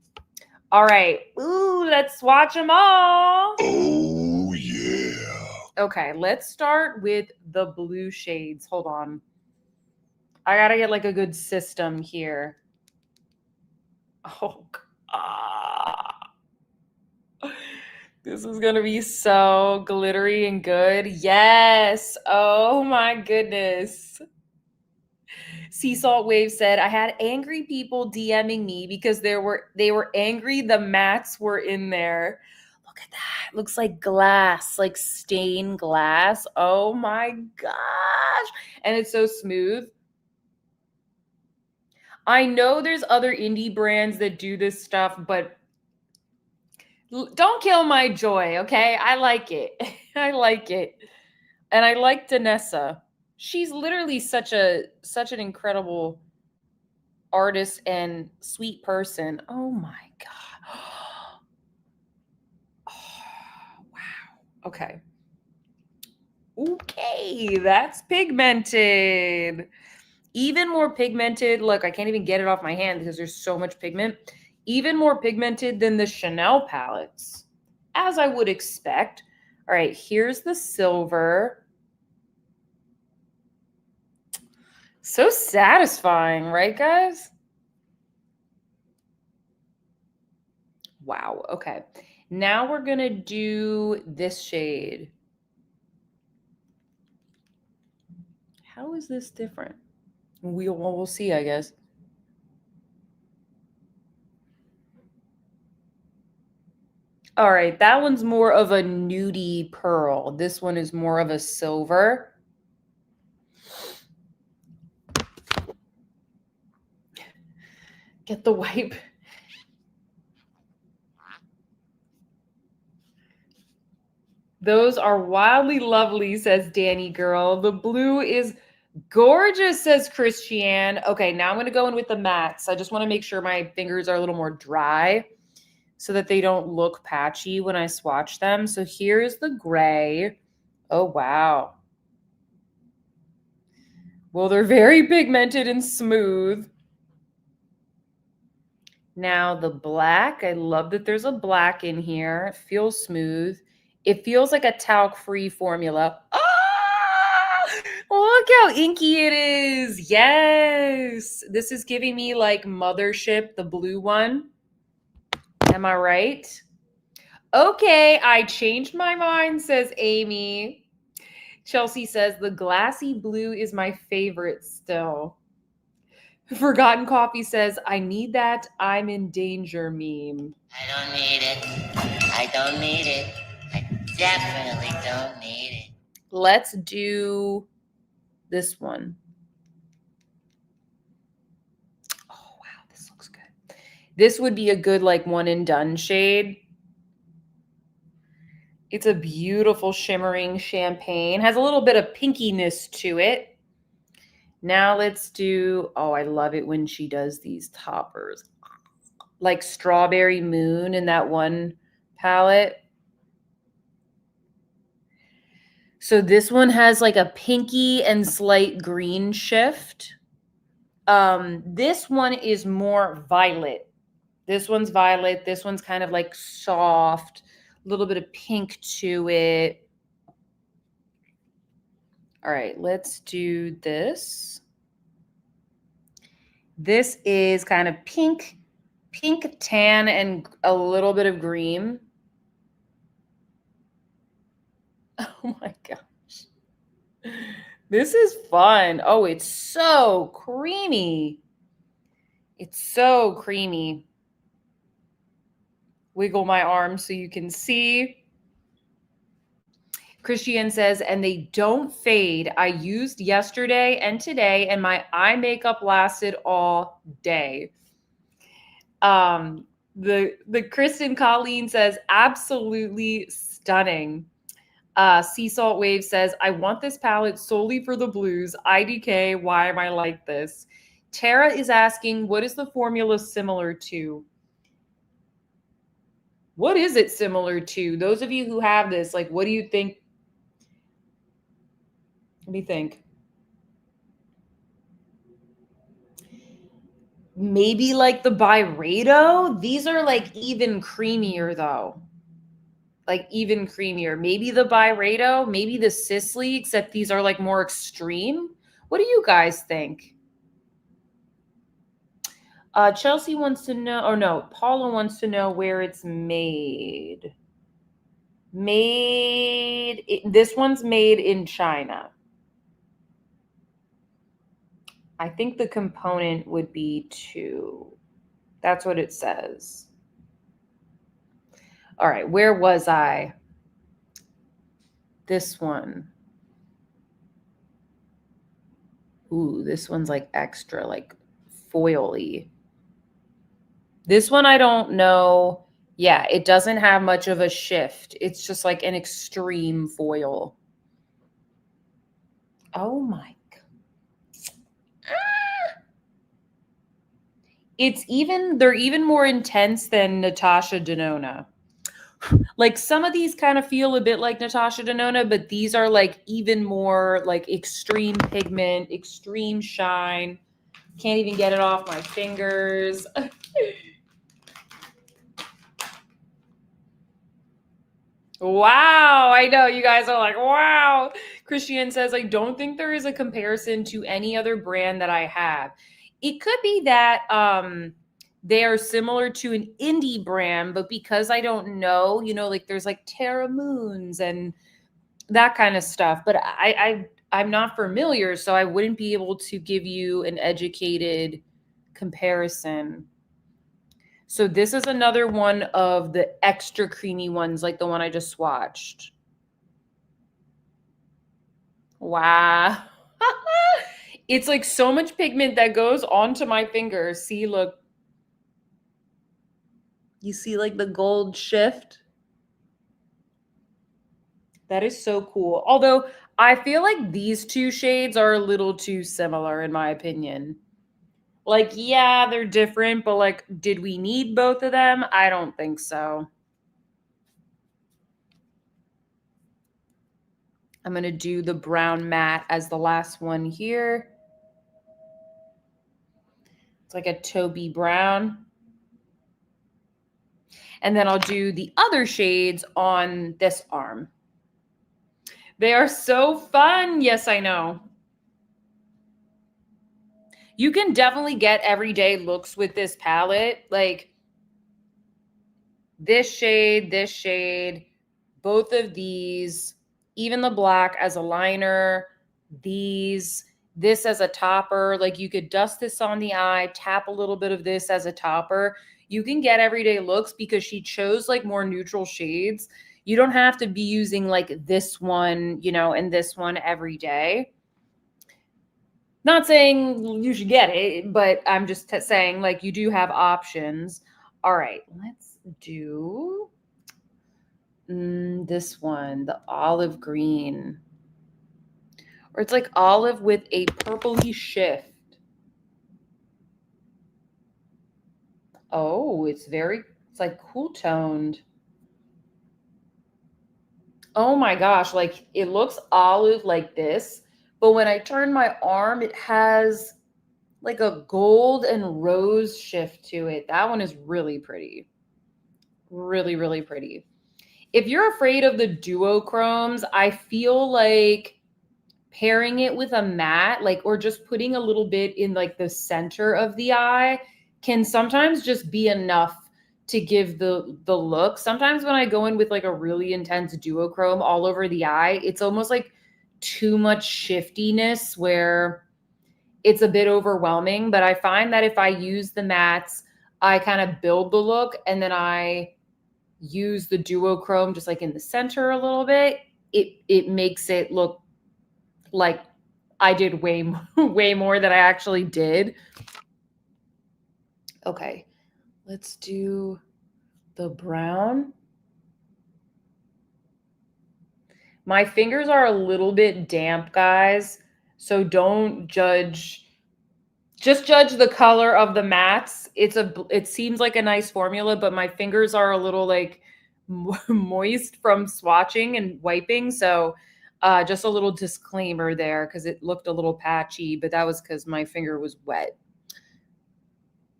All right. Ooh, let's swatch them all. Oh, yeah. Okay, let's start with the blue shades. Hold on. I got to get like a good system here. Oh, this is going to be so glittery and good. Yes. Oh my goodness. Sea Salt Wave said, I had angry people DMing me because they were angry the mattes were in there. Look at that. Looks like glass, like stained glass. Oh my gosh. And it's so smooth. I know there's other indie brands that do this stuff, but don't kill my joy, okay? I like it. I like it. And I like Danessa. She's literally such an incredible artist and sweet person. Oh my god. Oh, wow. Okay. Okay, that's pigmented. Even more pigmented. Look, I can't even get it off my hand because there's so much pigment. Even more pigmented than the Chanel palettes, as I would expect. All right, here's the silver. So satisfying, right, guys? Wow. Okay. Now we're going to do this shade. How is this different? We'll see, I guess. All right. That one's more of a nudie pearl. This one is more of a silver. Get the wipe. Those are wildly lovely, says Danny Girl. The blue is gorgeous, says Christiane. Okay, now I'm going to go in with the mattes. I just want to make sure my fingers are a little more dry so that they don't look patchy when I swatch them. So here's the gray. Oh, wow. Well, they're very pigmented and smooth. Now the black, I love that there's a black in here. It feels smooth. It feels like a talc-free formula. Ah! Look how inky it is. Yes. This is giving me like Mothership, the blue one. Am I right? Okay, I changed my mind, says Amy. Chelsea says the glassy blue is my favorite still. Forgotten Coffee says, I need that I'm in danger meme. I don't need it. I don't need it. I definitely don't need it. Let's do this one. Oh, wow, this looks good. This would be a good like one and done shade. It's a beautiful shimmering champagne. Has a little bit of pinkiness to it. Now let's do, oh, I love it when she does these toppers. Like Strawberry Moon in that one palette. So this one has like a pinky and slight green shift. This one is more violet. This one's violet. This one's kind of like soft, a little bit of pink to it. All right, let's do this. This is kind of pink, tan, and a little bit of green. Oh my gosh. This is fun. Oh, it's so creamy. It's so creamy. Wiggle my arm so you can see. Christiane says, and they don't fade. I used yesterday and today, and my eye makeup lasted all day. The Kristen Colleen says, absolutely stunning. Sea Salt Wave says, I want this palette solely for the blues. IDK, why am I like this? Tara is asking, what is the formula similar to? What is it similar to? Those of you who have this, like, what do you think? Let me think. Maybe like the Byredo. These are like even creamier though. Like even creamier. Maybe the Byredo, maybe the Sisley, except these are like more extreme. What do you guys think? Chelsea wants to know, or no, Paula wants to know where it's made. This one's made in China. I think the component would be 2. That's what it says. All right, where was I? This one. Ooh, this one's like extra, like foily. This one, I don't know. Yeah, it doesn't have much of a shift. It's just like an extreme foil. Oh my they're even more intense than Natasha Denona. Like some of these kind of feel a bit like Natasha Denona, but these are like even more like extreme pigment, extreme shine. Can't even get it off my fingers. Wow, I know you guys are like, wow. Christiane says, I don't think there is a comparison to any other brand that I have. It could be that they are similar to an indie brand, but because I don't know, you know, like there's like Terra Moons and that kind of stuff. But I'm not familiar, so I wouldn't be able to give you an educated comparison. So this is another one of the extra creamy ones, like the one I just swatched. Wow. It's like so much pigment that goes onto my finger. See, look. You see like the gold shift? That is so cool. Although I feel like these two shades are a little too similar in my opinion. Like, yeah, they're different, but like, did we need both of them? I don't think so. I'm going to do the brown matte as the last one here. It's like a taupey brown. And then I'll do the other shades on this arm. They are so fun. Yes, I know. You can definitely get everyday looks with this palette. Like this shade, both of these, even the black as a liner, this as a topper. Like you could dust this on the eye, tap a little bit of this as a topper. You can get everyday looks because she chose like more neutral shades. You don't have to be using like this one, you know, and this one every day. Not saying you should get it, but I'm just saying like you do have options. All right, let's do this one, the olive green. Or it's like olive with a purpley shift. Oh, it's like cool toned. Oh my gosh, like it looks olive like this, but when I turn my arm, it has like a gold and rose shift to it. That one is really pretty. Really, really pretty. If you're afraid of the duochromes, I feel like pairing it with a matte, like, or just putting a little bit in like the center of the eye can sometimes just be enough to give the look. Sometimes when I go in with like a really intense duochrome all over the eye, it's almost like too much shiftiness where it's a bit overwhelming. But I find that if I use the mattes, I kind of build the look and then I use the duochrome just like in the center a little bit. It makes it look like I did way more than I actually did. Okay, let's do the brown. My fingers are a little bit damp, guys, so don't judge. Just judge the color of the mattes. It seems like a nice formula, but my fingers are a little like moist from swatching and wiping, so just a little disclaimer there because it looked a little patchy, but that was because my finger was wet.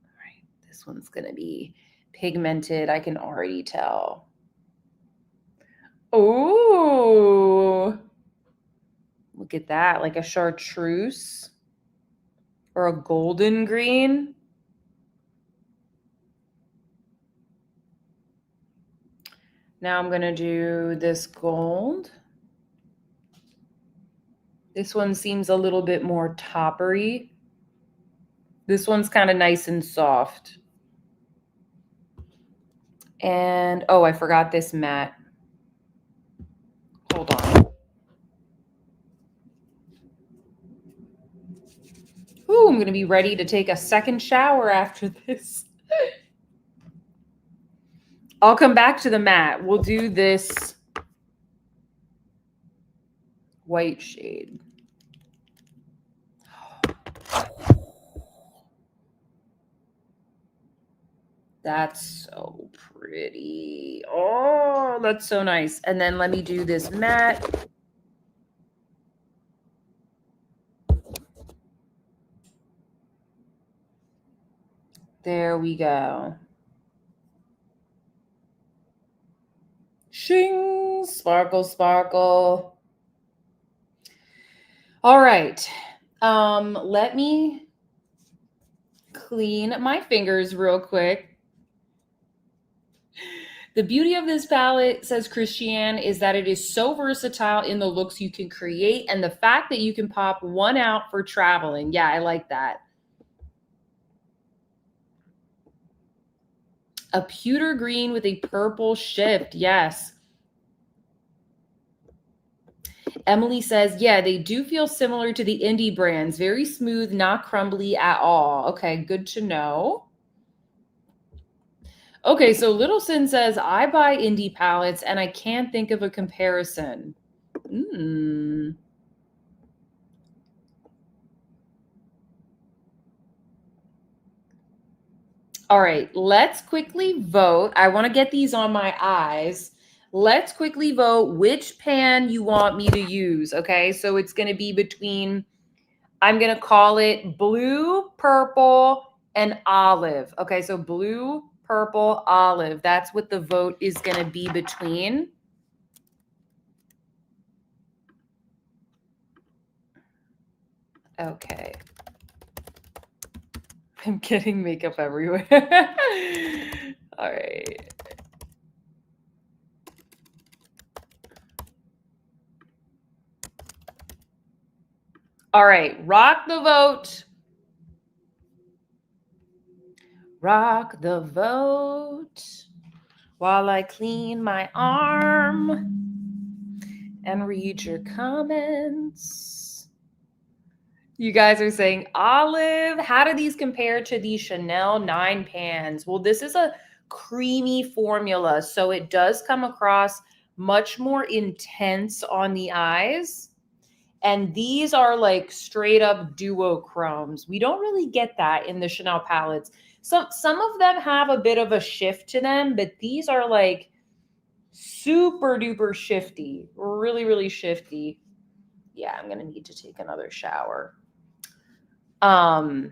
All right, this one's going to be pigmented. I can already tell. Oh, look at that. Like a chartreuse or a golden green. Now I'm going to do this gold. This one seems a little bit more toppery. This one's kind of nice and soft. And, oh, I forgot this matte. Hold on. Ooh, I'm going to be ready to take a second shower after this. I'll come back to the matte. We'll do this white shade. That's so pretty. Oh, that's so nice. And then let me do this matte. There we go. Shing, sparkle, sparkle. All right. Let me clean my fingers real quick. The beauty of this palette, says Christiane, is that it is so versatile in the looks you can create and the fact that you can pop one out for traveling. Yeah, I like that. A pewter green with a purple shift. Yes. Emily says, yeah, they do feel similar to the indie brands. Very smooth, not crumbly at all. Okay, good to know. Okay, so Little Sin says, I buy indie palettes and I can't think of a comparison. All right, let's quickly vote. I want to get these on my eyes. Let's quickly vote which pan you want me to use, okay? So it's going to be between, I'm going to call it blue, purple, and olive. Okay, so blue, purple, olive. That's what the vote is going to be between. Okay. I'm getting makeup everywhere. All right. All right, rock the vote. Rock the vote while I clean my arm and read your comments. You guys are saying olive. How do these compare to the Chanel 9 pans? Well, this is a creamy formula, so it does come across much more intense on the eyes. And these are like straight up duochromes. We don't really get that in the Chanel palettes. Some of them have a bit of a shift to them, but these are like super duper shifty, really, really shifty. Yeah, I'm going to need to take another shower. Get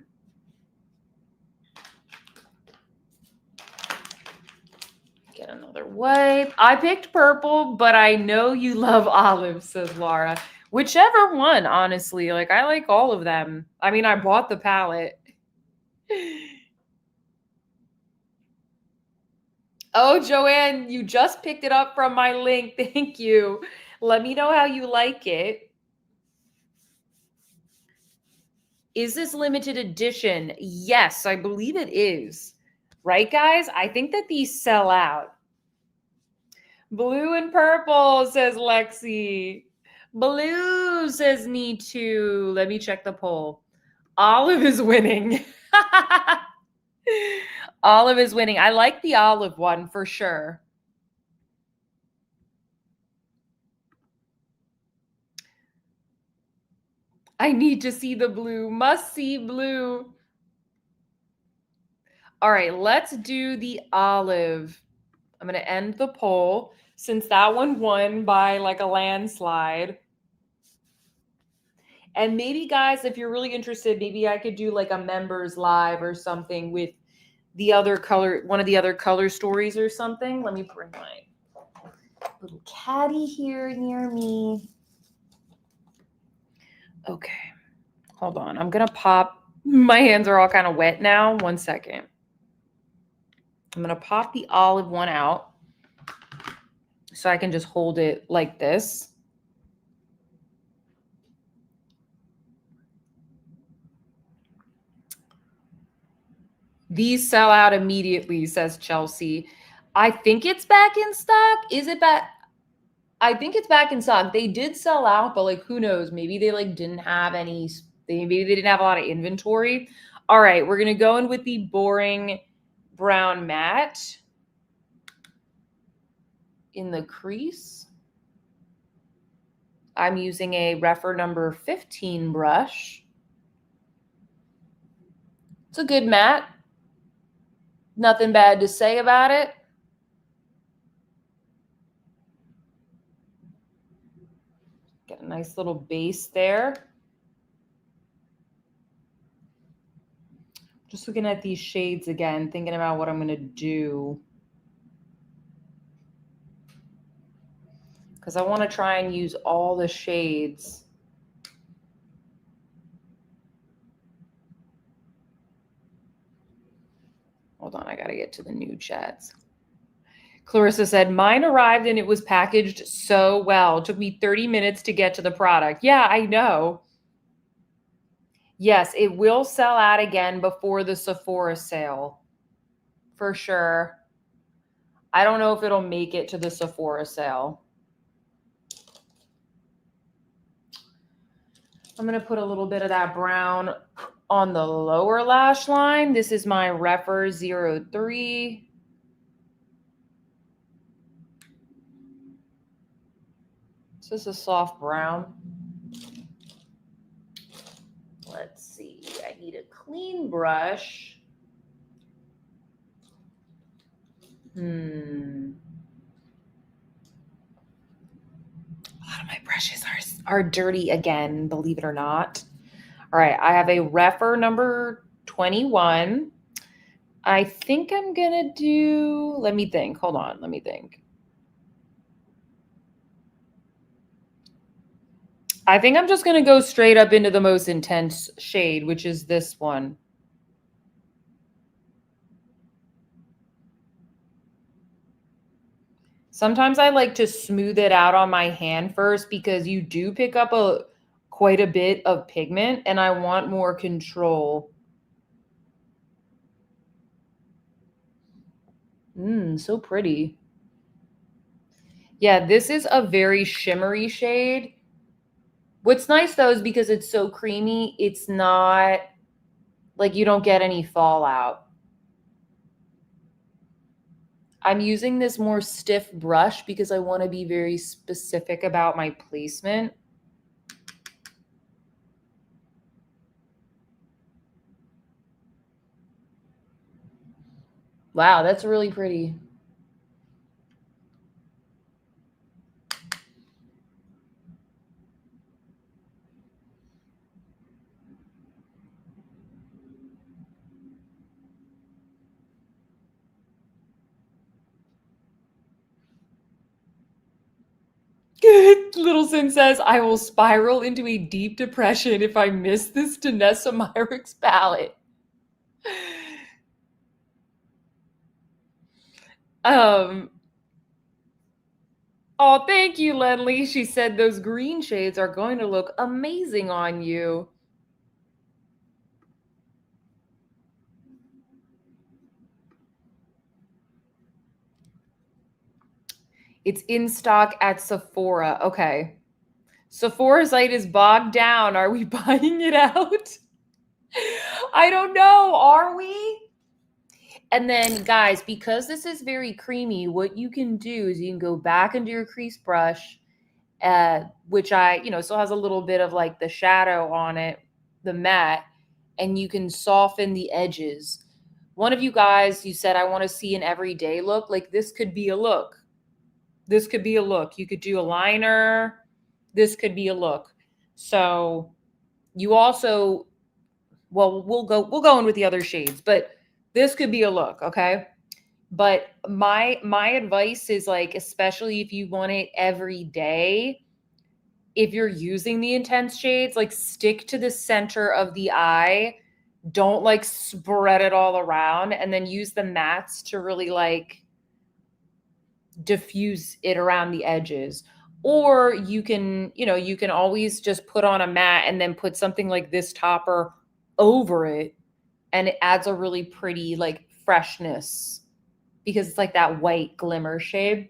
another wipe. I picked purple, but I know you love olive, says Laura. Whichever one, honestly. Like, I like all of them. I mean, I bought the palette. Oh, Joanne, you just picked it up from my link. Thank you. Let me know how you like it. Is this limited edition? Yes, I believe it is. Right, guys? I think that these sell out. Blue and purple, says Lexi. Blue, says Me Too. Let me check the poll. Olive is winning. Olive is winning. I like the olive one for sure. I need to see the blue. Must see blue. All right, let's do the olive. I'm going to end the poll since that one won by like a landslide. And maybe, guys, if you're really interested, maybe I could do like a members live or something with the other color, one of the other color stories or something. Let me bring my little caddy here near me. Okay, hold on. I'm going to pop. My hands are all kind of wet now. 1 second. I'm going to pop the olive one out so I can just hold it like this. These sell out immediately, says Chelsea. I think it's back in stock. Is it back? I think it's back in stock. They did sell out, but like, who knows? Maybe they like didn't have any, maybe they didn't have a lot of inventory. All right, we're going to go in with the boring brown matte in the crease. I'm using a Refer number 15 brush. It's a good matte. Nothing bad to say about it. Get a nice little base there. Just looking at these shades again, thinking about what I'm going to do. Because I want to try and use all the shades. Hold on, I got to get to the new chats. Clarissa said, mine arrived and it was packaged so well. It took me 30 minutes to get to the product. Yeah, I know. Yes, it will sell out again before the Sephora sale. For sure. I don't know if it'll make it to the Sephora sale. I'm going to put a little bit of that brown on the lower lash line. This is my Refer 03. Is this a soft brown? Let's see. I need a clean brush. A lot of my brushes are dirty again, believe it or not. All right, I have a Refer number 21. I think I'm gonna do, let me think, hold on, let me think. I think I'm just gonna go straight up into the most intense shade, which is this one. Sometimes I like to smooth it out on my hand first because you do pick up quite a bit of pigment and I want more control. So pretty. Yeah, this is a very shimmery shade. What's nice though is because it's so creamy, it's not like you don't get any fallout. I'm using this more stiff brush because I want to be very specific about my placement. Wow, that's really pretty. Littleson says, I will spiral into a deep depression if I miss this Danessa Myricks palette. Oh, thank you, Lenley. She said those green shades are going to look amazing on you. It's in stock at Sephora. Okay. Sephora's site is bogged down. Are we buying it out? I don't know. Are we? And then, guys, because this is very creamy, what you can do is you can go back into your crease brush, which still has a little bit of like the shadow on it, the matte, and you can soften the edges. One of you guys, you said, I want to see an everyday look. Like this could be a look. This could be a look. You could do a liner. This could be a look. So you also, well, we'll go in with the other shades, but this could be a look, okay? But my advice is like, especially if you want it every day, if you're using the intense shades, like stick to the center of the eye. Don't like spread it all around, and then use the mattes to really like diffuse it around the edges. Or you can always just put on a matte and then put something like this topper over it, and it adds a really pretty like freshness because it's like that white glimmer shade.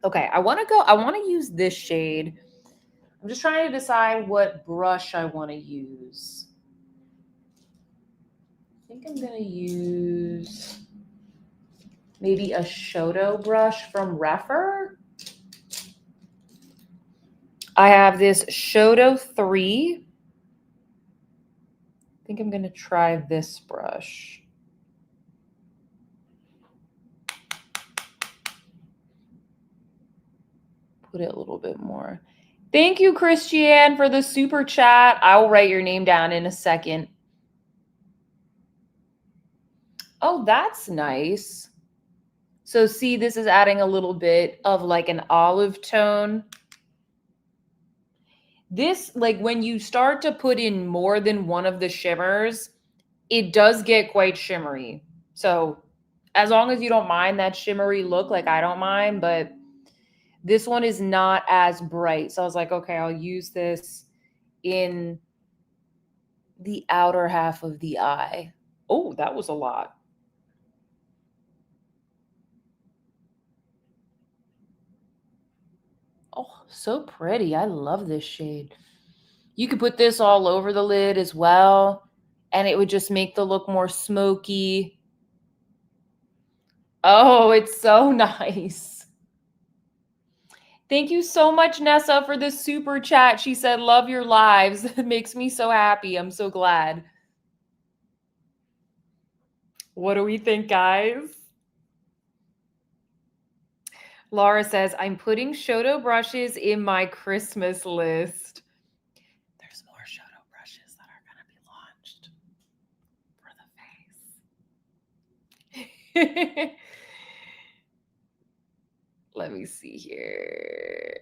Okay, I want to use this shade. I'm just trying to decide what brush I want to use. I think I'm going to use maybe a Shoto brush from Refer. I have this Shoto 3. I think I'm going to try this brush. Put it a little bit more. Thank you, Christiane, for the super chat. I will write your name down in a second. Oh, that's nice. So see, this is adding a little bit of like an olive tone. This, like when you start to put in more than one of the shimmers, it does get quite shimmery. So as long as you don't mind that shimmery look, like I don't mind, but this one is not as bright. So I was like, okay, I'll use this in the outer half of the eye. Oh, that was a lot. Oh, so pretty. I love this shade. You could put this all over the lid as well, and it would just make the look more smoky. Oh, it's so nice. Thank you so much, Nessa, for the super chat. She said, love your lives. It makes me so happy. I'm so glad. What do we think, guys? Laura says, I'm putting Shoto brushes in my Christmas list. There's more Shoto brushes that are going to be launched for the face. Let me see here.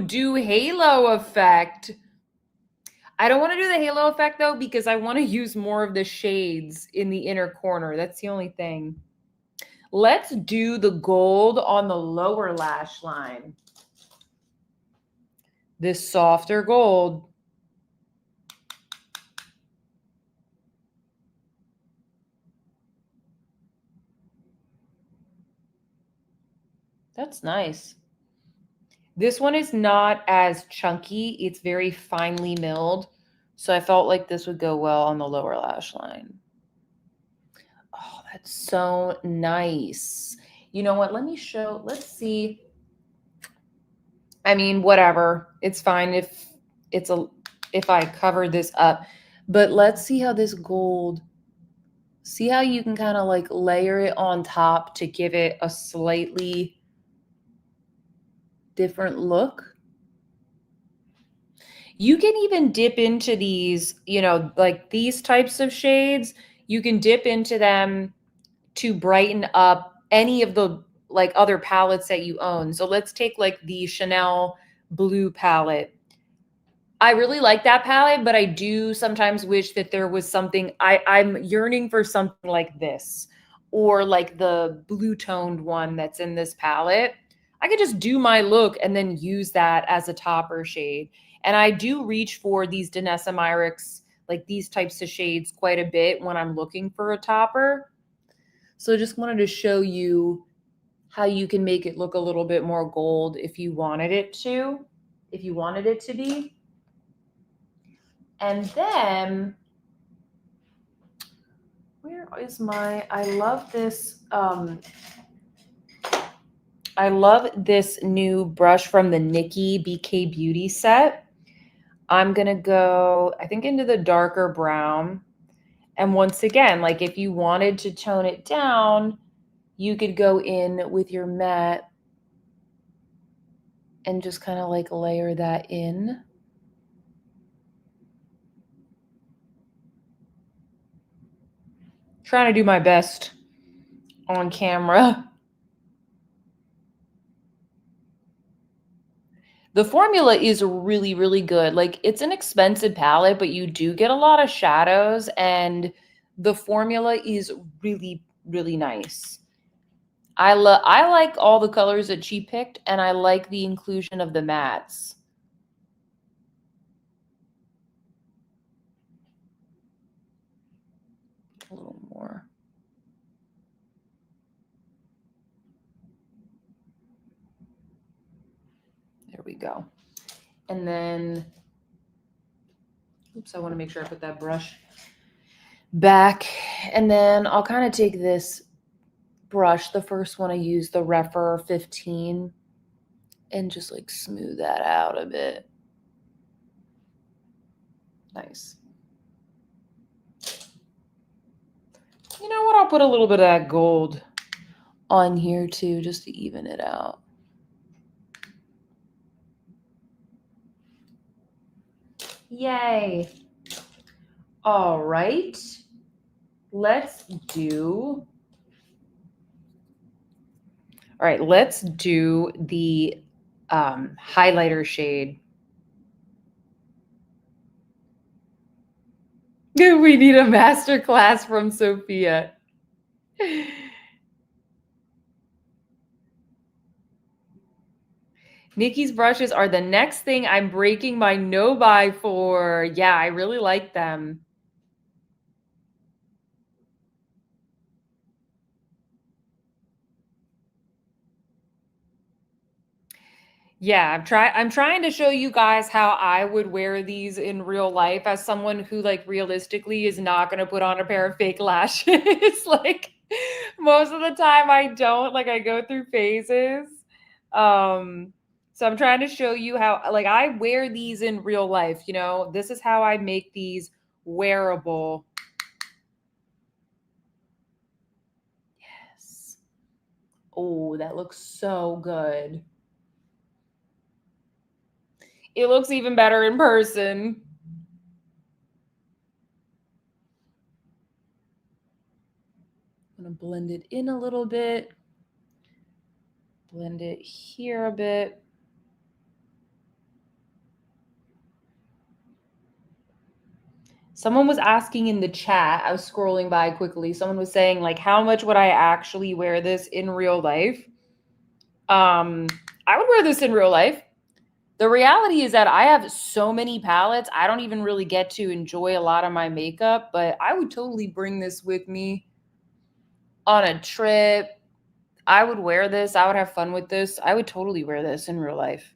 Do halo effect. I don't want to do the halo effect though, because I want to use more of the shades in the inner corner. That's the only thing. Let's do the gold on the lower lash line. This softer gold. That's nice. This one is not as chunky. It's very finely milled. So I felt like this would go well on the lower lash line. Oh, that's so nice. You know what? Let's see. I mean, whatever. It's fine if I cover this up. But let's see how this gold, see how you can kind of like layer it on top to give it a slightly different look. You can even dip into these, like these types of shades. You can dip into them to brighten up any of the like other palettes that you own. So let's take like the Chanel blue palette. I really like that palette, but I do sometimes wish that there was something, I'm yearning for something like this, or like the blue toned one that's in this palette. I could just do my look and then use that as a topper shade. And I do reach for these Danessa Myricks, like these types of shades quite a bit when I'm looking for a topper. So I just wanted to show you how you can make it look a little bit more gold if you wanted it to be. And then, where is I love this, I love this new brush from the Nikki BK Beauty set. I'm going to go, I think, into the darker brown. And once again, like if you wanted to tone it down, you could go in with your matte and just kind of like layer that in. Trying to do my best on camera. The formula is really, really good. Like it's an expensive palette, but you do get a lot of shadows and the formula is really, really nice. I like all the colors that she picked and I like the inclusion of the mattes. A little more. There we go. And then, oops, I want to make sure I put that brush back. And then I'll kind of take this brush, the first one I used, the Refer 15, and just like smooth that out a bit. Nice. You know what? I'll put a little bit of that gold on here too, just to even it out. Yay. All right. Let's do the highlighter shade. We need a master class from Sophia. Nikki's brushes are the next thing I'm breaking my no-buy for. Yeah, I really like them. Yeah, I'm trying to show you guys how I would wear these in real life as someone who like realistically is not going to put on a pair of fake lashes. Like Most of the time I don't, like I go through phases. So I'm trying to show you how, like, I wear these in real life, you know. This is how I make these wearable. Yes. Oh, that looks so good. It looks even better in person. I'm gonna blend it in a little bit. Blend it here a bit. Someone was asking in the chat, I was scrolling by quickly. Someone was saying, like, how much would I actually wear this in real life? I would wear this in real life. The reality is that I have so many palettes, I don't even really get to enjoy a lot of my makeup, but I would totally bring this with me on a trip. I would wear this. I would have fun with this. I would totally wear this in real life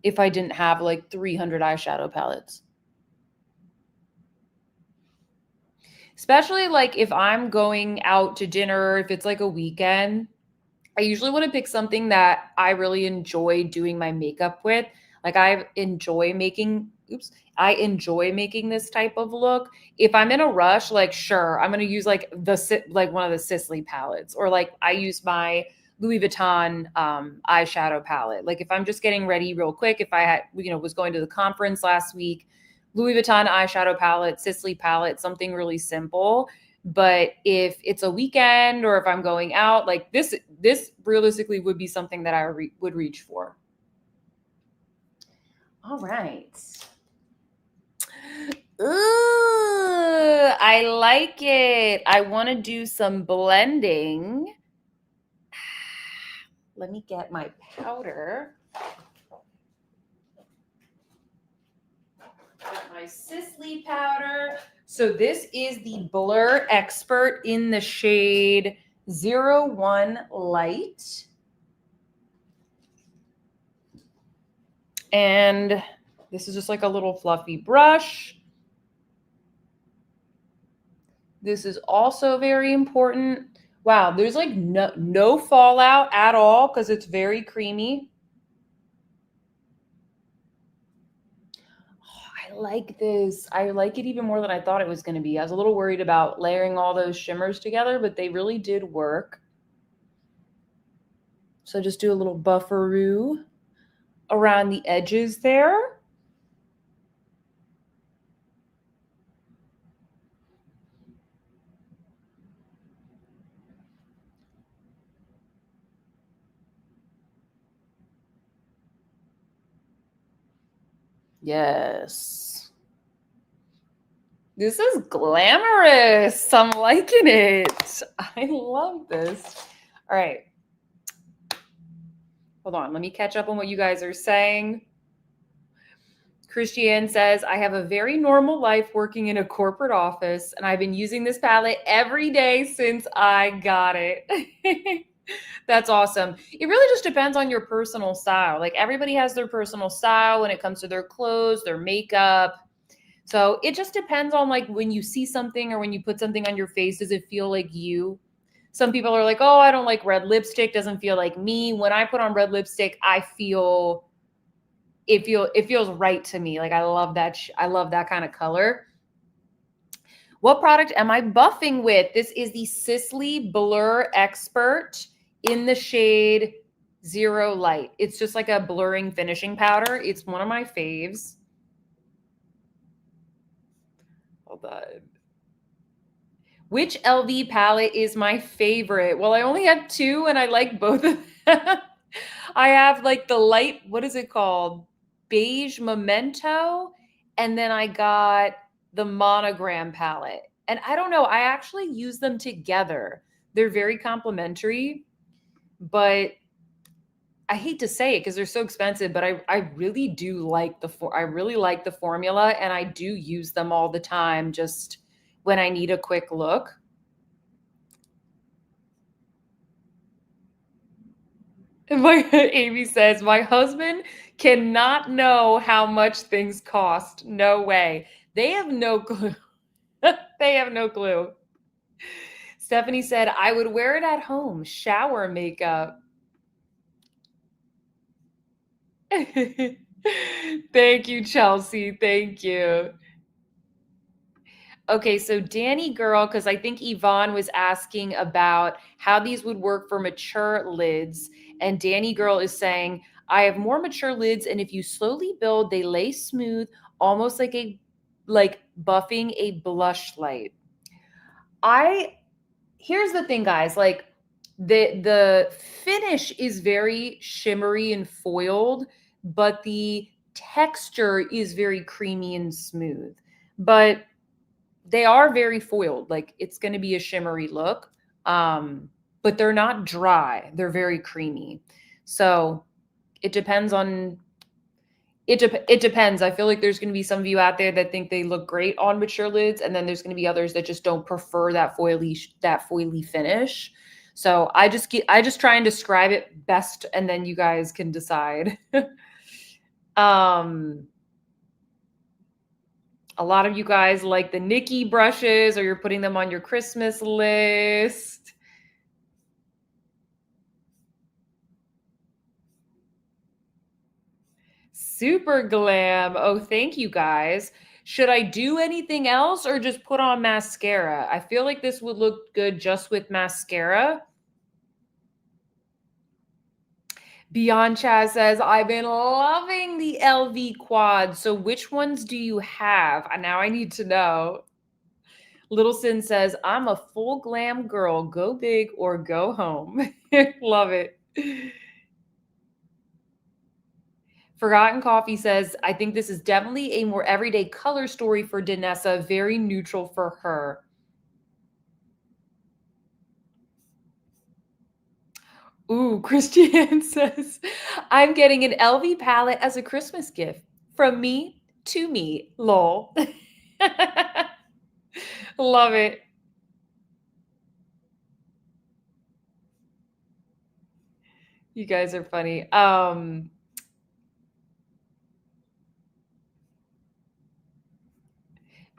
if I didn't have like 300 eyeshadow palettes. Especially like if I'm going out to dinner, if it's like a weekend, I usually want to pick something that I really enjoy doing my makeup with. Like I enjoy making this type of look. If I'm in a rush, like sure, I'm going to use like one of the Sisley palettes, or like I use my Louis Vuitton eyeshadow palette. Like if I'm just getting ready real quick, if I had, was going to the conference last week, Louis Vuitton eyeshadow palette, Sisley palette, something really simple. But if it's a weekend or if I'm going out, like this realistically would be something that I would reach for. All right. Ooh, I like it. I want to do some blending. Let me get my powder. Got my Sisley powder. So this is the Blur Expert in the shade 01 Light. And this is just like a little fluffy brush. This is also very important. Wow, there's like no fallout at all because it's very creamy. I like this. I like it even more than I thought it was going to be. I was a little worried about layering all those shimmers together, but they really did work. So just do a little bufferoo around the edges there. Yes. This is glamorous. I'm liking it. I love this. All right. Hold on. Let me catch up on what you guys are saying. Christiane says, I have a very normal life working in a corporate office, and I've been using this palette every day since I got it. That's awesome. It really just depends on your personal style. Like everybody has their personal style when it comes to their clothes, their makeup. So it just depends on like when you see something or when you put something on your face, does it feel like you? Some people are like, oh, I don't like red lipstick. Doesn't feel like me. When I put on red lipstick, I feel it feels right to me. Like I love that. I love that kind of color. What product am I buffing with? This is the Sisley Blur Expert in the shade 0 Light. It's just like a blurring finishing powder. It's one of my faves. Hold on. Which LV palette is my favorite? Well, I only have two and I like both of them. I have like the light, what is it called? Beige Memento. And then I got the Monogram palette. And I don't know, I actually use them together. They're very complementary, but I hate to say it because they're so expensive, but I really do like the formula, and I do use them all the time just when I need a quick look. And Amy says, my husband cannot know how much things cost. No way. They have no clue. They have no clue. Stephanie said, I would wear it at home. Shower makeup. Thank you, Chelsea. Thank you. Okay, so Danny Girl, because I think Yvonne was asking about how these would work for mature lids. And Danny Girl is saying, I have more mature lids, and if you slowly build, they lay smooth, almost like buffing a blush light. Here's the thing, guys, like the finish is very shimmery and foiled, but the texture is very creamy and smooth. But they are very foiled. Like it's going to be a shimmery look, but they're not dry. They're very creamy. So it depends on it depends. I feel like there's going to be some of you out there that think they look great on mature lids, and then there's going to be others that just don't prefer that foily finish. So I just try and describe it best, and then you guys can decide. A lot of you guys like the Nikki brushes, or you're putting them on your Christmas list. Super glam. Oh, thank you guys. Should I do anything else or just put on mascara? I feel like this would look good just with mascara. Beyond Chaz says, I've been loving the LV quad. So which ones do you have? Now I need to know. Little Sin says, I'm a full glam girl. Go big or go home. Love it. Forgotten Coffee says, I think this is definitely a more everyday color story for Danessa. Very neutral for her. Ooh, Christiane says, I'm getting an LV palette as a Christmas gift. From me to me. Lol. Love it. You guys are funny.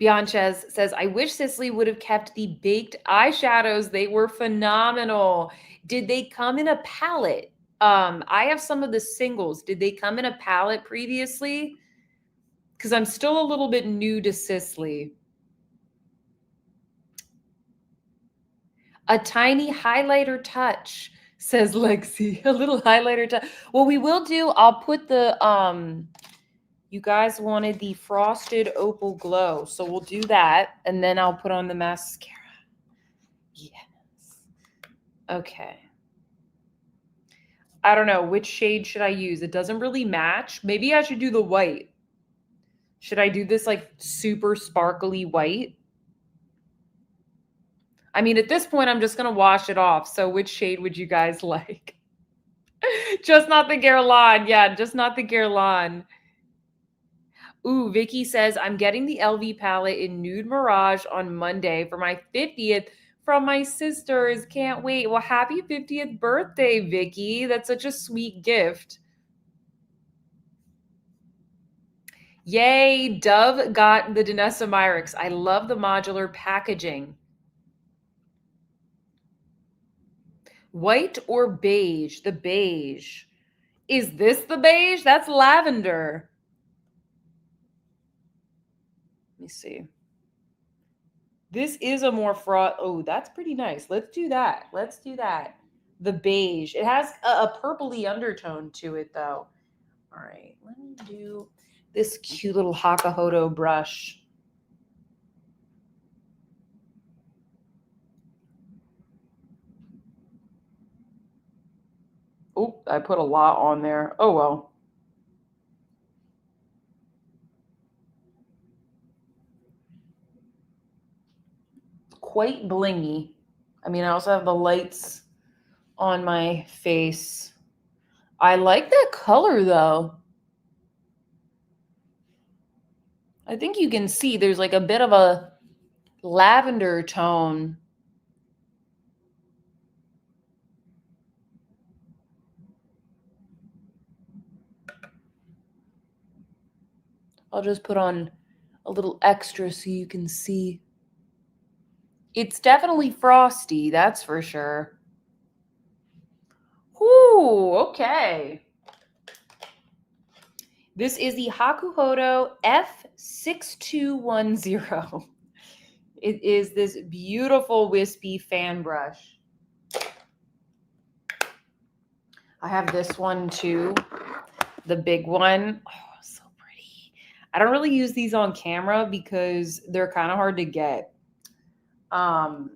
Bianches says, I wish Cicely would have kept the baked eyeshadows. They were phenomenal. Did they come in a palette? I have some of the singles. Did they come in a palette previously? Because I'm still a little bit new to Cicely. A tiny highlighter touch, says Lexi. A little highlighter touch. Well, we will do, I'll put the, you guys wanted the Frosted Opal Glow. So we'll do that. And then I'll put on the mascara. Yes. Okay. I don't know. Which shade should I use? It doesn't really match. Maybe I should do the white. Should I do this like super sparkly white? I mean, at this point, I'm just going to wash it off. So which shade would you guys like? Just not the Guerlain. Yeah, just not the Guerlain. Ooh, Vicky says, I'm getting the LV palette in Nude Mirage on Monday for my 50th from my sisters. Can't wait. Well, happy 50th birthday, Vicky. That's such a sweet gift. Yay, Dove got the Danessa Myricks. I love the modular packaging. White or beige? The beige. Is this the beige? That's lavender. Let me see. This is a more fraud. Oh, that's pretty nice. Let's do that. Let's do that. The beige. It has a purpley undertone to it, though. All right. Let me do this cute little Hakahodo brush. Oh, I put a lot on there. Oh, well. Quite blingy. I mean, I also have the lights on my face. I like that color, though. I think you can see there's like a bit of a lavender tone. I'll just put on a little extra so you can see. It's definitely frosty, that's for sure. Ooh, okay. This is the Hakuhodo F6210. It is this beautiful wispy fan brush. I have this one too, the big one. Oh, so pretty. I don't really use these on camera because they're kind of hard to get. And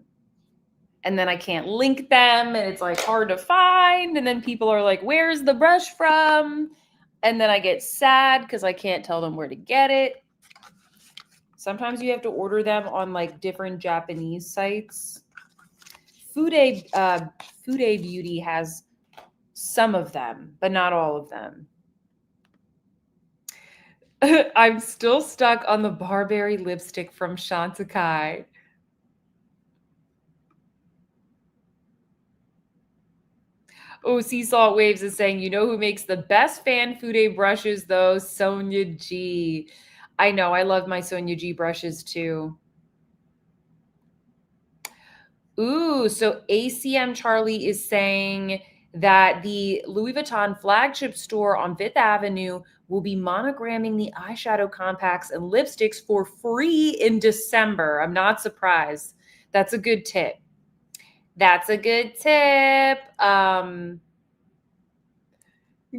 then I can't link them and it's like hard to find. And then people are like, where's the brush from? And then I get sad because I can't tell them where to get it. Sometimes you have to order them on like different Japanese sites. Fude Beauty has some of them, but not all of them. I'm still stuck on the Barberry lipstick from Shantakai. Oh, Sea Salt Waves is saying, you know who makes the best fan Fude brushes though? Sonia G. I know, I love my Sonia G brushes too. Ooh, so ACM Charlie is saying that the Louis Vuitton flagship store on Fifth Avenue will be monogramming the eyeshadow compacts and lipsticks for free in December. I'm not surprised. That's a good tip. That's a good tip.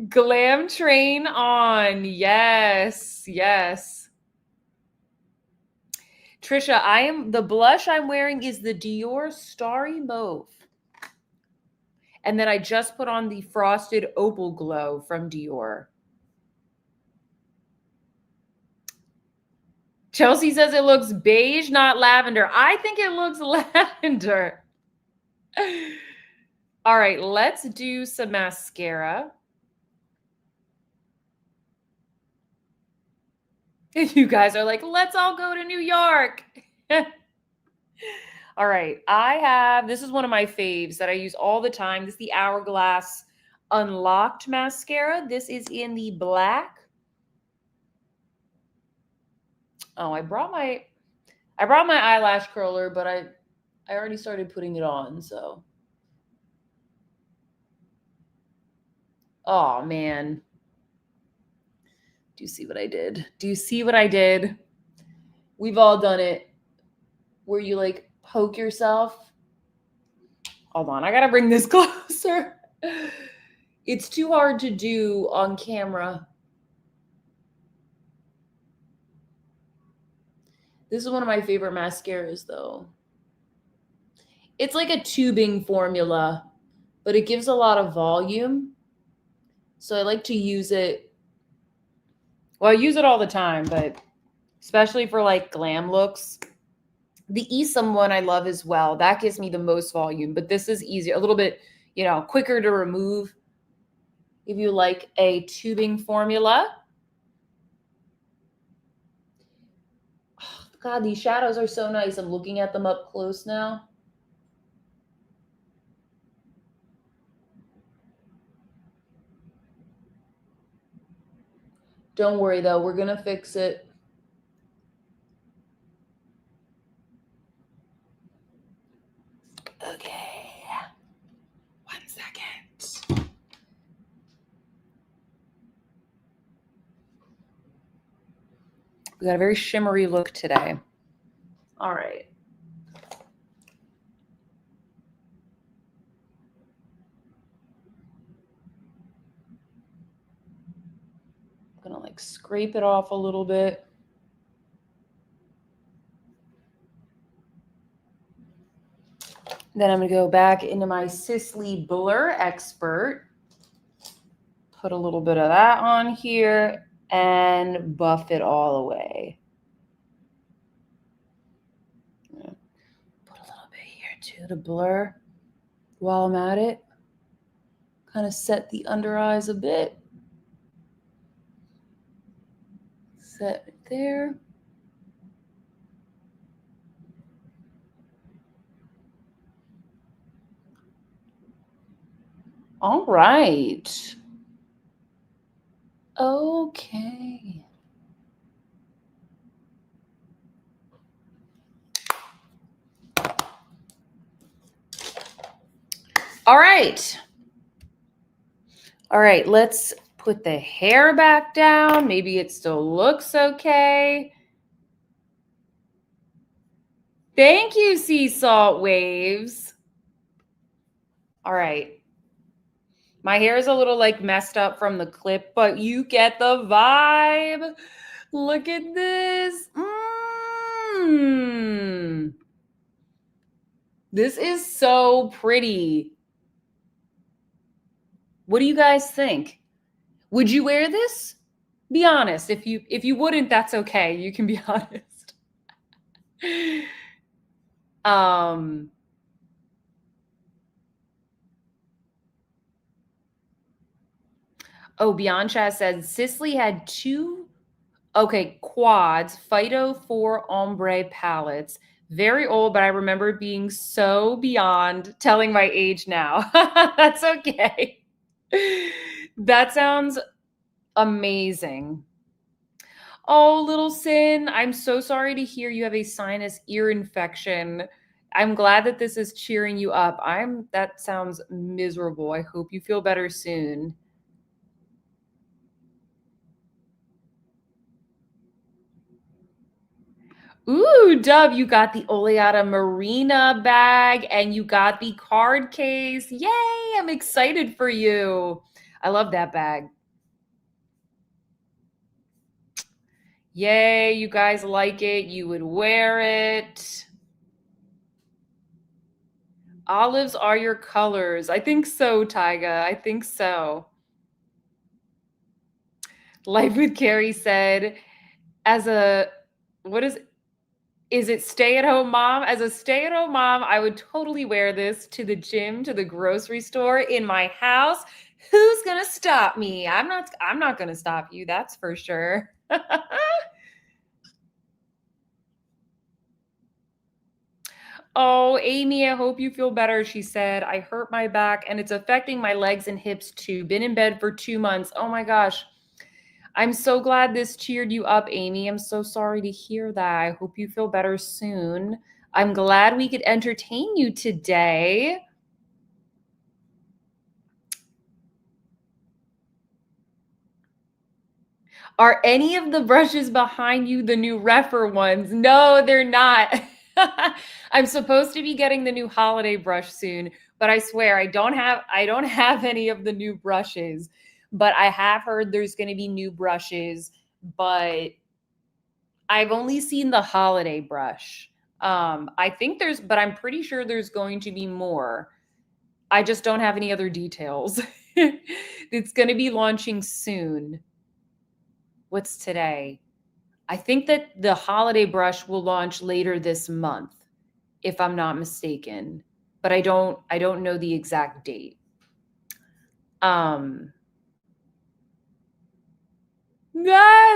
Glam train on. Yes, yes. Trisha, the blush I'm wearing is the Dior Starry Mauve. And then I just put on the Frosted Opal Glow from Dior. Chelsea says it looks beige, not lavender. I think it looks lavender. All right, let's do some mascara. You guys are like, let's all go to New York. All right, this is one of my faves that I use all the time. This is the Hourglass Unlocked Mascara. This is in the black. Oh, I brought my eyelash curler, but I already started putting it on, so. Oh, man. Do you see what I did? Do you see what I did? We've all done it. Where you like poke yourself. Hold on, I gotta bring this closer. It's too hard to do on camera. This is one of my favorite mascaras, though. It's like a tubing formula, but it gives a lot of volume. So I like to use it. Well, I use it all the time, but especially for like glam looks. The Esom one I love as well. That gives me the most volume, but this is easier, a little bit, quicker to remove if you like a tubing formula. Oh, God, these shadows are so nice. I'm looking at them up close now. Don't worry, though. We're going to fix it. Okay. 1 second. We got a very shimmery look today. All right. I'm going to scrape it off a little bit. Then I'm going to go back into my Sisley Blur Expert. Put a little bit of that on here and buff it all away. Put a little bit here too to blur while I'm at it. Kind of set the under eyes a bit. Set it there. All right. Okay. All right. All right, let's put the hair back down. Maybe it still looks okay. Thank you, Sea Salt Waves. All right. My hair is a little like messed up from the clip, but you get the vibe. Look at this. This is so pretty. What do you guys think? Would you wear this? Be honest. If you wouldn't, that's okay. You can be honest. Oh, Bianca said Sisley had two quads, Phyto 4 ombre palettes. Very old, but I remember being so beyond telling my age now. That's okay. That sounds amazing. Oh, little Sin, I'm so sorry to hear you have a sinus ear infection. I'm glad that this is cheering you up. That sounds miserable. I hope you feel better soon. Ooh, Dub, you got the Oleata Marina bag and you got the card case. Yay, I'm excited for you. I love that bag. Yay, you guys like it. You would wear it. Olives are your colors. I think so, Tyga. I think so. Life with Carrie said, as a, what is it stay-at-home mom? As a stay-at-home mom, I would totally wear this to the gym, to the grocery store, in my house. Who's gonna stop me? I'm not gonna stop you, that's for sure. Oh, Amy, I hope you feel better. She said, I hurt my back and it's affecting my legs and hips too. Been in bed for 2 months. Oh my gosh. I'm so glad this cheered you up, Amy. I'm so sorry to hear that. I hope you feel better soon. I'm glad we could entertain you today. Are any of the brushes behind you the new Refer ones? No, they're not. I'm supposed to be getting the new holiday brush soon, but I swear I don't have any of the new brushes. But I have heard there's going to be new brushes, but I've only seen the holiday brush. But I'm pretty sure there's going to be more. I just don't have any other details. It's going to be launching soon. What's today? I think that the holiday brush will launch later this month, if I'm not mistaken, but I don't know the exact date.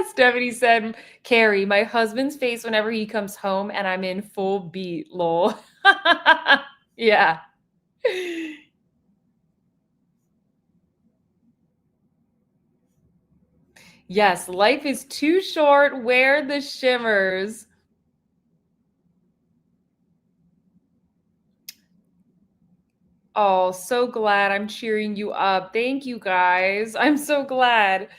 Stephanie said, Carrie, my husband's face whenever he comes home and I'm in full beat, lol. Yeah. Yes, life is too short. Wear the shimmers. Oh, so glad I'm cheering you up. Thank you guys. I'm so glad.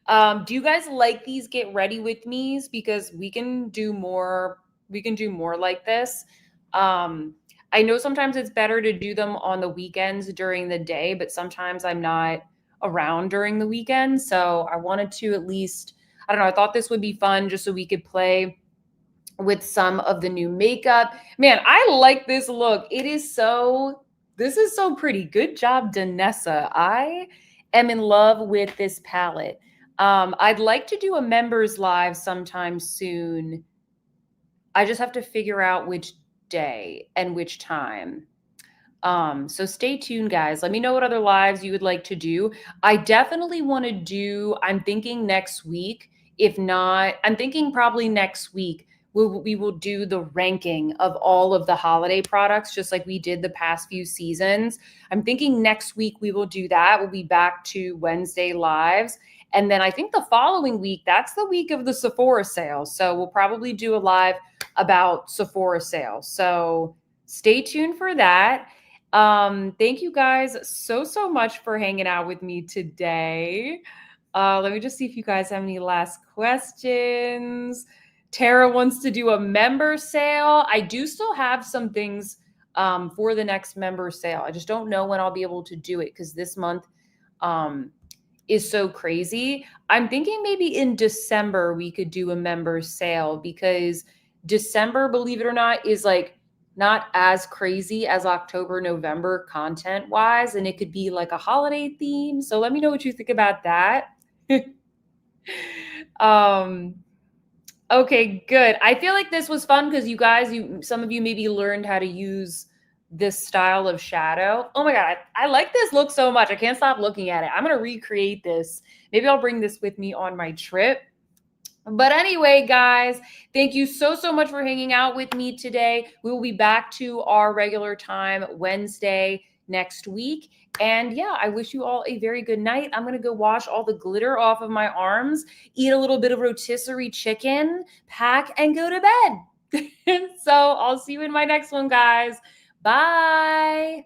Do you guys like these get ready with me's? Because we can do more like this. I know sometimes it's better to do them on the weekends during the day, but sometimes I'm not around during the weekend. So I wanted to at least, I don't know, I thought this would be fun just so we could play with some of the new makeup. Man, I like this look. This is so pretty. Good job, Danessa. I am in love with this palette. I'd like to do a members live sometime soon. I just have to figure out which day and which time. So stay tuned, guys. Let me know what other lives you would like to do. I definitely want to do, I'm thinking next week. If not, I'm thinking probably next week we will do the ranking of all of the holiday products, just like we did the past few seasons. I'm thinking next week we will do that. We'll be back to Wednesday lives. And then I think the following week, that's the week of the Sephora sale. So we'll probably do a live about Sephora sale. So stay tuned for that. Thank you guys so much for hanging out with me today. Let me just see if you guys have any last questions. Tara wants to do a member sale. I do still have some things for the next member sale. I just don't know when I'll be able to do it because this month is so crazy. I'm thinking maybe in December we could do a member sale because December, believe it or not, is like not as crazy as October, November content wise. And it could be like a holiday theme. So let me know what you think about that. Okay, good. I feel like this was fun because you guys, some of you maybe learned how to use this style of shadow. Oh my God, I like this look so much. I can't stop looking at it. I'm going to recreate this. Maybe I'll bring this with me on my trip. But anyway, guys, thank you so much for hanging out with me today. We will be back to our regular time Wednesday next week. And yeah, I wish you all a very good night. I'm going to go wash all the glitter off of my arms, eat a little bit of rotisserie chicken, pack, and go to bed. So I'll see you in my next one, guys. Bye.